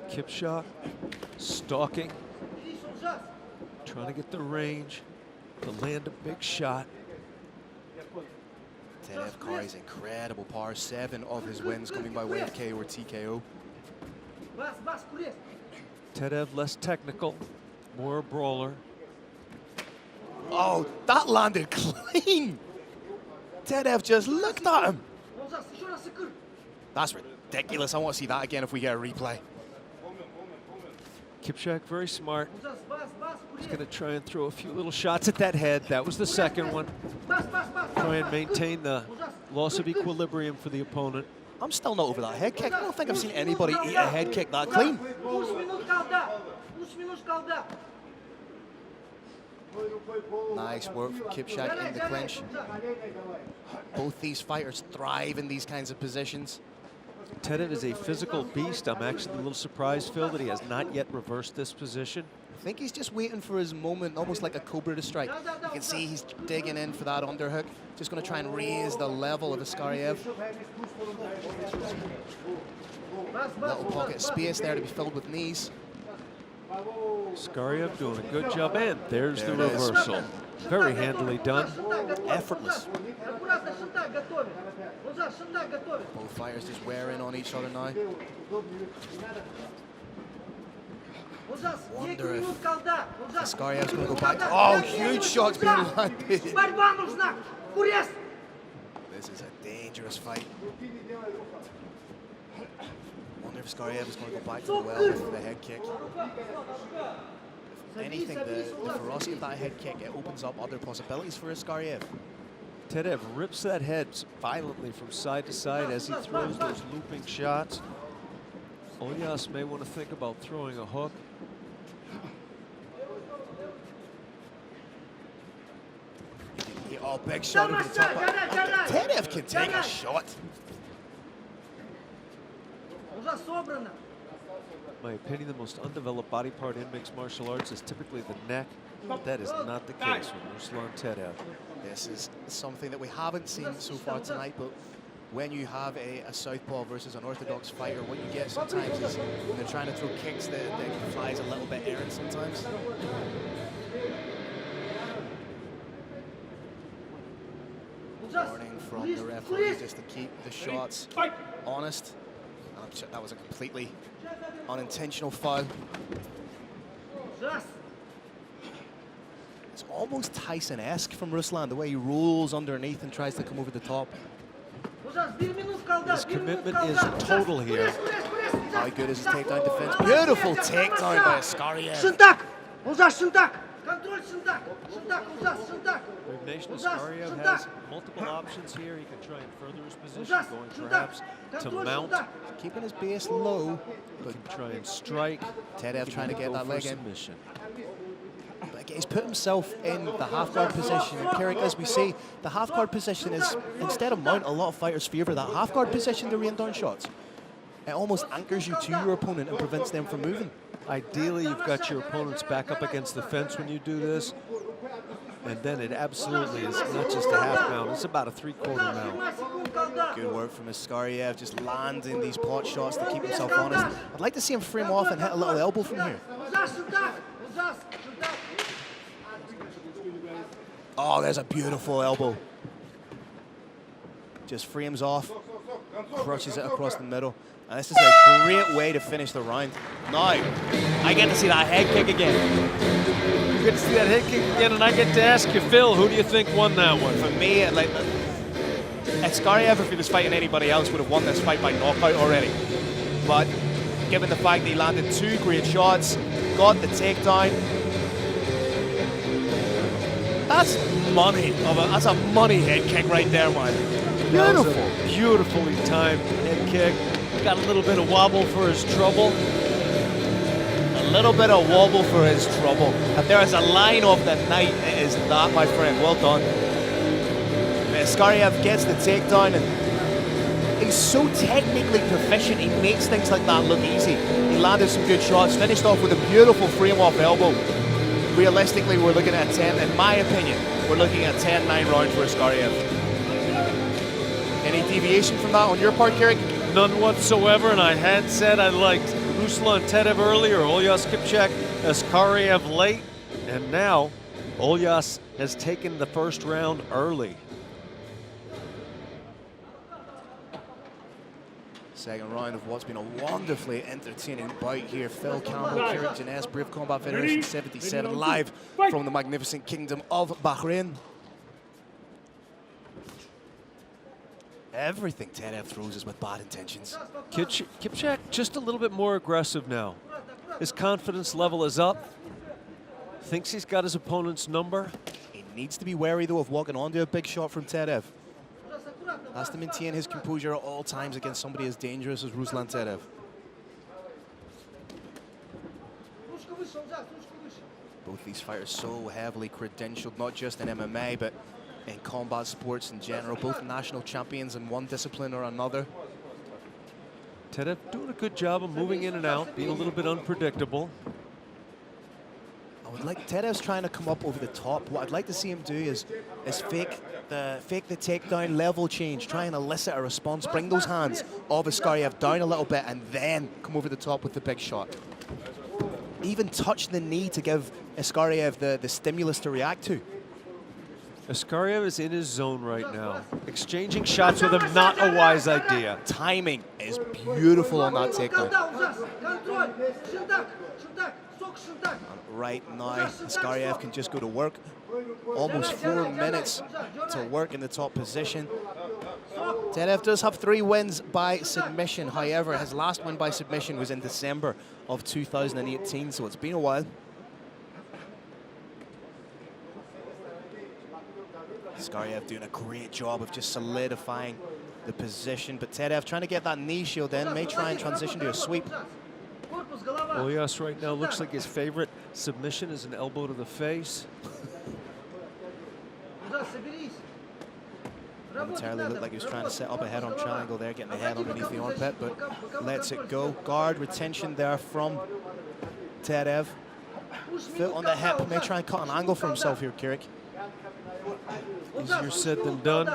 Kubanychbek stalking, trying to get the range to land a big shot. Tedeev carries incredible power. 7 of his wins coming by way of KO or TKO. Tedeev less technical, more a brawler. Oh, that landed clean. Tedeev just looked at him. ridiculous. I want to see that again if we get a replay. Kubanychbek very smart. He's going to try and throw a few little shots at that head. That was the second one. Try and maintain the loss of equilibrium for the opponent. I'm still not over that head kick. I don't think I've seen anybody eat a head kick that clean. Nice work from Kubanychbek in the clinch. Both these fighters thrive in these kinds of positions. Tedeev is a physical beast. I'm actually a little surprised, Phil, that he has not yet reversed this position. I think he's just waiting for his moment, almost like a cobra to strike. You can see he's digging in for that underhook. Just going to try and raise the level of Eskaraev. Little pocket of space there to be filled with knees. Eskaraev doing a good job, and there's the reversal. Very handily done. Effortless. Both fighters just wearing on each other now. Wonder if Eskaraev's going to go back. Oh, huge shots being landed. This is a dangerous fight. Wonder if Eskaraev is going to go back to the well with the head kick. If anything, the ferocity of that head kick, it opens up other possibilities for Eskaraev. Tedeev rips that head violently from side to side as he throws those looping shots. Olzhas may want to think about throwing a hook. Oh, big shot over the top. Tedeev can take a shot. In my opinion, the most undeveloped body part in mixed martial arts is typically the neck. That is not the case with Ruslan Tedeev. This is something that we haven't seen so far tonight, but when you have a southpaw versus an orthodox fighter, what you get sometimes is when they're trying to throw kicks that flies a little bit errant sometimes. Warning from the referee just to keep the shots honest. That was a completely unintentional foul. It's almost Tyson-esque from Ruslan, the way he rolls underneath and tries to come over the top. His commitment is total here. How good is his takedown defense? Beautiful takedown by Eskaraev. Brave Nation, Eskaraev has multiple options here. He can try and further his position, going perhaps to mount. Keeping his base low, but he can try and strike. Tedeev trying to get that leg in. Submission. But he's put himself in the half-guard position. And Carrick, as we say, the half-guard position is, instead of mount, a lot of fighters favor that half-guard position to rain down shots. It almost anchors you to your opponent and prevents them from moving. Ideally, you've got your opponents back up against the fence when you do this. And then it absolutely is not just a half mount, it's about a three-quarter mount. Good work from Eskaraev, just landing these pot shots to keep himself honest. I'd like to see him frame off and hit a little elbow from here. Oh, there's a beautiful elbow. Just frames off, crushes it across the middle. And this is a great way to finish the round. Now, I get to see that head kick again. You get to see that head kick again, and I get to ask you, Phil, who do you think won that one? For me, like, Eskaraev, if he was fighting anybody else, would have won this fight by knockout already. But given the fact that he landed two great shots, got the takedown, that's money. That's a money head kick right there, man. Beautiful. Beautifully timed head kick. Got a little bit of wobble for his trouble. A little bit of wobble for his trouble. If there is a line of the night, it is that, my friend. Well done. Eskaraev gets the takedown, and he's so technically proficient, he makes things like that look easy. He landed some good shots, finished off with a beautiful frame-off elbow. Realistically, we're looking at 10, in my opinion, we're looking at 10-9 round for Eskaraev. Any deviation from that on your part, Carrick? None whatsoever, and I had said I liked Ruslan Tedeev earlier, Olzhas Kubanychbek, Eskaraev late, and now Olzhas has taken the first round early. Second round of what's been a wonderfully entertaining bout here. Phil Campbell, Carrick Jeunesse, Brave Combat Federation 77, live from the magnificent kingdom of Bahrain. Everything Tedeev throws is with bad intentions. Kubanychbek just a little bit more aggressive now. His confidence level is up. Thinks he's got his opponent's number. He needs to be wary, though, of walking onto a big shot from Tedeev. Has to maintain his composure at all times against somebody as dangerous as Ruslan Tedeev. Both these fighters so heavily credentialed, not just in MMA, but in combat sports in general. Both national champions in one discipline or another. Tedeev doing a good job of moving in and out, being a little bit unpredictable. I would like Tedeev's trying to come up over the top. What I'd like to see him do is fake the takedown, level change, try and elicit a response, bring those hands of Eskaraev down a little bit, and then come over the top with the big shot. Even touch the knee to give Eskaraev the stimulus to react to. Eskaraev is in his zone right now. Exchanging shots with him, not a wise idea. Timing is beautiful on that takedown. Right now, Eskaraev can just go to work. Almost 4 minutes to work in the top position. Tedeev does have 3 wins by submission. However, his last win by submission was in December of 2018, so it's been a while. Eskaraev doing a great job of just solidifying the position, but Tedeev trying to get that knee shield in, may try and transition to a sweep. Olzhas right now looks like his favorite submission is an elbow to the face. Momentarily looked like he was trying to set up a head-on triangle there, getting the head underneath the armpit, but lets it go. Guard retention there from Tedeev. Foot on the hip, may try and cut an angle for himself here, Kirik. Easier said than done.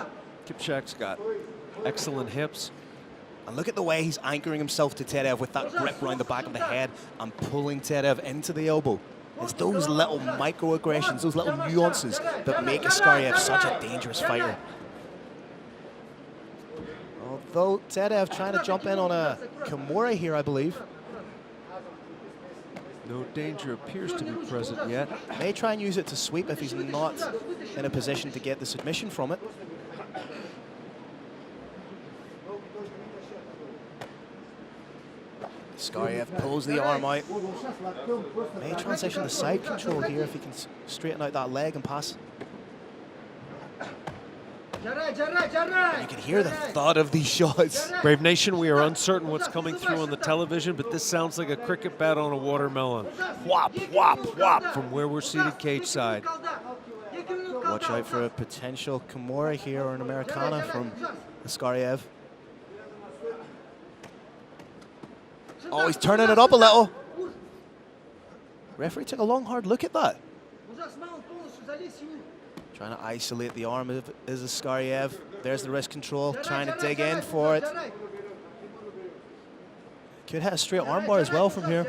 Kubanychbek's got excellent hips. And look at the way he's anchoring himself to Tedeev with that grip around the back of the head and pulling Tedeev into the elbow. It's those little microaggressions, those little nuances that make Eskaraev such a dangerous fighter. Although Tedeev trying to jump in on a Kimura here, I believe. No danger appears to be present yet. May try and use it to sweep if he's not in a position to get the submission from it. Eskaraev pulls the arm out. May transition to side control here if he can straighten out that leg and pass. You can hear the thud of these shots. Brave Nation, we are uncertain what's coming through on the television, but this sounds like a cricket bat on a watermelon. Whop, whop, whop from where we're seated cage side. Watch out for a potential Kimura here or an Americana from Eskaraev. Oh, he's turning it up a little. Referee took a long, hard look at that. Trying to isolate the arm of Eskaraev. There's the wrist control, trying to dig in for it. Could hit a straight armbar as well from here.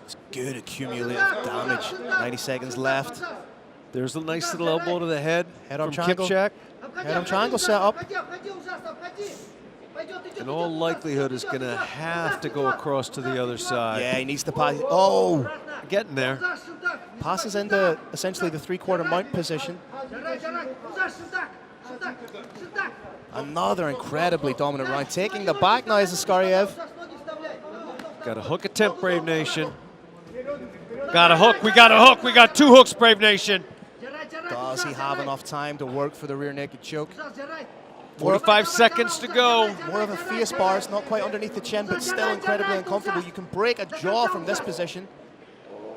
It's good accumulative damage. 90 seconds left. There's a nice little elbow to the head Head-on from triangle. Kubanychbek. Head-on triangle set up. In all likelihood is going to have to go across to the other side. Yeah, he needs to pass. Oh! Getting there. Passes into essentially the three-quarter mount position. Another incredibly dominant round. Taking the back now is Eskaraev. Got a hook attempt, Brave Nation. Got a hook. We got a hook. We got 2 hooks, Brave Nation. Does he have enough time to work for the rear naked choke? 45 seconds to go. More of a face bar. It's not quite underneath the chin, but still incredibly uncomfortable. You can break a jaw from this position.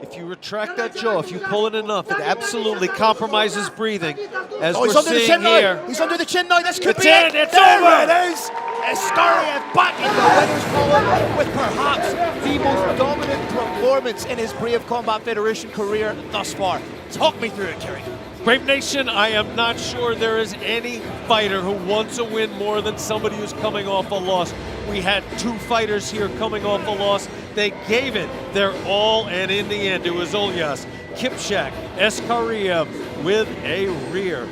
If you retract that jaw, if you pull it enough, it absolutely compromises breathing, as he's we're under the seeing chin here. now. He's under the chin now. This could It's be in, it. it's There over. it is. Eskaraev back in the winner's column with perhaps the most dominant performance in his Brave Combat Federation career thus far. Talk me through it, Kerry. Brave Nation, I am not sure there is any fighter who wants a win more than somebody who's coming off a loss. We had 2 fighters here coming off a loss. They gave it their all, and in the end, it was Olzhas, Kubanychbek, Eskaraev with a rear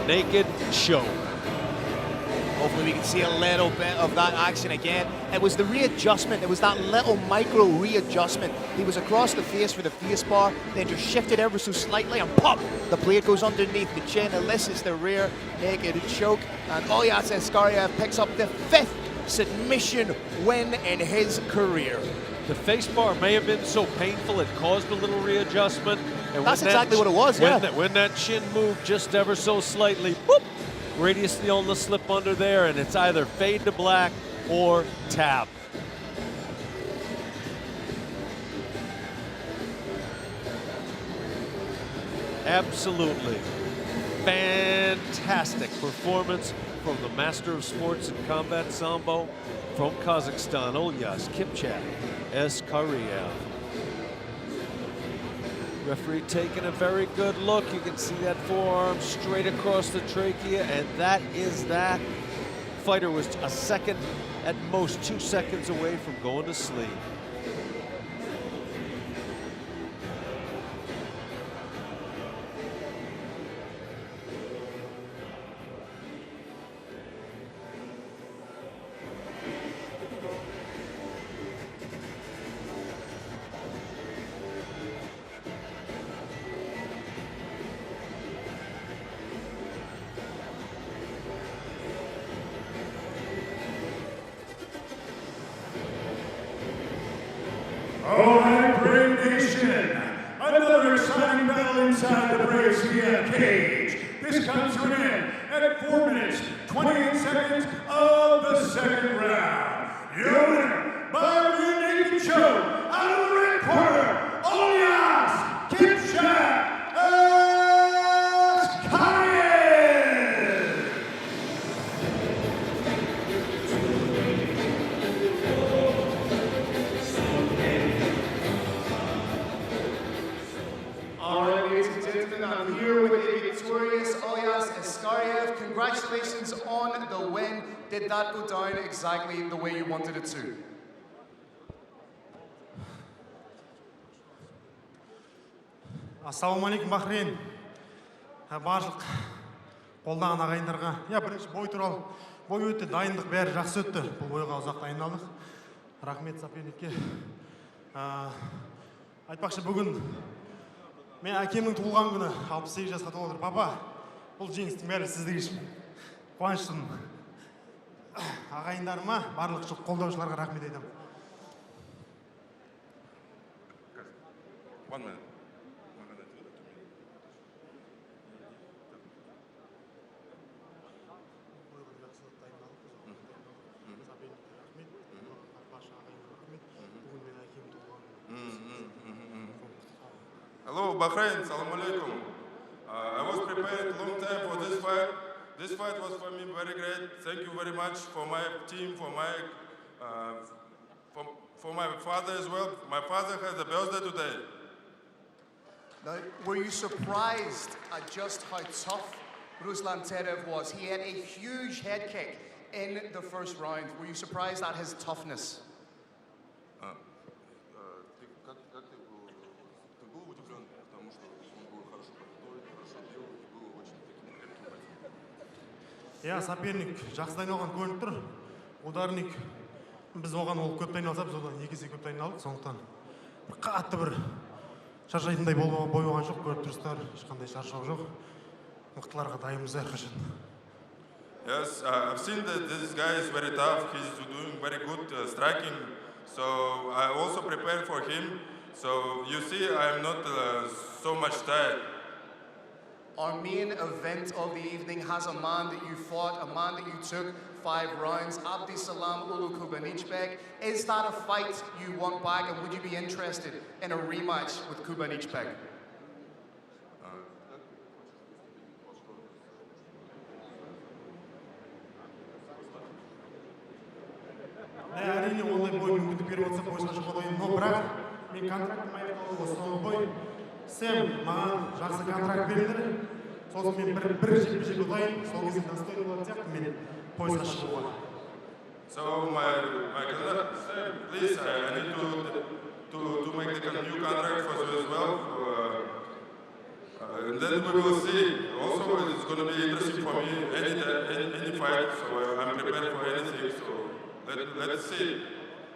naked choke. Hopefully we can see a little bit of that action again. It was the readjustment, it was that little micro readjustment. He was across the face for the face bar, then just shifted ever so slightly and pop! The plate goes underneath the chin, elicits the rear naked choke, and Olzhas Eskaraev picks up the 5th submission win in his career. The face bar may have been so painful it caused a little readjustment. And that's exactly what it was, when that chin moved just ever so slightly, boop, radius of the ulna slip under there, and it's either fade to black or tap. Absolutely fantastic performance from the master of sports in combat sambo from Kazakhstan, Kubanychbek Eskaraev. Referee taking a very good look. You can see that forearm straight across the trachea, and that is that. Fighter was a second, at most 2 seconds away from going to sleep. All right, Brave Nation. Another exciting battle inside the BRAVE CF cage. This comes to an end at 4 minutes, 28 seconds of the second round. Your winner by rear naked choke out of the red corner, Olzhas Kubanychbek Abdisalam. All right, ladies and gentlemen, I'm here with the victorious Olzhas Eskaraev. Congratulations on the win. Did that go down exactly the way you wanted it to? Ассалаумағалейкум, Bahrain. Барлық қолдаған ағайындарға. Бірінші бой туралы. Бой өтті, дайындық бәрі жақсы өтті. Бұл бойға ұзақ дайындалдық. Рахмет соперникке. Айтпақшы, бүгін мен әкемнің туылған күні 68 жасқа толып отыр. Папа, бұл жеңістің бәрі сіздің үшін. Қуаныштымын. Ағайындарыма, барлық қолдаушыларға рахмет айтамын. One minute. Hello, Bahrain, salam alaikum. I was prepared a long time for this fight. This fight was for me very great. Thank you very much for my team, for my father as well. My father has a birthday today. Now, were you surprised at just how tough Ruslan Tedeev was? He had a huge head kick in the first round. Were you surprised at his toughness? Соперник жақсы дайындалған көрініп тұр. Ударник, біз оған ол көп дайындалса, біз одан 2 есе көп дайындалдық. Сондықтан қатты бір шаршайтындай бой болған жоқ, көріп тұрсыздар, ешқандай шаршау жоқ. Мықтыларға дайынбыз әрқашан. Yes, I've seen that this guy is very tough. He's doing very good striking. So I also prepared for him. So you see, I'm not so much tired. Our main event of the evening has a man that you fought, a man that you took 5 rounds, Abdisalam Uulu Kubanychbek. Is that a fight you want back, and would you be interested in a rematch with Kubanychbek? Әрине, ондай бой мүмкіндік беріп отырса, бойсқа шыға қойын. Но бірақ, мен контрактым аяқталды, соңғы бой. Сен маған жақсы контракт бердіңдер. Сосын мен бір жекпе-жек ұтайын, сол кезде достойный болатын сияқты мен поясқа шығуға. So my contract said, please, I need to make the new contract for you as well. then we will see. Also, it's going to be interesting for me, any fight, so I'm prepared for anything, so let's see.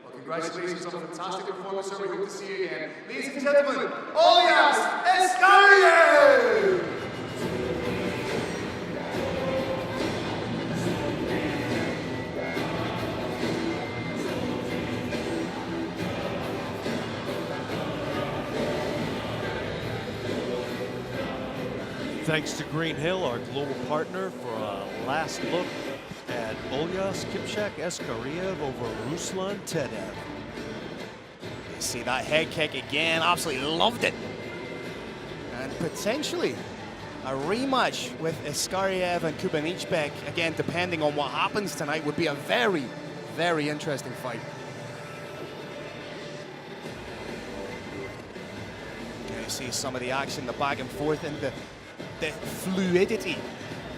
Well, congratulations on a fantastic performance, sir. We hope to see you again. Ladies and gentlemen, Olzhas Eskaraev! Thanks to Green Hill, our global partner, for a last look at Kubanychbek Eskaraev over Ruslan Tedeev. You see that head kick again, absolutely loved it. And potentially a rematch with Eskaraev and Kubanychbek, again, depending on what happens tonight, would be a very, very interesting fight. You see some of the action, the back and forth, and the fluidity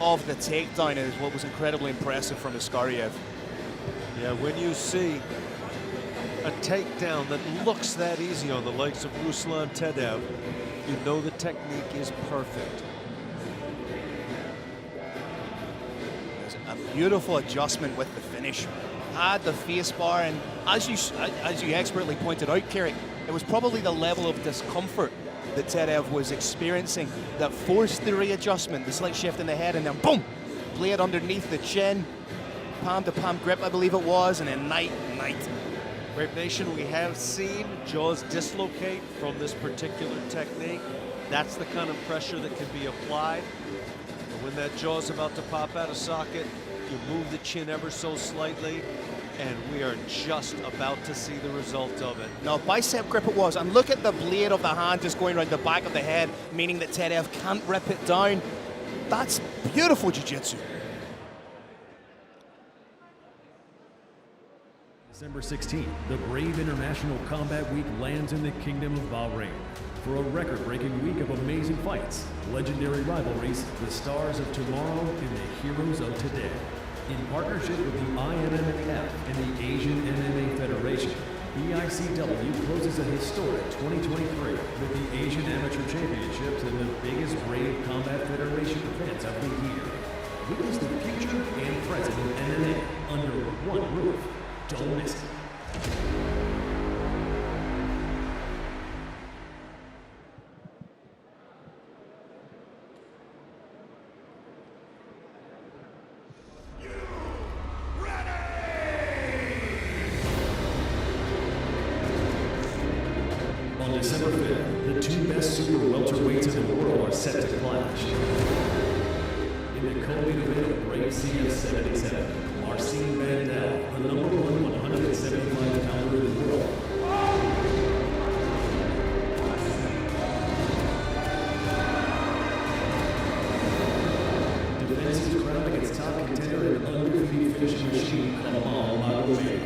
of the takedown is what was incredibly impressive from Eskaraev. Yeah, when you see a takedown that looks that easy on the likes of Ruslan Tedeev, you know the technique is perfect. There's a beautiful adjustment with the finish. Had the face bar, and as you expertly pointed out, Kirik, it was probably the level of discomfort that Tedeev was experiencing that forced the readjustment, the slight shift in the head, and then boom, blade underneath the chin, palm-to-palm grip, I believe it was, and then night. Brave Nation, we have seen jaws dislocate from this particular technique. That's the kind of pressure that can be applied. But when that jaw's about to pop out of socket, you move the chin ever so slightly, and we are just about to see the result of it. No, bicep grip it was, and look at the blade of the hand just going around the back of the head, meaning that Tedeev can't rip it down. That's beautiful jiu-jitsu. December 16th, the Brave International Combat Week lands in the Kingdom of Bahrain. For a record-breaking week of amazing fights, legendary rivalries, the stars of tomorrow, and the heroes of today. In partnership with the IMMAF and the Asian MMA Federation, BICW closes a historic 2023 with the Asian Amateur Championships and the biggest Brave Combat Federation events of the year. Witness the future and present of MMA under one roof. Don't miss it. On December 5th, the two best super welterweights in the world are set to clash. In the co-main event of BRAVE CF 77, Marcin and Bandel, the number one 175-pounder in the world. Defends his crown against top contender and undefeated finishing machine, Kamal Magomedov.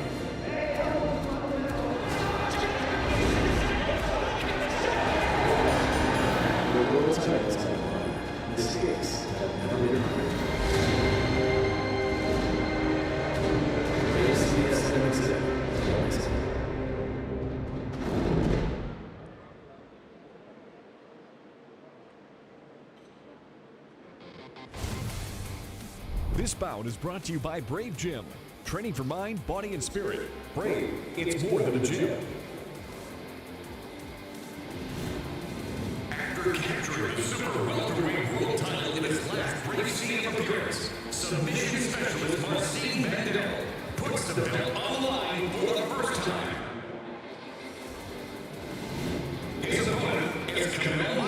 Mistakes have never been made. This bout is brought to you by Brave Gym. Training for mind, body, and spirit. Brave, it's more than a gym. After capturing the super welterweight world title in its last BRAVE CF appearance, submission specialist Marcin Bandel puts the belt on the line for the first time. His opponent is Kamal,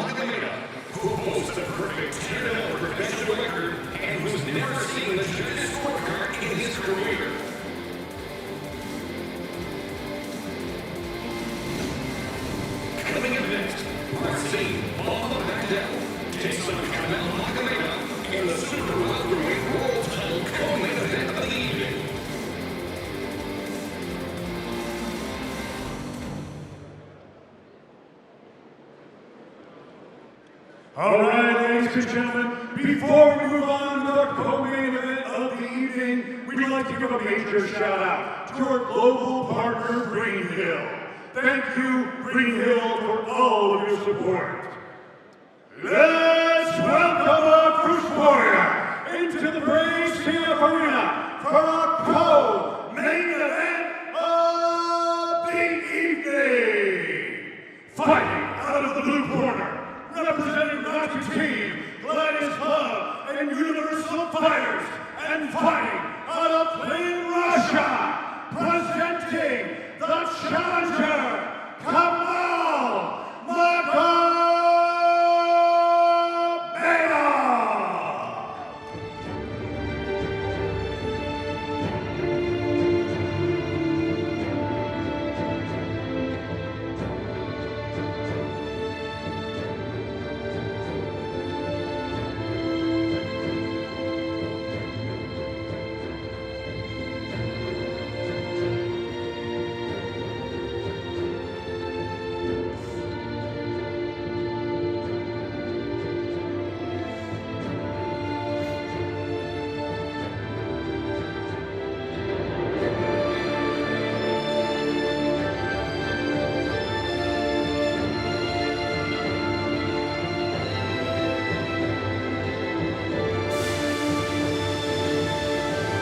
who holds the perfect 10-0 professional record and who's never seen the judges' scorecard in his career. Coming up next, Marcin Bandel takes on Kamal Magomedov in the super welterweight world title co-main event of the evening. All right, ladies and gentlemen, before we move on to our co-main event of the evening, we'd like to give a major shout out to our global partner, Green Hill. Thank you, Green Hill, for all of your support. Let's welcome our first warrior into the BRAVE CF Arena for our co-main event of the evening. Fighting out of the blue corner, representing Marcin team, Gladius Club, and Universal Fighters, and fighting out of Clean Russia, presenting the challenger, Kamal Magomedov.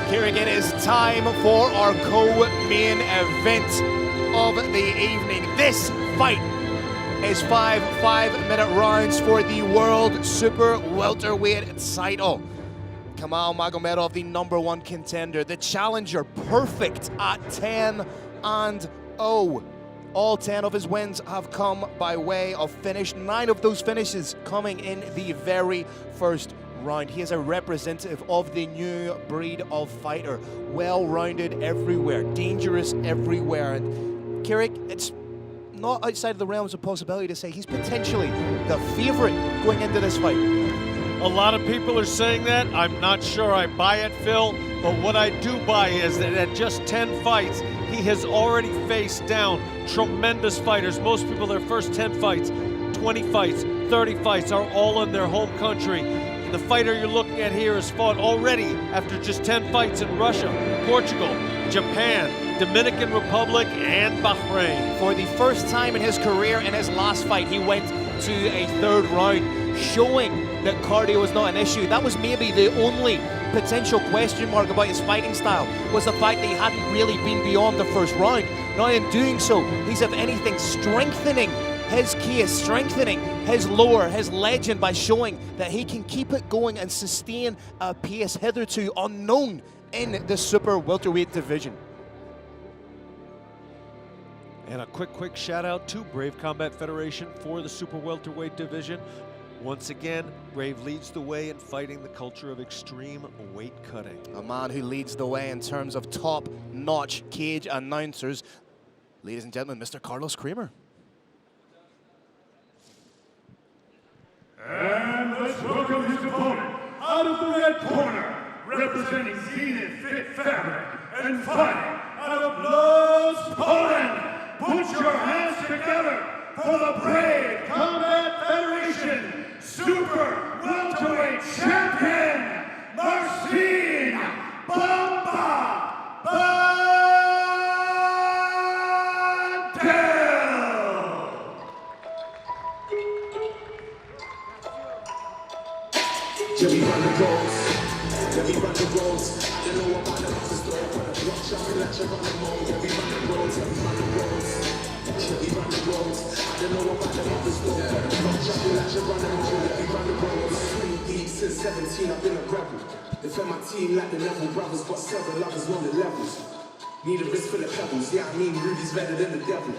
Here again, it is time for our co-main event of the evening. This fight is 5 5-minute rounds for the World Super Welterweight title. Kamal Magomedov, the #1 contender, the challenger, perfect at 10-0. All 10 of his wins have come by way of finish. 9 of those finishes coming in the very first round. He is a representative of the new breed of fighter. Well-rounded everywhere, dangerous everywhere. And Kirik, it's not outside of the realms of possibility to say he's potentially the favorite going into this fight. A lot of people are saying that. I'm not sure I buy it, Phil, but what I do buy is that at just 10 fights, he has already faced down tremendous fighters. Most people, their first 10 fights, 20 fights, 30 fights are all in their home country. The fighter you're looking at here has fought already after just 10 fights in Russia, Portugal, Japan, Dominican Republic, and Bahrain. For the first time in his career, in his last fight, he went to a 3rd round, showing that cardio was not an issue. That was maybe the only potential question mark about his fighting style, was the fact that he hadn't really been beyond the 1st round. Now in doing so, he's, if anything, strengthening his case, strengthening his lore, his legend, by showing that he can keep it going and sustain a pace hitherto unknown in the Super Welterweight division. And a quick shout out to Brave Combat Federation for the Super Welterweight division. Once again, Brave leads the way in fighting the culture of extreme weight cutting. A man who leads the way in terms of top-notch cage announcers. Ladies and gentlemen, Mr. Carlos Kramer. And let's welcome his opponent, out of the red corner, representing Zenith Fit Fabric and fighting out of Lodz, Poland. Put your hands together for the Brave Combat Federation Super Welterweight Champion, Marcin Bandel. Let me run the roads, let me run the roads. I don't know about the buses though, but I'm not jumping like you run the mode. Let me run the roads, let me run the roads. Let me run the roads. I don't know about the buses though, but I'm not jumping like you run the mode. Let me run the roads. 20 deep since 17, I've been a rebel. Defend my team like the Neville brothers, got 7 lovers on the levels. Need a wrist full of pebbles, yeah I mean Ruby's better than the devil.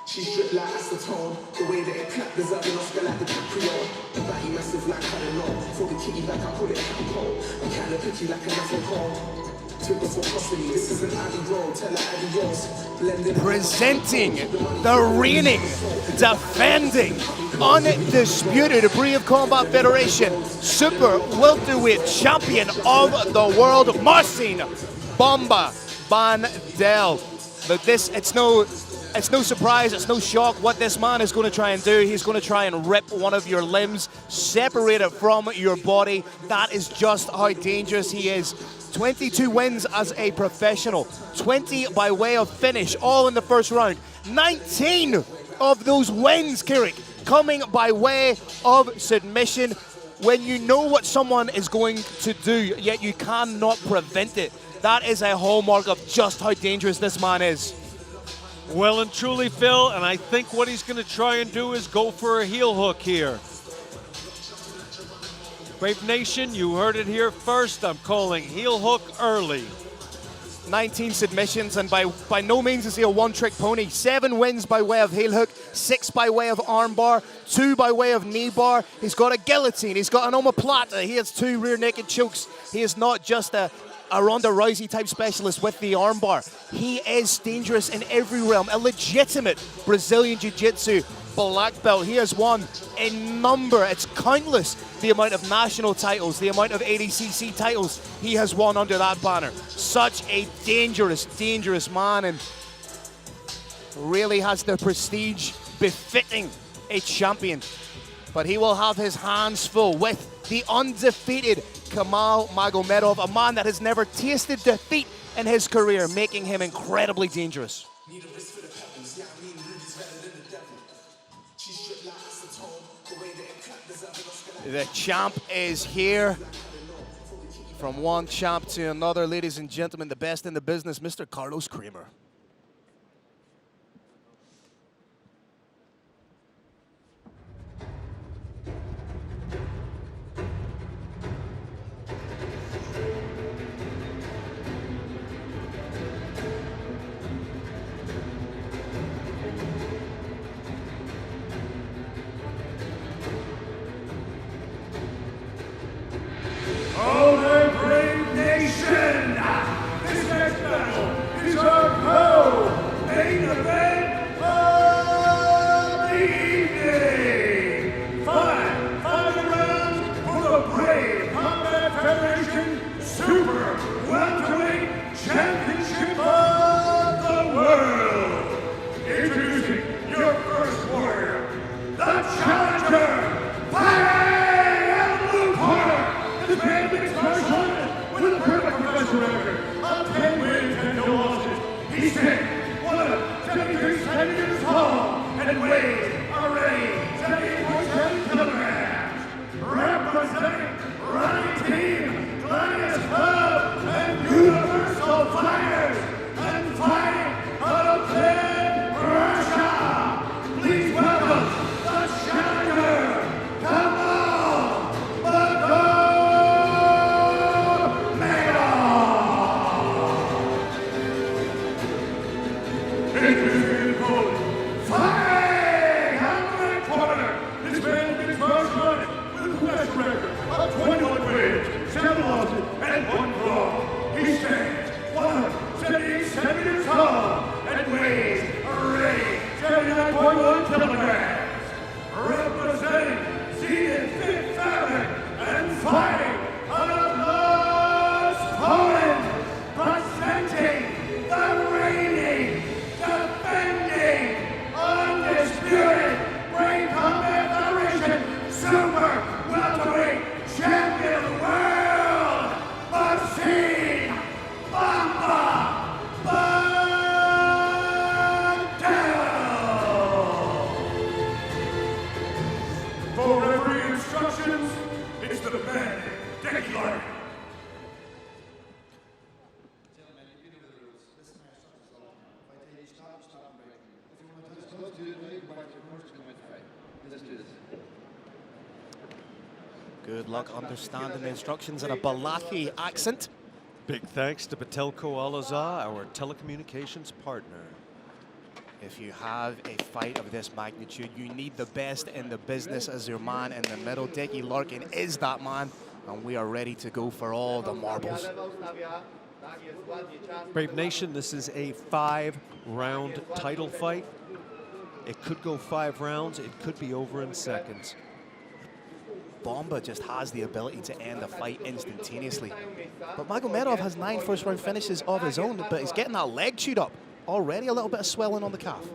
She's stripped like acetone, the way that it clapped deserving Oscar like DiCaprio. The body massive like Cardinal, for the kitty back I put it Capo. I'm kinda picky like a Nafro. Twinkles for custody, this is an Abbey Road, tell her adios. Presenting the reigning, defending, undisputed Brave Combat Federation Super Welterweight Champion of the world, Marcin Bandel. But this, it's no surprise, it's no shock what this man is going to try and do. He's going to try and rip one of your limbs, separate it from your body. That is just how dangerous he is. 22 wins as a professional, 20 by way of finish, all in the 1st round. 19 of those wins, Kirik, coming by way of submission. when you know what someone is going to do, yet you cannot prevent it. That is a hallmark of just how dangerous this man is. Well and truly, Phil, and I think what he's going to try and do is go for a heel hook here. Brave Nation, you heard it here first. I'm calling heel hook early. 19 submissions, and by no means is he a one-trick pony. 7 wins by way of heel hook, 6 by way of armbar, 2 by way of knee bar. He's got a guillotine, he's got an omoplata, he has 2 rear naked chokes. He is not just a Ronda Rousey type specialist with the armbar. He is dangerous in every realm. A legitimate Brazilian Jiu-Jitsu black belt. He has won a number, it's countless, the amount of national titles, the amount of ADCC titles he has won under that banner. Such a dangerous, dangerous man, and really has the prestige befitting a champion. But he will have his hands full with the undefeated Kamal Magomedov, a man that has never tasted defeat in his career, making him incredibly dangerous. The champ is here. From one champ to another, ladies and gentlemen, the best in the business, Mr. Carlos Kramer. Oh, the Brave Nation! This next battle is our co-main event of the evening! 5 rounds for the Brave Combat Federation Super Welterweight Championship of the World! Introducing your first warrior, the challenger, fighting out of the blue corner! This man mixed martial arts with a perfect professional record of 10 wins and no losses. He's 173 centimeters tall and weighs already 78.7 kilograms. Representing running team, Gladius Club, and Universal Fighters, and fighting out of Russia. Please welcome the challenger, Kamal Magomedov. Fighting out of the corner, this man is first running with a professional record of 21 wins, 7 losses, and 1 draw. He stands 178 centimeters tall and weighs already 79.1 kilograms. Representing Zenit Fit Fabric and fighting out of Los Poland, presenting the reigning, defending, undisputed Brave Combat Federation Super Welterweight Champion of the World, Marcin Bamba Bandel. For referee instructions, it's the man, Tedeev. Good luck understanding the instructions in a Balachi accent. Big thanks to Batelco Olzhas, our telecommunications partner. If you have a fight of this magnitude, you need the best in the business as your man in the middle. Dickie Larkin is that man, and we are ready to go for all the marbles. Brave Nation, this is a 5-round title fight. It could go 5 rounds. It could be over in seconds. Bamba just has the ability to end a fight instantaneously. But Magomedov has 9 first-round finishes of his own, but he's getting that leg chewed up. Already a little bit of swelling on the calf.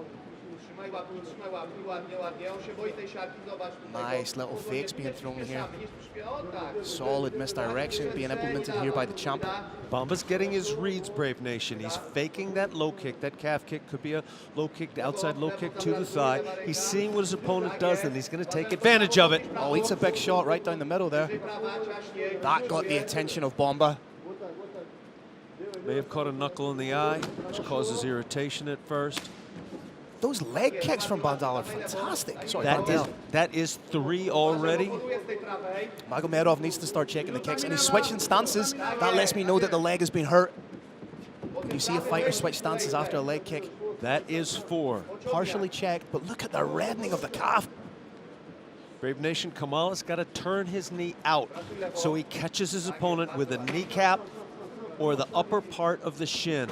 Nice little fakes being thrown here. Solid misdirection being implemented here by the champ. Bamba's getting his reads, Brave Nation. He's faking that low kick. That calf kick could be a low kick, outside low kick to the thigh. He's seeing what his opponent does, and he's going to take advantage of it. Oh, it's a big shot right down the middle there. That got the attention of Bamba. May have caught a knuckle in the eye, which causes irritation at first. Those leg kicks from Bandel are fantastic. Sorry, that is 3 already. Magomedov needs to start checking the kicks, and he's switching stances. That lets me know that the leg has been hurt. When you see a fighter switch stances after a leg kick, that is 4. Partially checked, but look at the reddening of the calf. Brave Nation, Kamal has got to turn his knee out so he catches his opponent with a kneecap or the upper part of the shin.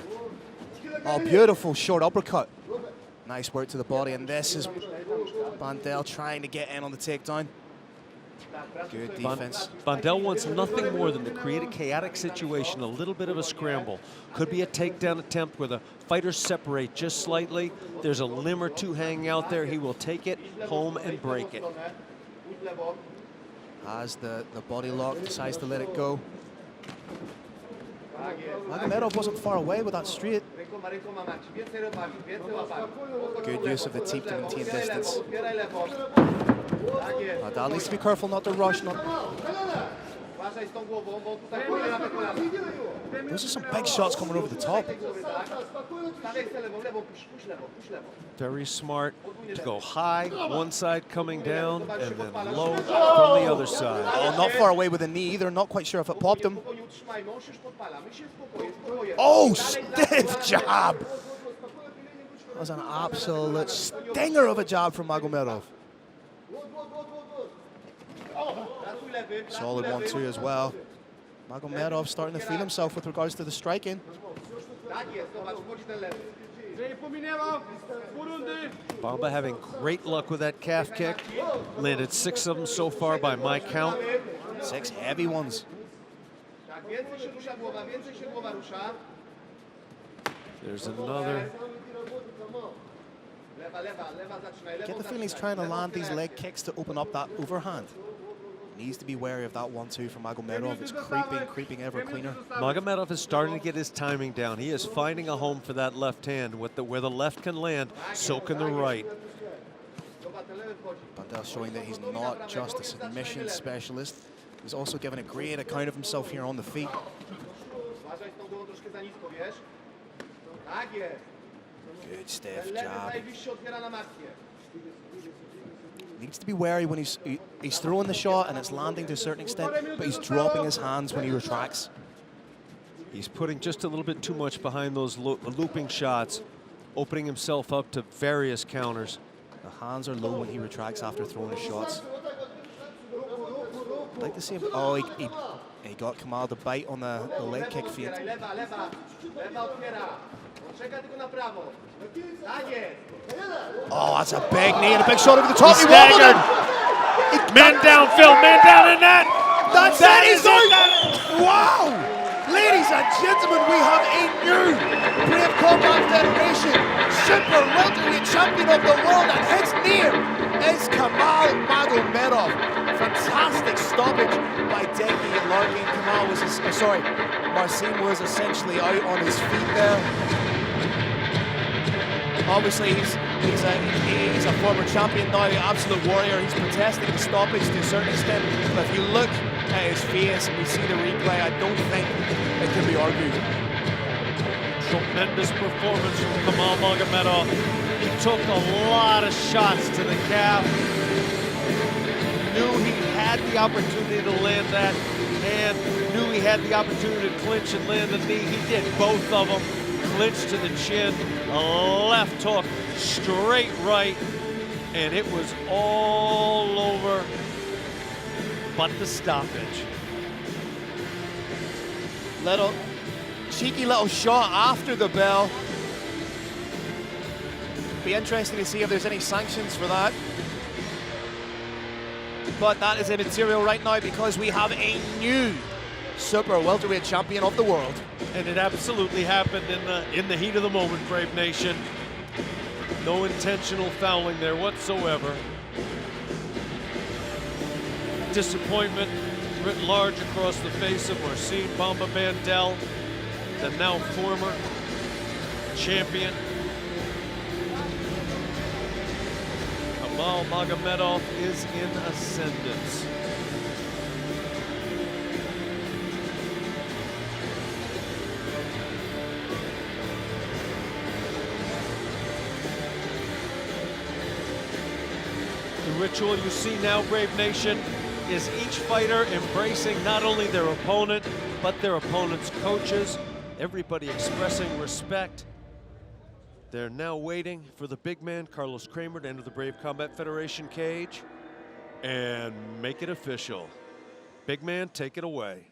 Oh, beautiful short uppercut. Nice work to the body, and this is Bandel trying to get in on the takedown. Good defense. Bandel wants nothing more than to create a chaotic situation, a little bit of a scramble. Could be a takedown attempt where the fighters separate just slightly. There's a limb or two hanging out there. He will take it home and break it. Has the body lock, decides to let it go. Magomedov wasn't far away with that straight. Good use of the teep to maintain distance. Bandel needs to be careful not to rush. Those are some big shots coming over the top. Very smart to go high, one side coming down, and then low from the other side. Oh, not far away with the knee either. Not quite sure if it popped him. Oh, stiff jab. That was an absolute stinger of a jab from Magomedov. Solid 1-2 as well. Magomedov starting to feel himself with regards to the striking. Bamba having great luck with that calf kick. Landed 6 of them so far by my count. 6 heavy ones. There's another. Get the feeling he's trying to land these leg kicks to open up that overhand. Needs to be wary of that 1-2 from Magomedov. It's creeping ever cleaner. Magomedov is starting to get his timing down. He is finding a home for that left hand. Where the left can land, so can the right. Bandel showing that he's not just a submission specialist. He's also giving a great account of himself here on the feet. Good stiff jab. Needs to be wary when he's throwing the shot and it's landing to a certain extent, but he's dropping his hands when he retracts. He's putting just a little bit too much behind those looping shots, opening himself up to various counters. The hands are low when he retracts after throwing his shots. I'd like to see him. Oh, he got Kamal to bite on the leg kick feint. Oh, that's a big knee and a big shot over the top. He staggered. Man down, Phil. Man down in that. That is it. Wow. Ladies and gentlemen, we have a new Brave Combat Federation Super Welterweight Champion of the World, and his name is Kamal Magomedov. Fantastic stoppage by Deki Larkin. Kamal was, Marcin was essentially out on his feet there. Obviously, he's a former champion now, absolute warrior. He's protesting the stoppage to a certain extent, but if you look at his face and we see the replay, I don't think it can be argued. Tremendous performance from Kamal Magomedov. He took a lot of shots to the calf. Knew he had the opportunity to land that hand. Knew he had the opportunity to clinch and land the knee. He did both of them. Clinch to the chin, a left hook, straight right, and it was all over but the stoppage. Cheeky little shot after the bell. Be interesting to see if there's any sanctions for that. But that is immaterial right now because we have a new Super Welterweight Champion of the world. And it absolutely happened in the heat of the moment, Brave Nation. No intentional fouling there whatsoever. Disappointment writ large across the face of Marcin Bamba Bandel, the now former champion. Kamal Magomedov is in ascendance. The ritual you see now, Brave Nation, is each fighter embracing not only their opponent, but their opponent's coaches, everybody expressing respect. They're now waiting for the big man, Carlos Kramer, to enter the Brave Combat Federation cage and make it official. Big man, take it away.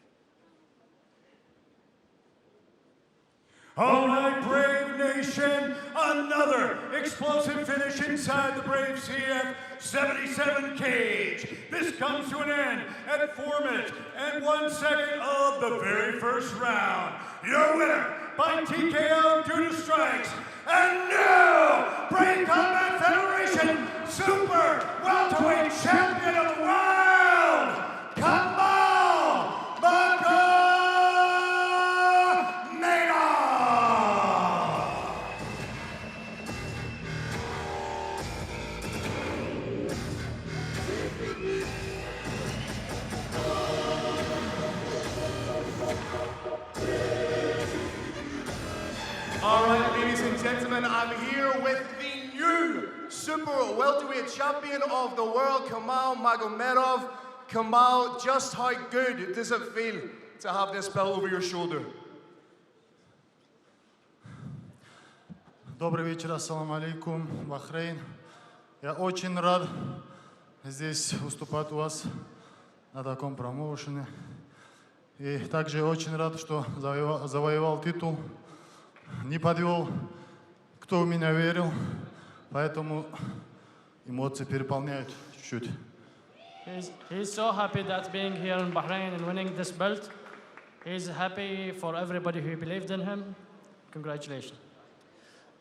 All right, Brave Nation, another explosive finish inside the Brave CF 77 cage. This comes to an end at 4 minutes and 1 second of the very first round. Your winner by TKO due to strikes, and new Brave Combat Federation Super Welterweight Champion of the World, Kamal Magomedov! All right, ladies and gentlemen, I'm here with the new Super Welterweight Champion of the World, Kamal Magomedov. Kamal, just how good does it feel to have this belt over your shoulder? Добрый вечер, ассаламу алейкум, Бахрейн. Я очень рад здесь выступать у вас на таком промоушене. И также очень рад, что завоевал титул. Не подвел, кто в меня верил, поэтому эмоции переполняют чуть-чуть. He's so happy that being here in Bahrain and winning this belt. He's happy for everybody who believed in him. Congratulations.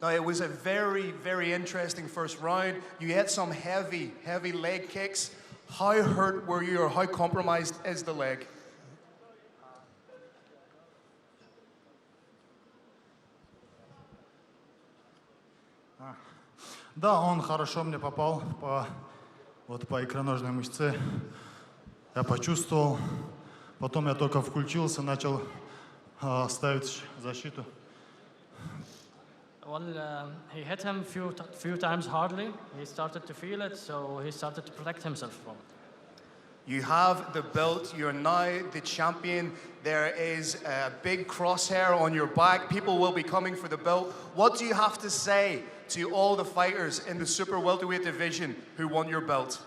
Now, it was a very, very interesting first round. You had some heavy leg kicks. How hurt were you, or how compromised is the leg? Да, он хорошо мне попал по икроножной мышце. Я почувствовал. Потом я только включился, начал ставить защиту. Well, he hit him few times hardly. He started to feel it, so he started to protect himself from it. You have the belt, you're now the champion. There is a big crosshair on your back. People will be coming for the belt. What do you have to say to all the fighters in the super welterweight division who won your belt?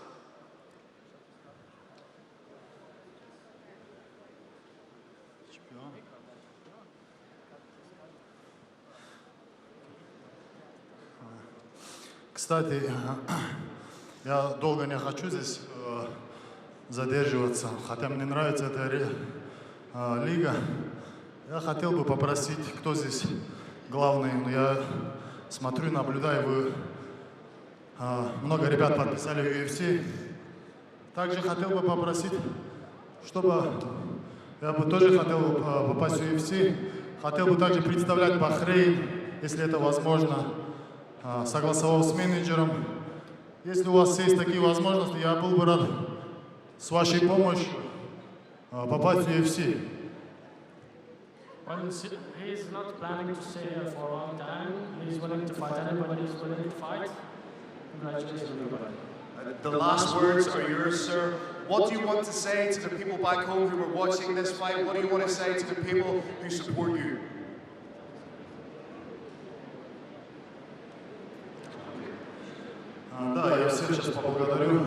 Кстати, я долго не хочу здесь задерживаться, хотя мне нравится эта лига. Я хотел бы попросить, кто здесь главный. Я смотрю, наблюдаю, вы много ребят подписали в UFC. Также хотел бы попросить, чтобы я бы тоже хотел попасть в UFC. Хотел бы также представлять Бахрейн, если это возможно. Согласовал с менеджером. Если у вас есть такие возможности, я был бы рад с вашей помощью попасть в UFC. Well, he's not planning to stay here for a long time. He's willing to fight anybody who's willing to fight. Congratulations, everybody. The last words are yours, sir. What do you want to say to the people back home who are watching this fight? What do you want to say to the people who support you? Да, я всех сейчас поблагодарю.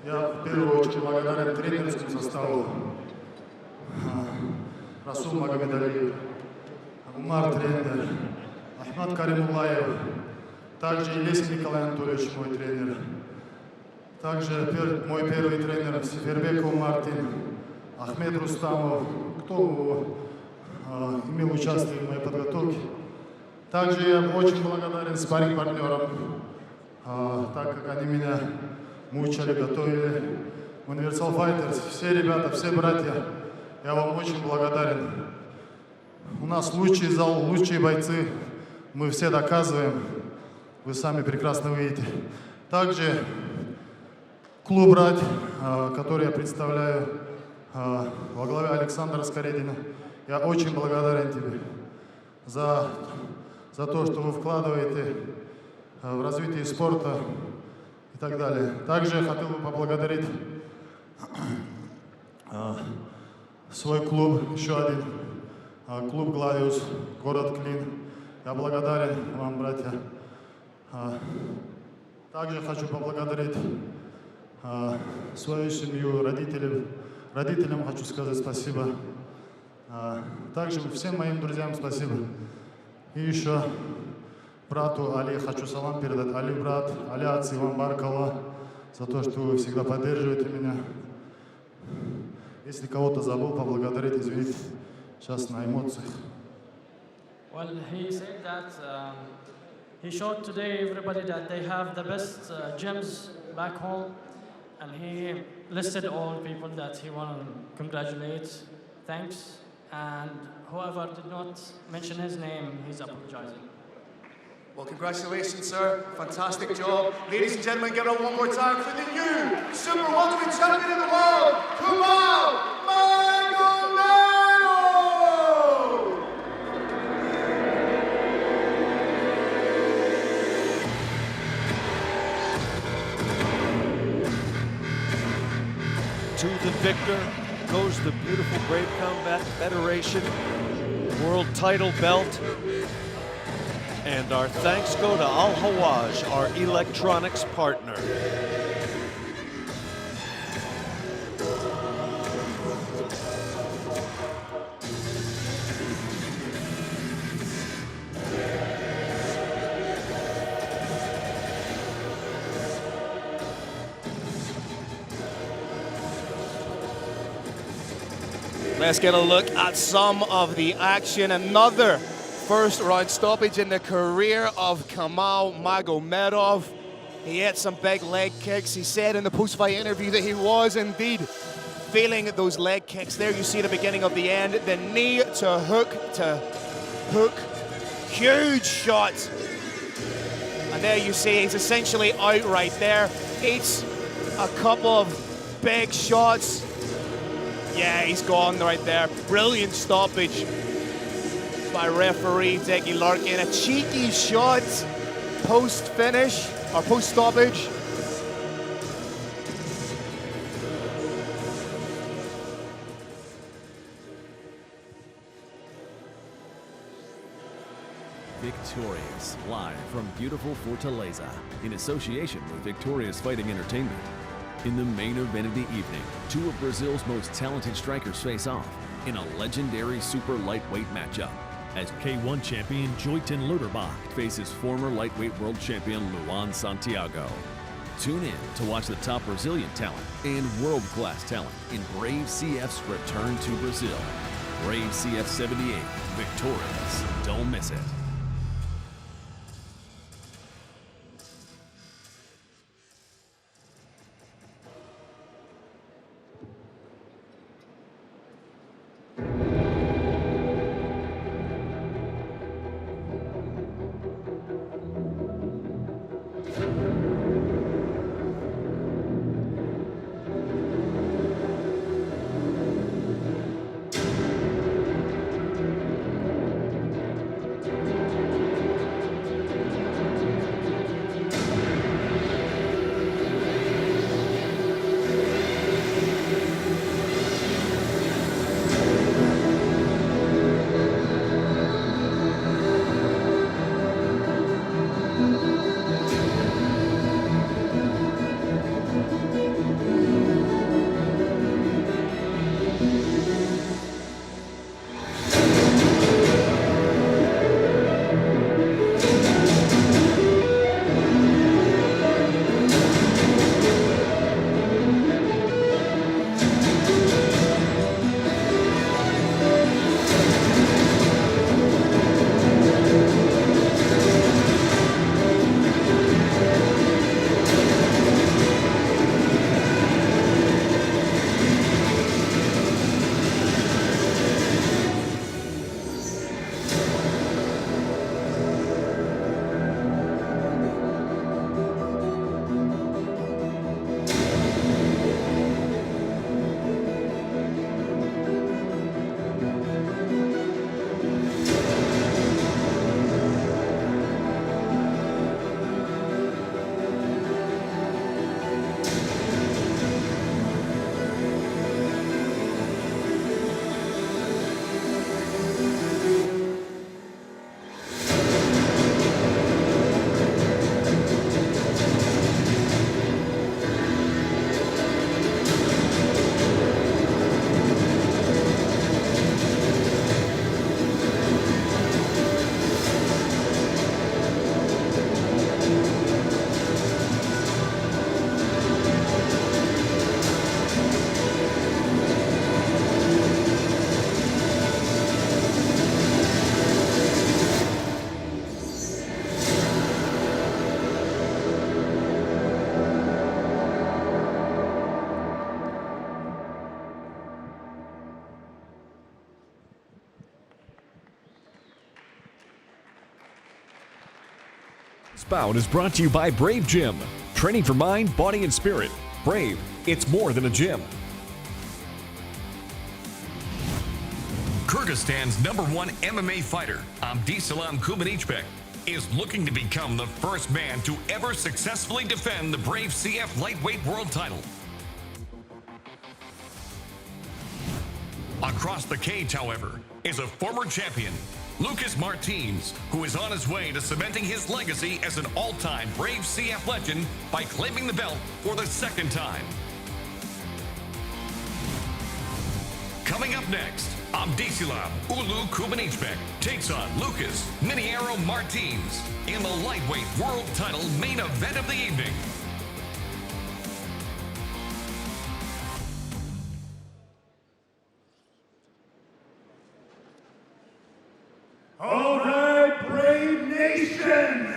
Я в первую очередь благодарен тренерскому составу. Расул Магомедов, Умар тренер, Ахмад Каримулаев, также Елесин Николай Анатольевич, мой тренер. Также мой первый тренер Сефербеков Мартин, Ахмед Рустамов, кто имел участие в моей подготовке. Также я очень благодарен спарринг-партнерам, так как они меня мучили, готовили. Universal Fighters, все ребята, все братья, я вам очень благодарен. У нас лучший зал, лучшие бойцы, мы все доказываем, вы сами прекрасно видите. Также клуб «Брать», который я представляю, во главе Александра Скоредина, я очень благодарен тебе за то, что вы вкладываете в развитие спорта и так далее. Также я хотел бы поблагодарить свой клуб, еще один клуб «Гладиус», город Клин. Я благодарен вам, братья. Также хочу поблагодарить свою семью, родителям хочу сказать спасибо. Также всем моим друзьям спасибо. И еще брату Али хочу салам передать. Али, брат, Али, отцы, вам баркалла за то, что вы всегда поддерживаете меня. Если кого-то забыл, поблагодарить, извините, сейчас на эмоциях. Well, he said that he showed today everybody that they have the best gyms back home, and he listed all people that he want to congratulate, thanks, and whoever did not mention his name, he's apologizing. Well, congratulations, sir. Fantastic job. Ladies and gentlemen, give it up one more time for the new super welterweight champion in the world, Kamal Magomedov! To the victor goes the beautiful Brave Combat Federation World Title Belt. And our thanks go to Olzhas, our electronics partner. Let's get a look at some of the action. Another first round stoppage in the career of Kamal Magomedov. He had some big leg kicks. He said in the post-fight interview that he was indeed feeling those leg kicks. There you see the beginning of the end. The knee to hook. Huge shot. And there you see he's essentially out right there. Eats a couple of big shots. Yeah, he's gone right there. Brilliant stoppage by referee Dickie Larkin. A cheeky shot post-finish, or post-stoppage. Victorious, live from beautiful Fortaleza, in association with Victorious Fighting Entertainment. In the main event of the evening, two of Brazil's most talented strikers face off in a legendary super lightweight matchup, as K1 champion Joyton Luderbach faces former lightweight world champion Luan Santiago. Tune in to watch the top Brazilian talent and world-class talent in Brave CF's return to Brazil. Brave CF 78, victorious. Don't miss it. This bout is brought to you by Brave Gym. Training for mind, body, and spirit. Brave, it's more than a gym. Kyrgyzstan's #1 MMA fighter, Abdisalam Kubanychbek, is looking to become the first man to ever successfully defend the BRAVE CF lightweight world title. Across the cage, however, is a former champion, Marcin, who is on his way to cementing his legacy as an all-time BRAVE CF legend by claiming the belt for the second time. Coming up next, Abdisalam Uulu Kubanychbek takes on Marcin in the lightweight world title main event of the evening. All right, Brave Nation,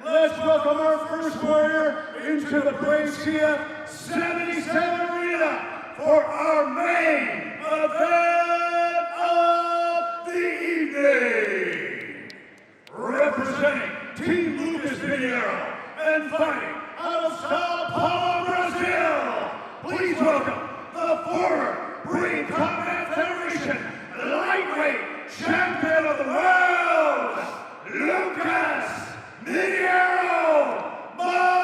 let's welcome our first warrior into the BRAVE CF 77 Arena for our main event of the evening. Representing Team Lucas Pinheiro and fighting out of Sao Paulo, Brazil, please welcome the former BRAVE Combat Federation lightweight champion of the world, Lucas Pinheiro Martin.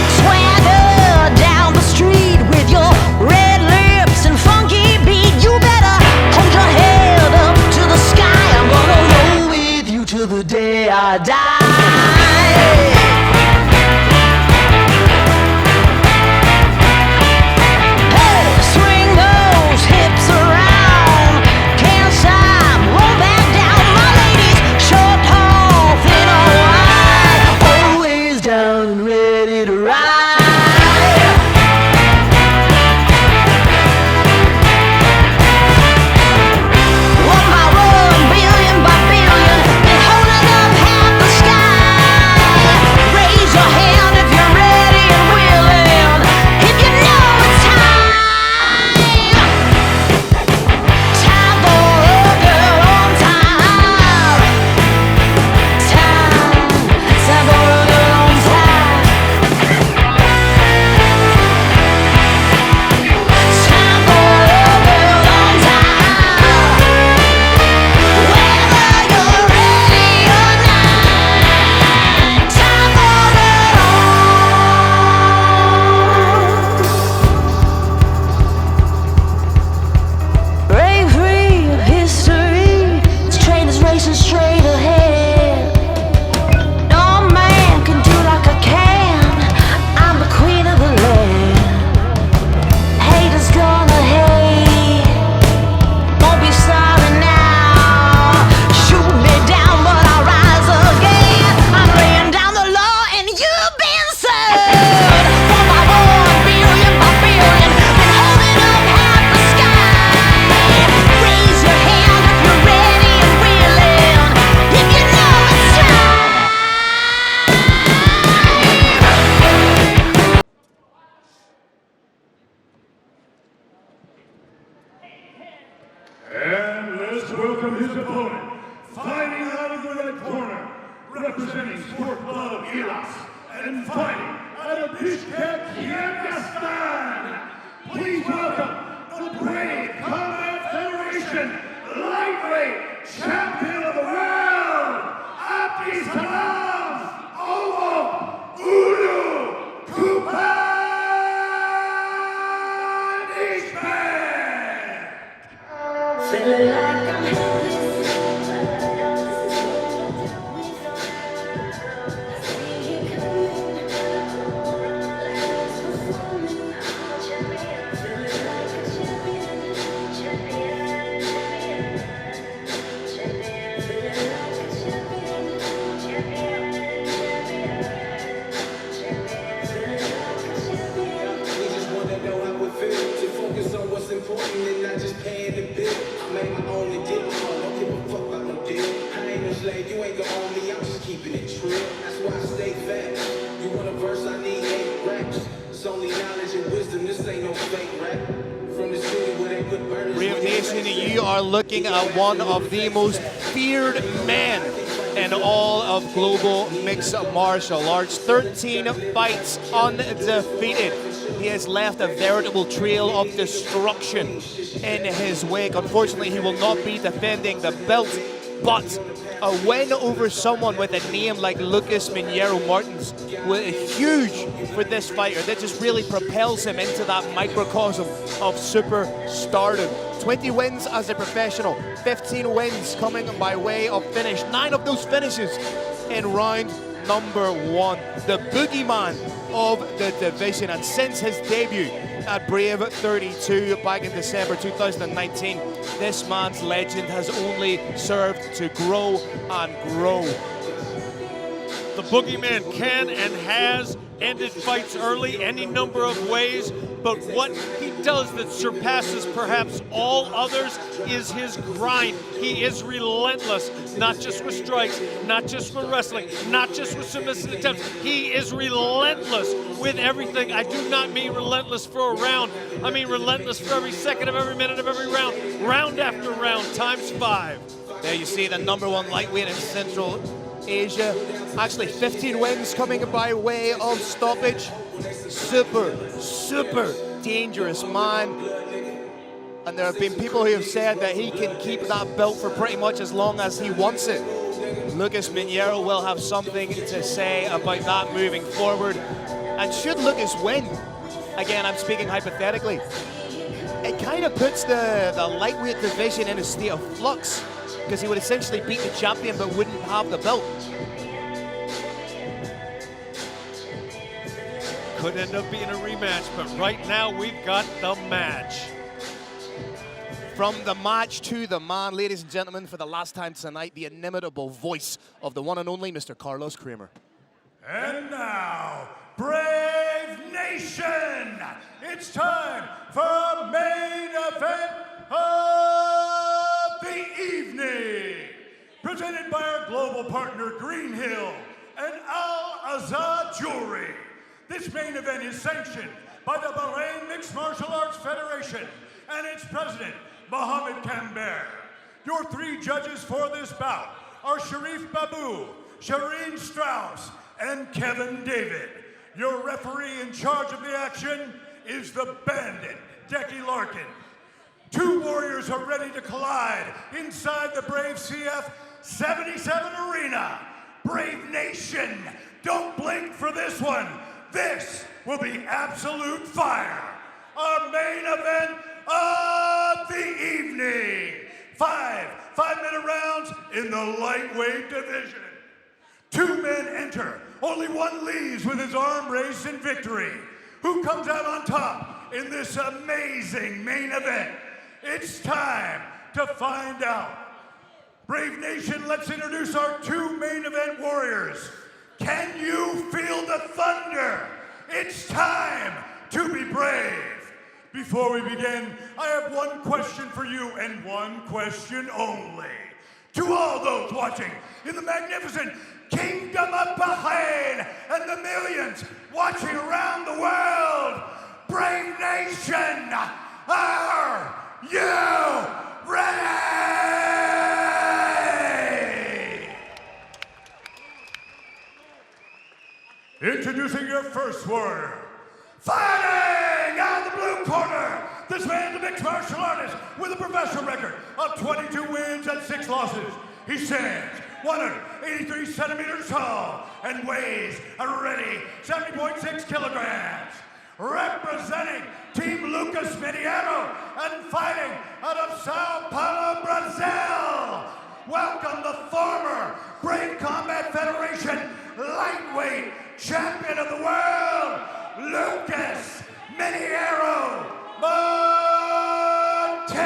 Swagger down the street with your red lips and funky beat. You better hold your head up to the sky. I'm gonna roll with you till the day I die. And let's welcome his opponent, fighting out of the red corner, representing Sport Club Olzhas, and fighting out of Bishkek, Kyrgyzstan. Please welcome the BRAVE Combat Federation lightweight champion of the world, Abdisalam Uulu Kubanychbek. Feeling like I'm important and not just paying the bill. I made my own and did my own. Don't give a fuck about no deal. I ain't no slave, you ain't gonna own me. I'm just keeping it true. That's why I stay fast. You want a verse, I need 8 raps. It's only knowledge and wisdom. This ain't no fake rap. From the city where they Brave Nation, you are looking at one of the most feared men in all of global mixed martial arts. 13 fights undefeated. He has left a veritable trail of destruction in his wake. Unfortunately, he will not be defending the belt, but a win over someone with a name like Lucas Mineiro Martins was huge for this fighter. That just really propels him into that microcosm of superstardom. 20 wins as a professional, 15 wins coming by way of finish. 9 of those finishes in round number 1. The boogeyman of the division, and since his debut at Brave 32 back in December 2019, this man's legend has only served to grow and grow. The boogeyman can and has ended fights early any number of ways, but what he does that surpasses perhaps all others is his grind. He is relentless, not just with strikes, not just with wrestling, not just with submissive attempts. He is relentless with everything. I do not mean relentless for a round. I mean relentless for every second of every minute of every round, round after round, times 5. There you see the #1 lightweight in Central Asia. Actually 15 wins coming by way of stoppage. Super dangerous man. And there have been people who have said that he can keep that belt for pretty much as long as he wants it. Lucas Mineiro will have something to say about that moving forward. And should Lucas win, again I'm speaking hypothetically, it kind of puts the lightweight division in a state of flux, because he would essentially beat the champion but wouldn't have the belt. Could end up being a rematch, but right now we've got the match. From the match to the man, ladies and gentlemen, for the last time tonight, the inimitable voice of the one and only Mr. Carlos Kramer. And now, Brave Nation, it's time for a main event of the evening. Presented by our global partner, Green Hill and Al-Azhar Jewelry. This main event is sanctioned by the Bahrain Mixed Martial Arts Federation and its president, Mohamed. Your 3 judges for this bout are Sharif Babu, Shireen Strauss, and Kevin David. Your referee in charge of the action is the Bandit, Decky Larkin. 2 warriors are ready to collide inside the Brave CF 77 Arena. Brave Nation, don't blink for this one. This will be absolute fire. Our main event of the evening. 5 5-minute rounds in the lightweight division. 2 men enter. Only one leaves with his arm raised in victory. Who comes out on top in this amazing main event? It's time to find out. Brave Nation, let's introduce our 2 main event warriors. Can you feel the thunder? It's time to be brave. Before we begin, I have one question for you and one question only. To all those watching in the magnificent Kingdom of Bahrain and the millions watching around the world, Brave Nation, are you ready? Introducing your first warrior, fighting out of the blue corner. This man's a mixed martial artist with a professional record of 22 wins and 6 losses. He stands 183 centimeters tall and weighs a ready 70.6 kilograms. Representing Team Lucas Mineiro and fighting out of Sao Paulo, Brazil. Welcome the former Brave Combat Federation lightweight champion of the world, Lucas Mineiro Martin.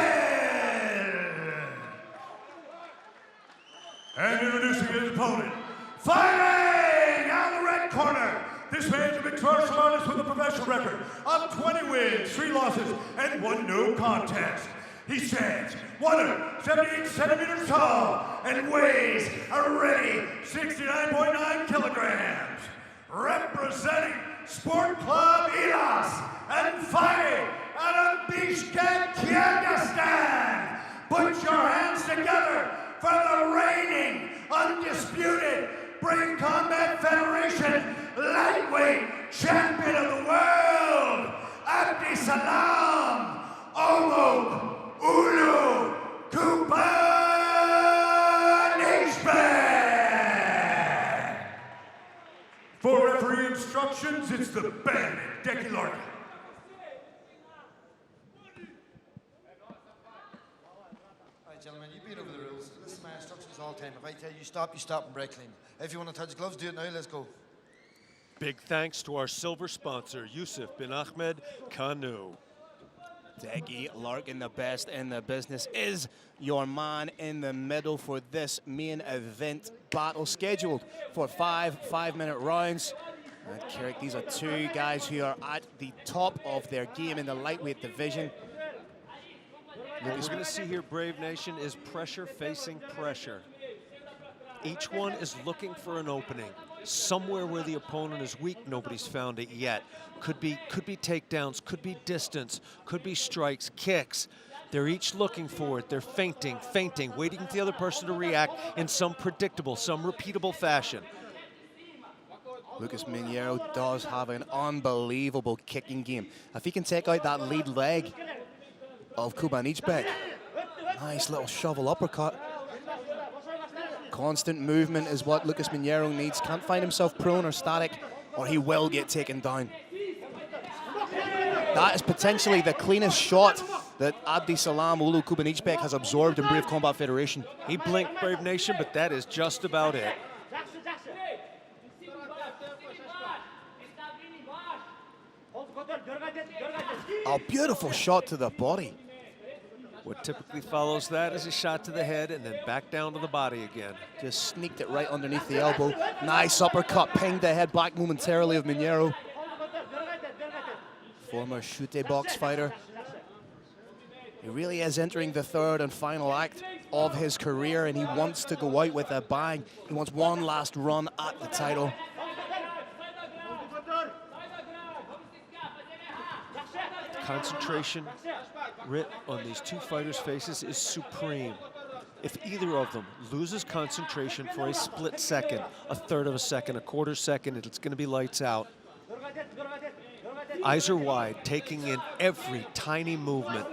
And introducing his opponent, fighting out of the red corner. This man's a mixed martial artist with a professional record of 20 wins, 3 losses, and 1 no contest. He stands 178 centimeters tall and weighs a ready 69.9 kilograms. Representing Sport Club Elas and fighting out of Bishkek, Kyrgyzstan. Put your hands together for the reigning, undisputed Brave Combat Federation lightweight champion of the world, Abdisalam Uulu Kubanychbek. For referee instructions, it's the Bandel. All right, gentlemen, you've been over the rules. Listen to my instructions all the time. If I tell you stop and break clean. If you want to touch gloves, do it now. Let's go. Big thanks to our silver sponsor, Yusuf bin Ahmed Kanu. Deggy Larkin, the best in the business, is your man in the middle for this main event battle, scheduled for 5 5-minute rounds. And Carrick, these are two guys who are at the top of their game in the lightweight division. What we're going to see here, Brave Nation, is pressure facing pressure. Each one is looking for an opening. Somewhere where the opponent is weak, nobody's found it yet. Could be takedowns, could be distance, could be strikes, kicks. They're each looking for it. They're feinting, waiting for the other person to react in some predictable, some repeatable fashion. Lucas Mineiro does have an unbelievable kicking game. If he can take out that lead leg of Kubanychbek, nice little shovel uppercut. Constant movement is what Lucas Mineiro needs. Can't find himself prone or static, or he will get taken down. That is potentially the cleanest shot that Abdisalam Uulu Kubanychbek has absorbed in Brave Combat Federation. He blinked, Brave Nation, but that is just about it. A beautiful shot to the body. What typically follows that is a shot to the head and then back down to the body again. Just sneaked it right underneath the elbow. Nice uppercut, pinged the head back momentarily of Mineiro. Former Shute box fighter. He really is entering the third and final act of his career, and he wants to go out with a bang. He wants one last run at the title. Concentration writ on these two fighters' faces is supreme. If either of them loses concentration for a split second, a third of a second, a quarter second, it's going to be lights out. Eyes are wide, taking in every tiny movement.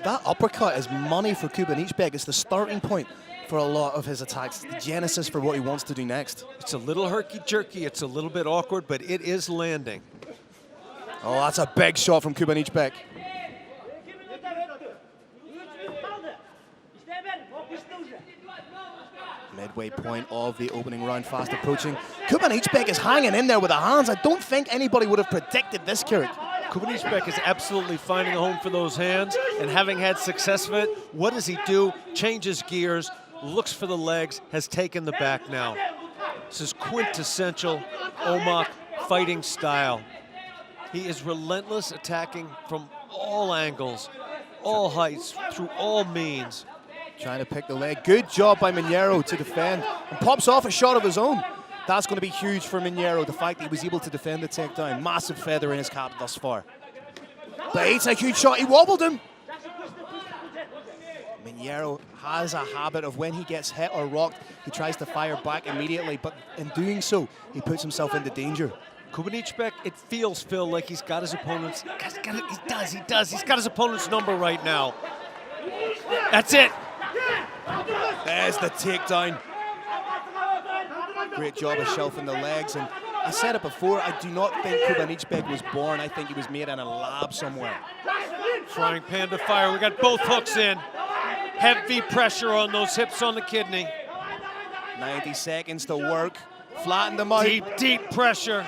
That uppercut is money for Kubanychbek. It's the starting point for a lot of his attacks, the genesis for what he wants to do next. It's a little herky-jerky, it's a little bit awkward, but it is landing. Oh, that's a big shot from Kubanychbek. Midway point of the opening round, fast approaching. Kubanychbek is hanging in there with the hands. I don't think anybody would have predicted this, Carrick. Kubanychbek is absolutely finding a home for those hands, and having had success with it, what does he do? Changes gears, looks for the legs, has taken the back now. This is quintessential Omak fighting style. He is relentless, attacking from all angles, all heights, through all means. Trying to pick the leg. Good job by Mineiro to defend. And pops off a shot of his own. That's going to be huge for Mineiro, the fact that he was able to defend the takedown. Massive feather in his cap thus far. But it's a huge shot. He wobbled him. Mineiro has a habit of when he gets hit or rocked, he tries to fire back immediately, but in doing so, he puts himself into danger. Kubanychbek, it feels, Phil, like he's got his opponent's, he does. He's got his opponent's number right now. That's it. There's the takedown. Great job of shelving the legs, and I said it before, I do not think Kubanychbek was born. I think he was made in a lab somewhere. Frying pan to fire. We got both hooks in. Heavy pressure on those hips on the kidney. 90 seconds to work. Flatten them out. Deep pressure.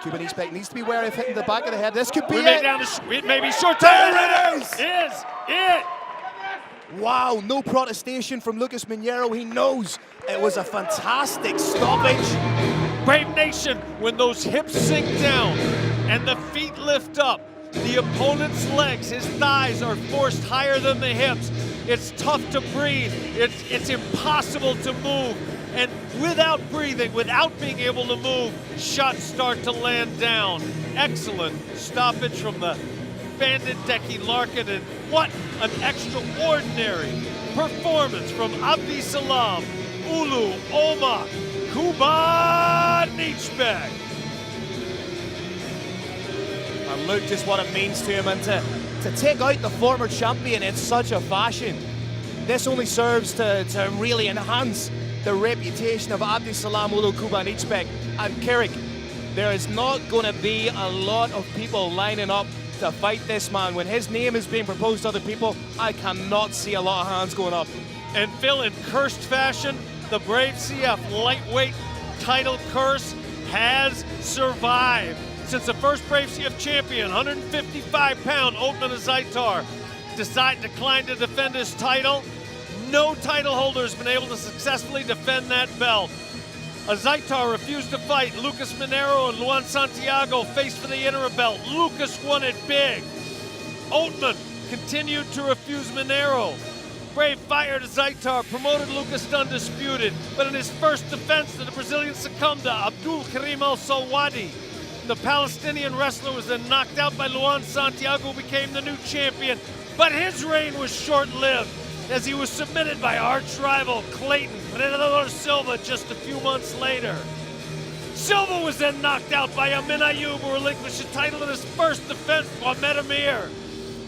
Kubanychbek needs to be wary of hitting the back of the head. This could be it may be short. There it is! Is it? Wow, no protestation from Lucas Mineiro. He knows it was a fantastic stoppage. Brave Nation, when those hips sink down and the feet lift up, the opponent's legs, his thighs, are forced higher than the hips. It's tough to breathe. It's impossible to move. And without breathing, without being able to move, shots start to land down. Excellent stoppage from the bandit Deki Larkin, and what an extraordinary performance from Abdisalam Uulu Kubanychbek. And look just what it means to him, and to take out the former champion in such a fashion. This only serves to really enhance the reputation of Abdisalam Uulu Kubanychbek. And Kirik, there is not going to be a lot of people lining up to fight this man. When his name is being proposed to other people, I cannot see a lot of hands going up. And Phil, in cursed fashion, the Brave CF lightweight title curse has survived. Since the first Brave CF champion, 155-pound Othman Azaitar, declined to defend his title, no title holder has been able to successfully defend that belt. Azaitar refused to fight. Lucas Minero and Luan Santiago faced for the interim belt. Lucas won it big. Othman continued to refuse Minero. Brave fired Azaitar, promoted Lucas to undisputed, but in his first defense the Brazilian succumbed to Abdul Karim Al-Sawadi. The Palestinian wrestler was then knocked out by Luan Santiago, who became the new champion, but his reign was short-lived as he was submitted by arch-rival Clayton Predador Silva just a few months later. Silva was then knocked out by Amin Ayub, who relinquished the title in his first defense, Mohamed Amir.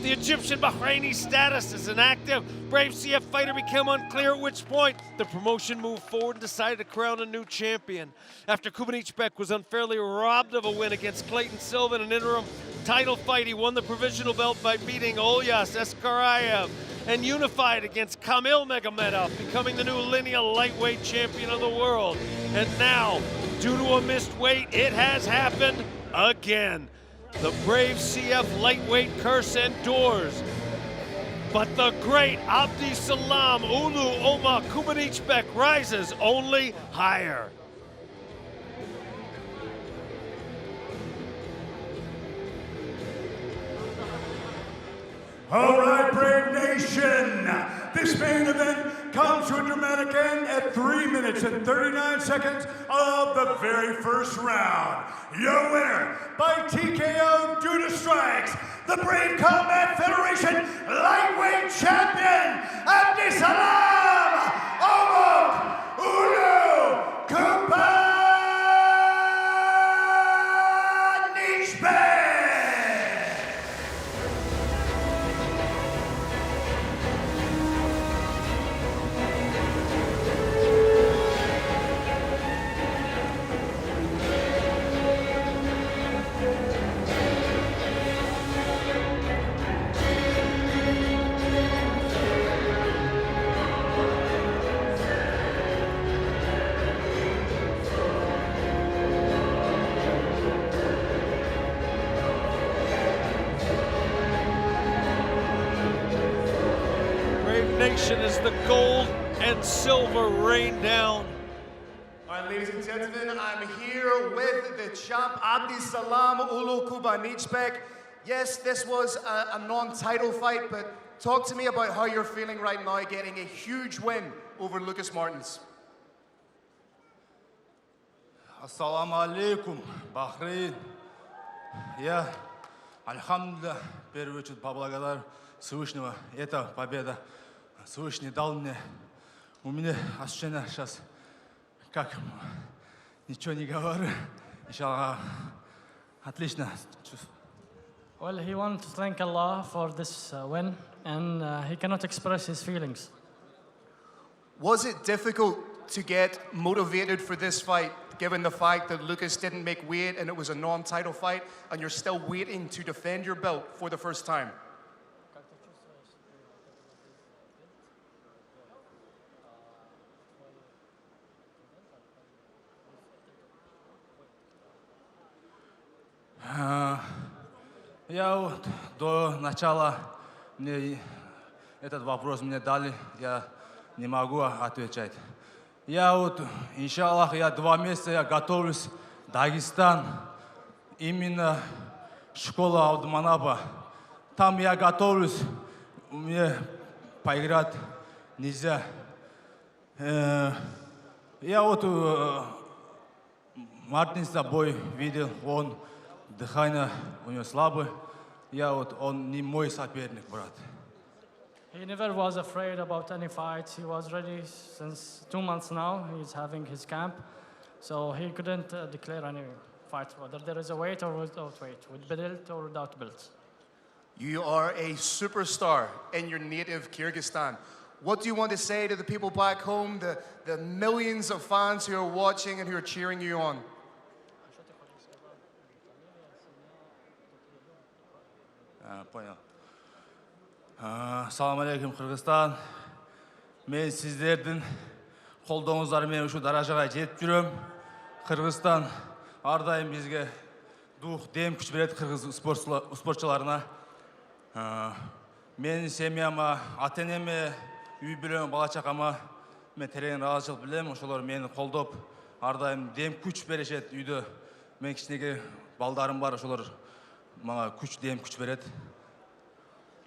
The Egyptian Bahraini status as an active Brave CF fighter became unclear, at which point the promotion moved forward and decided to crown a new champion. After Kubanychbek was unfairly robbed of a win against Clayton Silva in an interim title fight, he won the provisional belt by beating Olzhas Eskaraev and unified against Kamal Magomedov, becoming the new lineal lightweight champion of the world. And now, due to a missed weight, it has happened again. The Brave CF lightweight curse endures, but the great Abdisalam Uulu Kubanychbek rises only higher. All right, Brave Nation. This main event comes to a dramatic end at 3 minutes and 39 seconds of the very first round. Your winner by TKO due to strikes, the Brave Combat Federation lightweight champion, Abdisalam Uulu Kubanychbek. As the gold and silver rain down. All right, ladies and gentlemen, I'm here with the champ Abdisalam Uulu Kubanychbek. Yes, this was a non-title fight, but talk to me about how you're feeling right now, getting a huge win over Lucas Martins. Assalamu alaikum, Bahrain. Я, альхамдулилlah, в первую очередь поблагодарю Всевышнего. Это победа. Всевышний дал мне. У меня ощущение сейчас, как ничего не говорю. Иншаллах, отлично чувствую. Well, he wanted to thank Allah for this win, and he cannot express his feelings. Was it difficult to get motivated for this fight, given the fact that Lucas didn't make weight and it was a non-title fight, and you're still waiting to defend your belt for the first time? Я вот до начала мне этот вопрос мне дали, я не могу отвечать. Я вот, иншаллах, я 2 месяца я готовлюсь Дагестан, именно школа Абдуманаба. Там я готовлюсь, мне поиграть нельзя. Я вот Мартин с тобой видел, он дыхание у него слабое. Он не мой соперник, брат. He never was afraid about any fights. He was ready since 2 months now. He's having his camp. So he couldn't declare any fights, whether there is a weight or without weight, with belt or without belt. You are a superstar in your native Kyrgyzstan. What do you want to say to the people back home, the millions of fans who are watching and who are cheering you on? Понял. Салам алейкум, Кыргызстан. Мен сіздердің қолдауыңыздармен ушу даражаға жетіп жүрөм. Кыргызстан ардайым бізге дух, дем, күч береді кыргыз спортчыларына. Мен семьяма, ата-энеме, үй бүлөм, бала-чакама мен терең ыраазычылык билем. Ошолор мени колдоп, ардайым дем, күч беришет үйдө. Мен кичинекей балдарым бар, ошолор мага күч, дем, күч берет.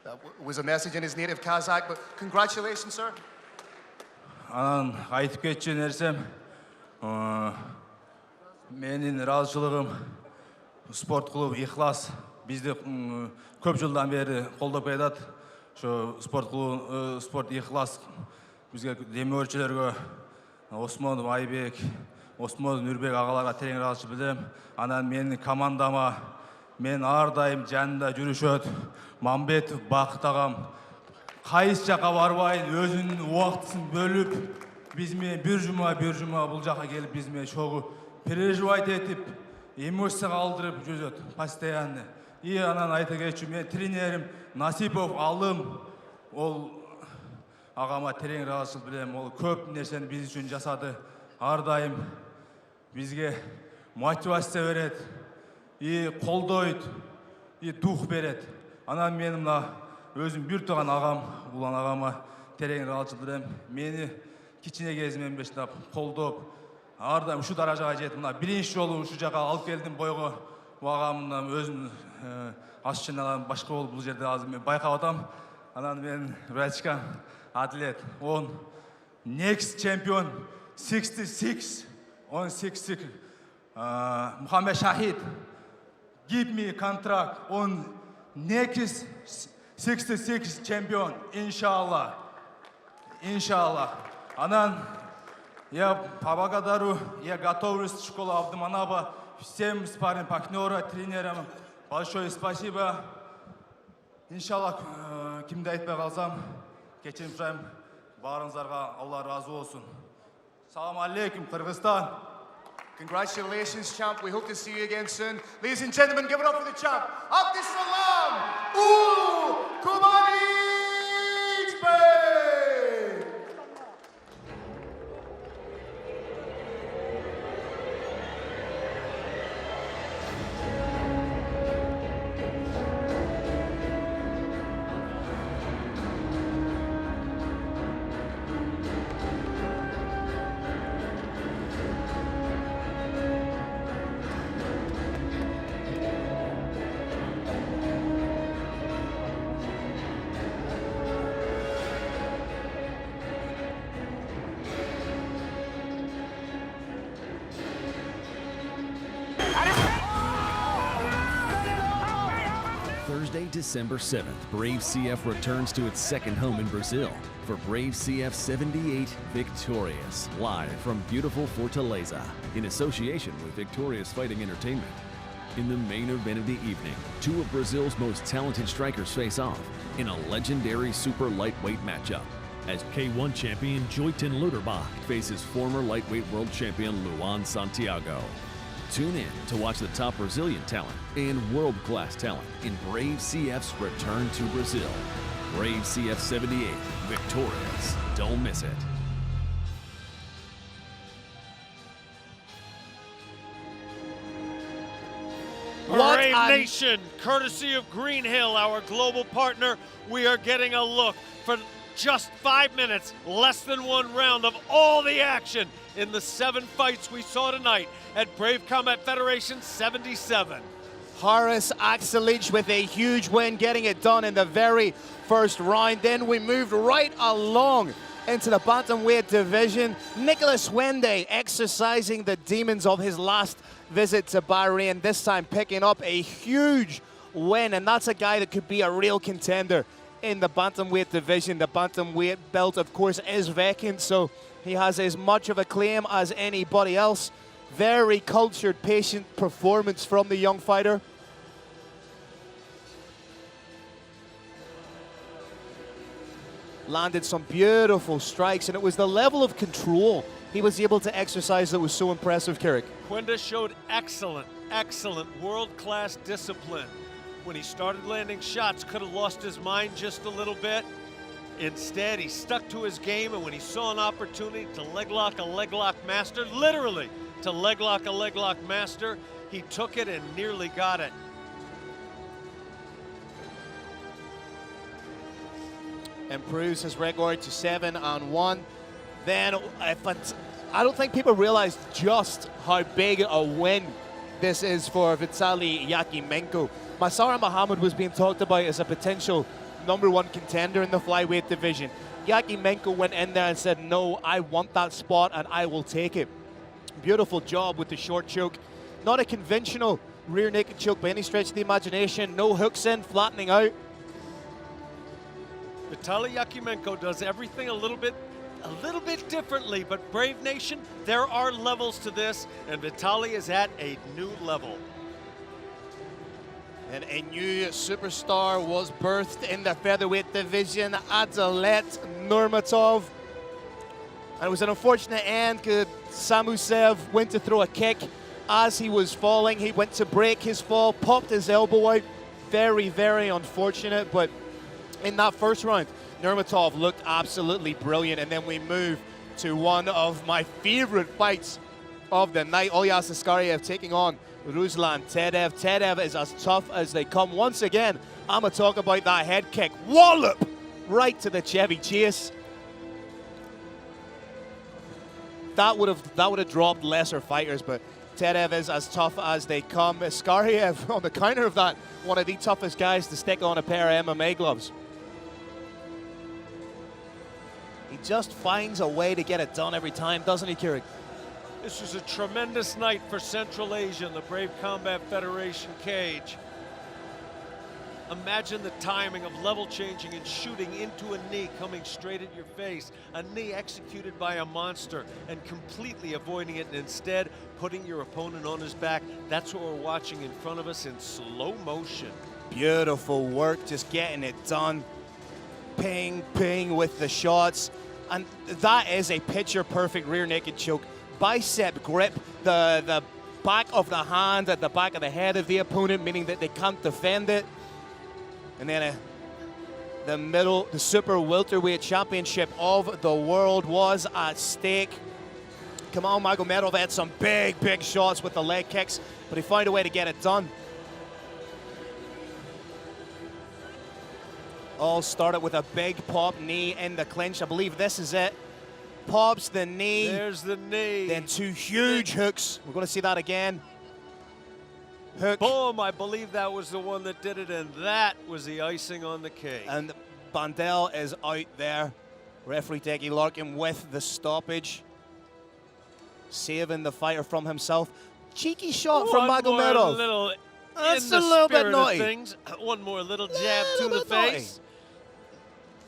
That was a message in his native Kazakh, but congratulations, sir. Анан айтып кетчү нерсем, менин ыраазычылыгым спорт клуб Ихлас бизди көп жылдан бери колдоп келатат. Ошо спорт клуб, спорт Ихлас бизге демөөрчүлөргө Осмон Айбек, Осмон Нурбек агаларга терең ыраазычылык билдирем. Анан менин командама мен ардайым жанында жүрүшөт. Мамбетов Бакыт агам кайсы жака барбайын өзүнүн убактысын бөлүп, бизме бир жума бул жака келип бизме чогуу переживать этип, эмоцияга алдырып жүрөт постоянно. И анан айта кетчү, мен тренерим Насипов Алым, ол агама терең ыраазычылык билем. Ол көп нерсени биз үчүн жасады. Ар дайым бизге мотивация берет, и колдойт, и дух берет. Анан мен мына өзүм бир тууган агам, улан агама терең ыраазычылык билдирем. Мени кичине кезимден баштап колдоп, ар дайым ушу даражага жетип, мына биринчи жолу ушу жака алып келдим бойго. Агамдын өзүм ашчынадан башка болуп бул жерде азыр мен байкап атам. Анан мен Рачкан атлет, он next champion 66 on 66. Mohamed Shahid give me contract on next 66 champion, inshallah. Анан я поблагодарю, я готовлюсь школу Абдуманаба, всем спарринг партнерам, тренерам. Большое спасибо. Иншаллах, кимди айтпай калсам, кечирим сурайм. Баарыңыздарга Алла разы болсун. Салам алейкум, Кыргызстан. Congratulations, champ. We hope to see you again soon. Ladies and gentlemen, give it up for the champ, Abdisalam Uulu, Kubanychbek. Thursday, December 7th, Brave CF returns to its second home in Brazil for Brave CF 78 Victorious, live from beautiful Fortaleza, in association with Victorious Fighting Entertainment. In the main event of the evening, two of Brazil's most talented strikers face off in a legendary super lightweight matchup, as K1 champion Joyton Luderbach faces former lightweight world champion Luan Santiago. Tune in to watch the top Brazilian talent and world-class talent in Brave CF's return to Brazil. Brave CF 78, Victorious. Don't miss it. Brave Nation, courtesy of Green Hill, our global partner, we are getting a look for just 5 minutes, less than one round of all the action in the 7 fights we saw tonight at Brave Combat Federation 77. Haris Akselij with a huge win, getting it done in the very first first round. Then we moved right along into the bantamweight division. Nicholas Hwende exercising the demons of his last visit to Bahrain, this time picking up a huge win, and that's a guy that could be a real contender in the bantamweight division. The bantamweight belt, of course, is vacant, so he has as much of a claim as anybody else. Very cultured, patient performance from the young fighter. Landed some beautiful strikes, and it was the level of control he was able to exercise that was so impressive, Carrick. Hwende showed excellent world-class discipline. When he started landing shots, could have lost his mind just a little bit. Instead, he stuck to his game, and when he saw an opportunity to leg lock a leg lock master, literally to leg lock a leg lock master, he took it and nearly got it. Improves his record to 7-1. Then, I don't think people realize just how big a win this is for Vitaliy Yakimenko. Maysara Mohamed was being talked about as a potential #1 contender in the flyweight division. Yakimenko went in there and said, no, I want that spot and I will take it. Beautiful job with the short choke. Not a conventional rear naked choke by any stretch of the imagination. No hooks in, flattening out. Vitaliy Yakimenko does everything a little bit differently, but Brave Nation, there are levels to this, and Vitaliy is at a new level. And a new superstar was birthed in the featherweight division, Adalet Nurmatov. And it was an unfortunate end because Samusev went to throw a kick. As he was falling, he went to break his fall, popped his elbow out. Very, very unfortunate, but in that first round, Nurmatov looked absolutely brilliant, and then we move to one of my favorite fights of the night. Olzhas Eskaraev taking on Ruslan Tedeev. Tedeev is as tough as they come. Once again, I'm going to talk about that head kick. Wallop! Right to the Chevy Chase. That would have dropped lesser fighters, but Tedeev is as tough as they come. Eskaraev, on the counter of that, one of the toughest guys to stick on a pair of MMA gloves. He just finds a way to get it done every time, doesn't he, Keurig? This was a tremendous night for Central Asia in the Brave Combat Federation cage. Imagine the timing of level changing and shooting into a knee coming straight at your face. A knee executed by a monster and completely avoiding it, and instead putting your opponent on his back. That's what we're watching in front of us in slow motion. Beautiful work, just getting it done. Ping, ping with the shots. And that is a picture-perfect rear naked choke. Bicep grip, the back of the hand at the back of the head of the opponent, meaning that they can't defend it. And then the middle, the super welterweight championship of the world was at stake. Kamal Magomedov had some big, big shots with the leg kicks, but he found a way to get it done. All started with a big pop knee in the clinch. I believe this is it. Pops the knee. There's the knee. Then two huge hooks. We're going to see that again. Hook. Boom, I believe that was the one that did it, and that was the icing on the cake. And Bandel is out there. Referee Decky Larkin with the stoppage. Saving the fighter from himself. Cheeky shot from Magomedov. That's a little bit naughty. One more little jab to the face.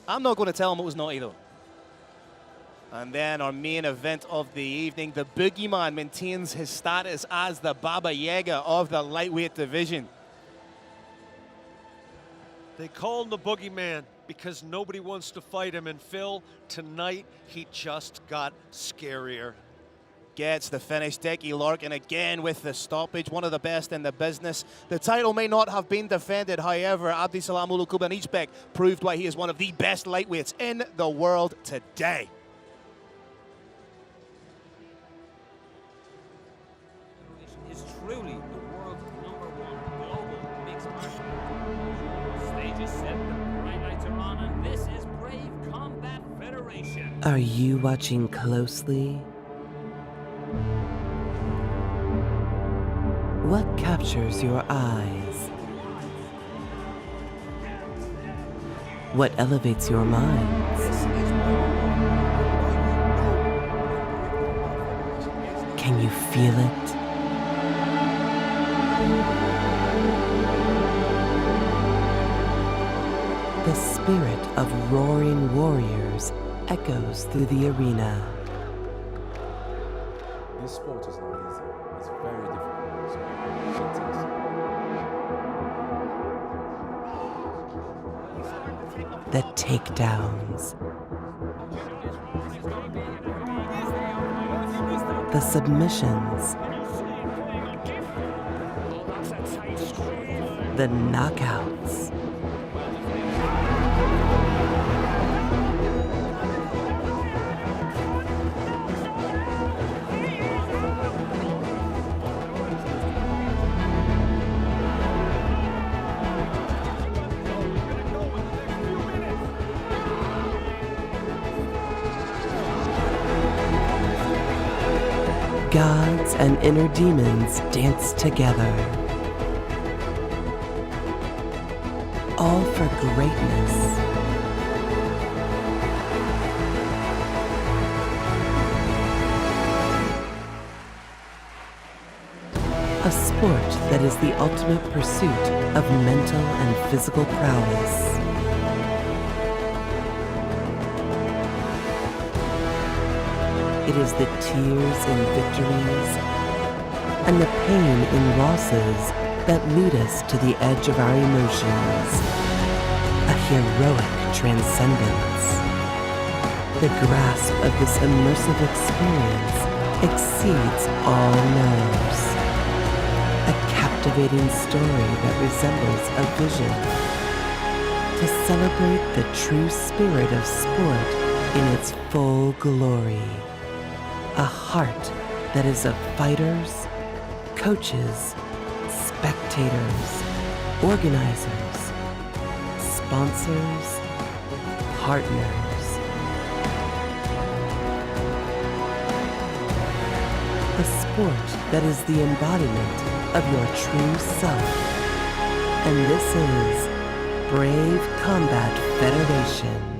I'm not going to tell him it was naughty, though. And then our main event of the evening, the Boogeyman maintains his status as the Baba Yaga of the lightweight division. They call him the Boogeyman because nobody wants to fight him. And Phil, tonight he just got scarier. Gets the finish. Decky Larkin again with the stoppage, one of the best in the business. The title may not have been defended, however, Abdisalam Uulu Kubanychbek proved why he is one of the best lightweights in the world today. Is truly the world's #1 global mixed martial art. Stage is set, the bright lights are on, and this is Brave Combat Federation. Are you watching closely? What captures your eyes? what elevates your minds. Can you feel it? The spirit of roaring warriors echoes through the arena. This sport is not easy. It's very difficult. The takedowns. The submissions. The knockouts. Gods and inner demons dance together, all for greatness. A sport that is the ultimate pursuit of mental and physical prowess. It is the tears in victories and the pain in losses that lead us to the edge of our emotions. A heroic transcendence. The grasp of this immersive experience exceeds all nerves. A captivating story that resembles a vision. To celebrate the true spirit of sport in its full glory. A heart that is of fighters, coaches, spectators, organizers, sponsors, partners. A sport that is the embodiment of your true self. And this is Brave Combat Federation.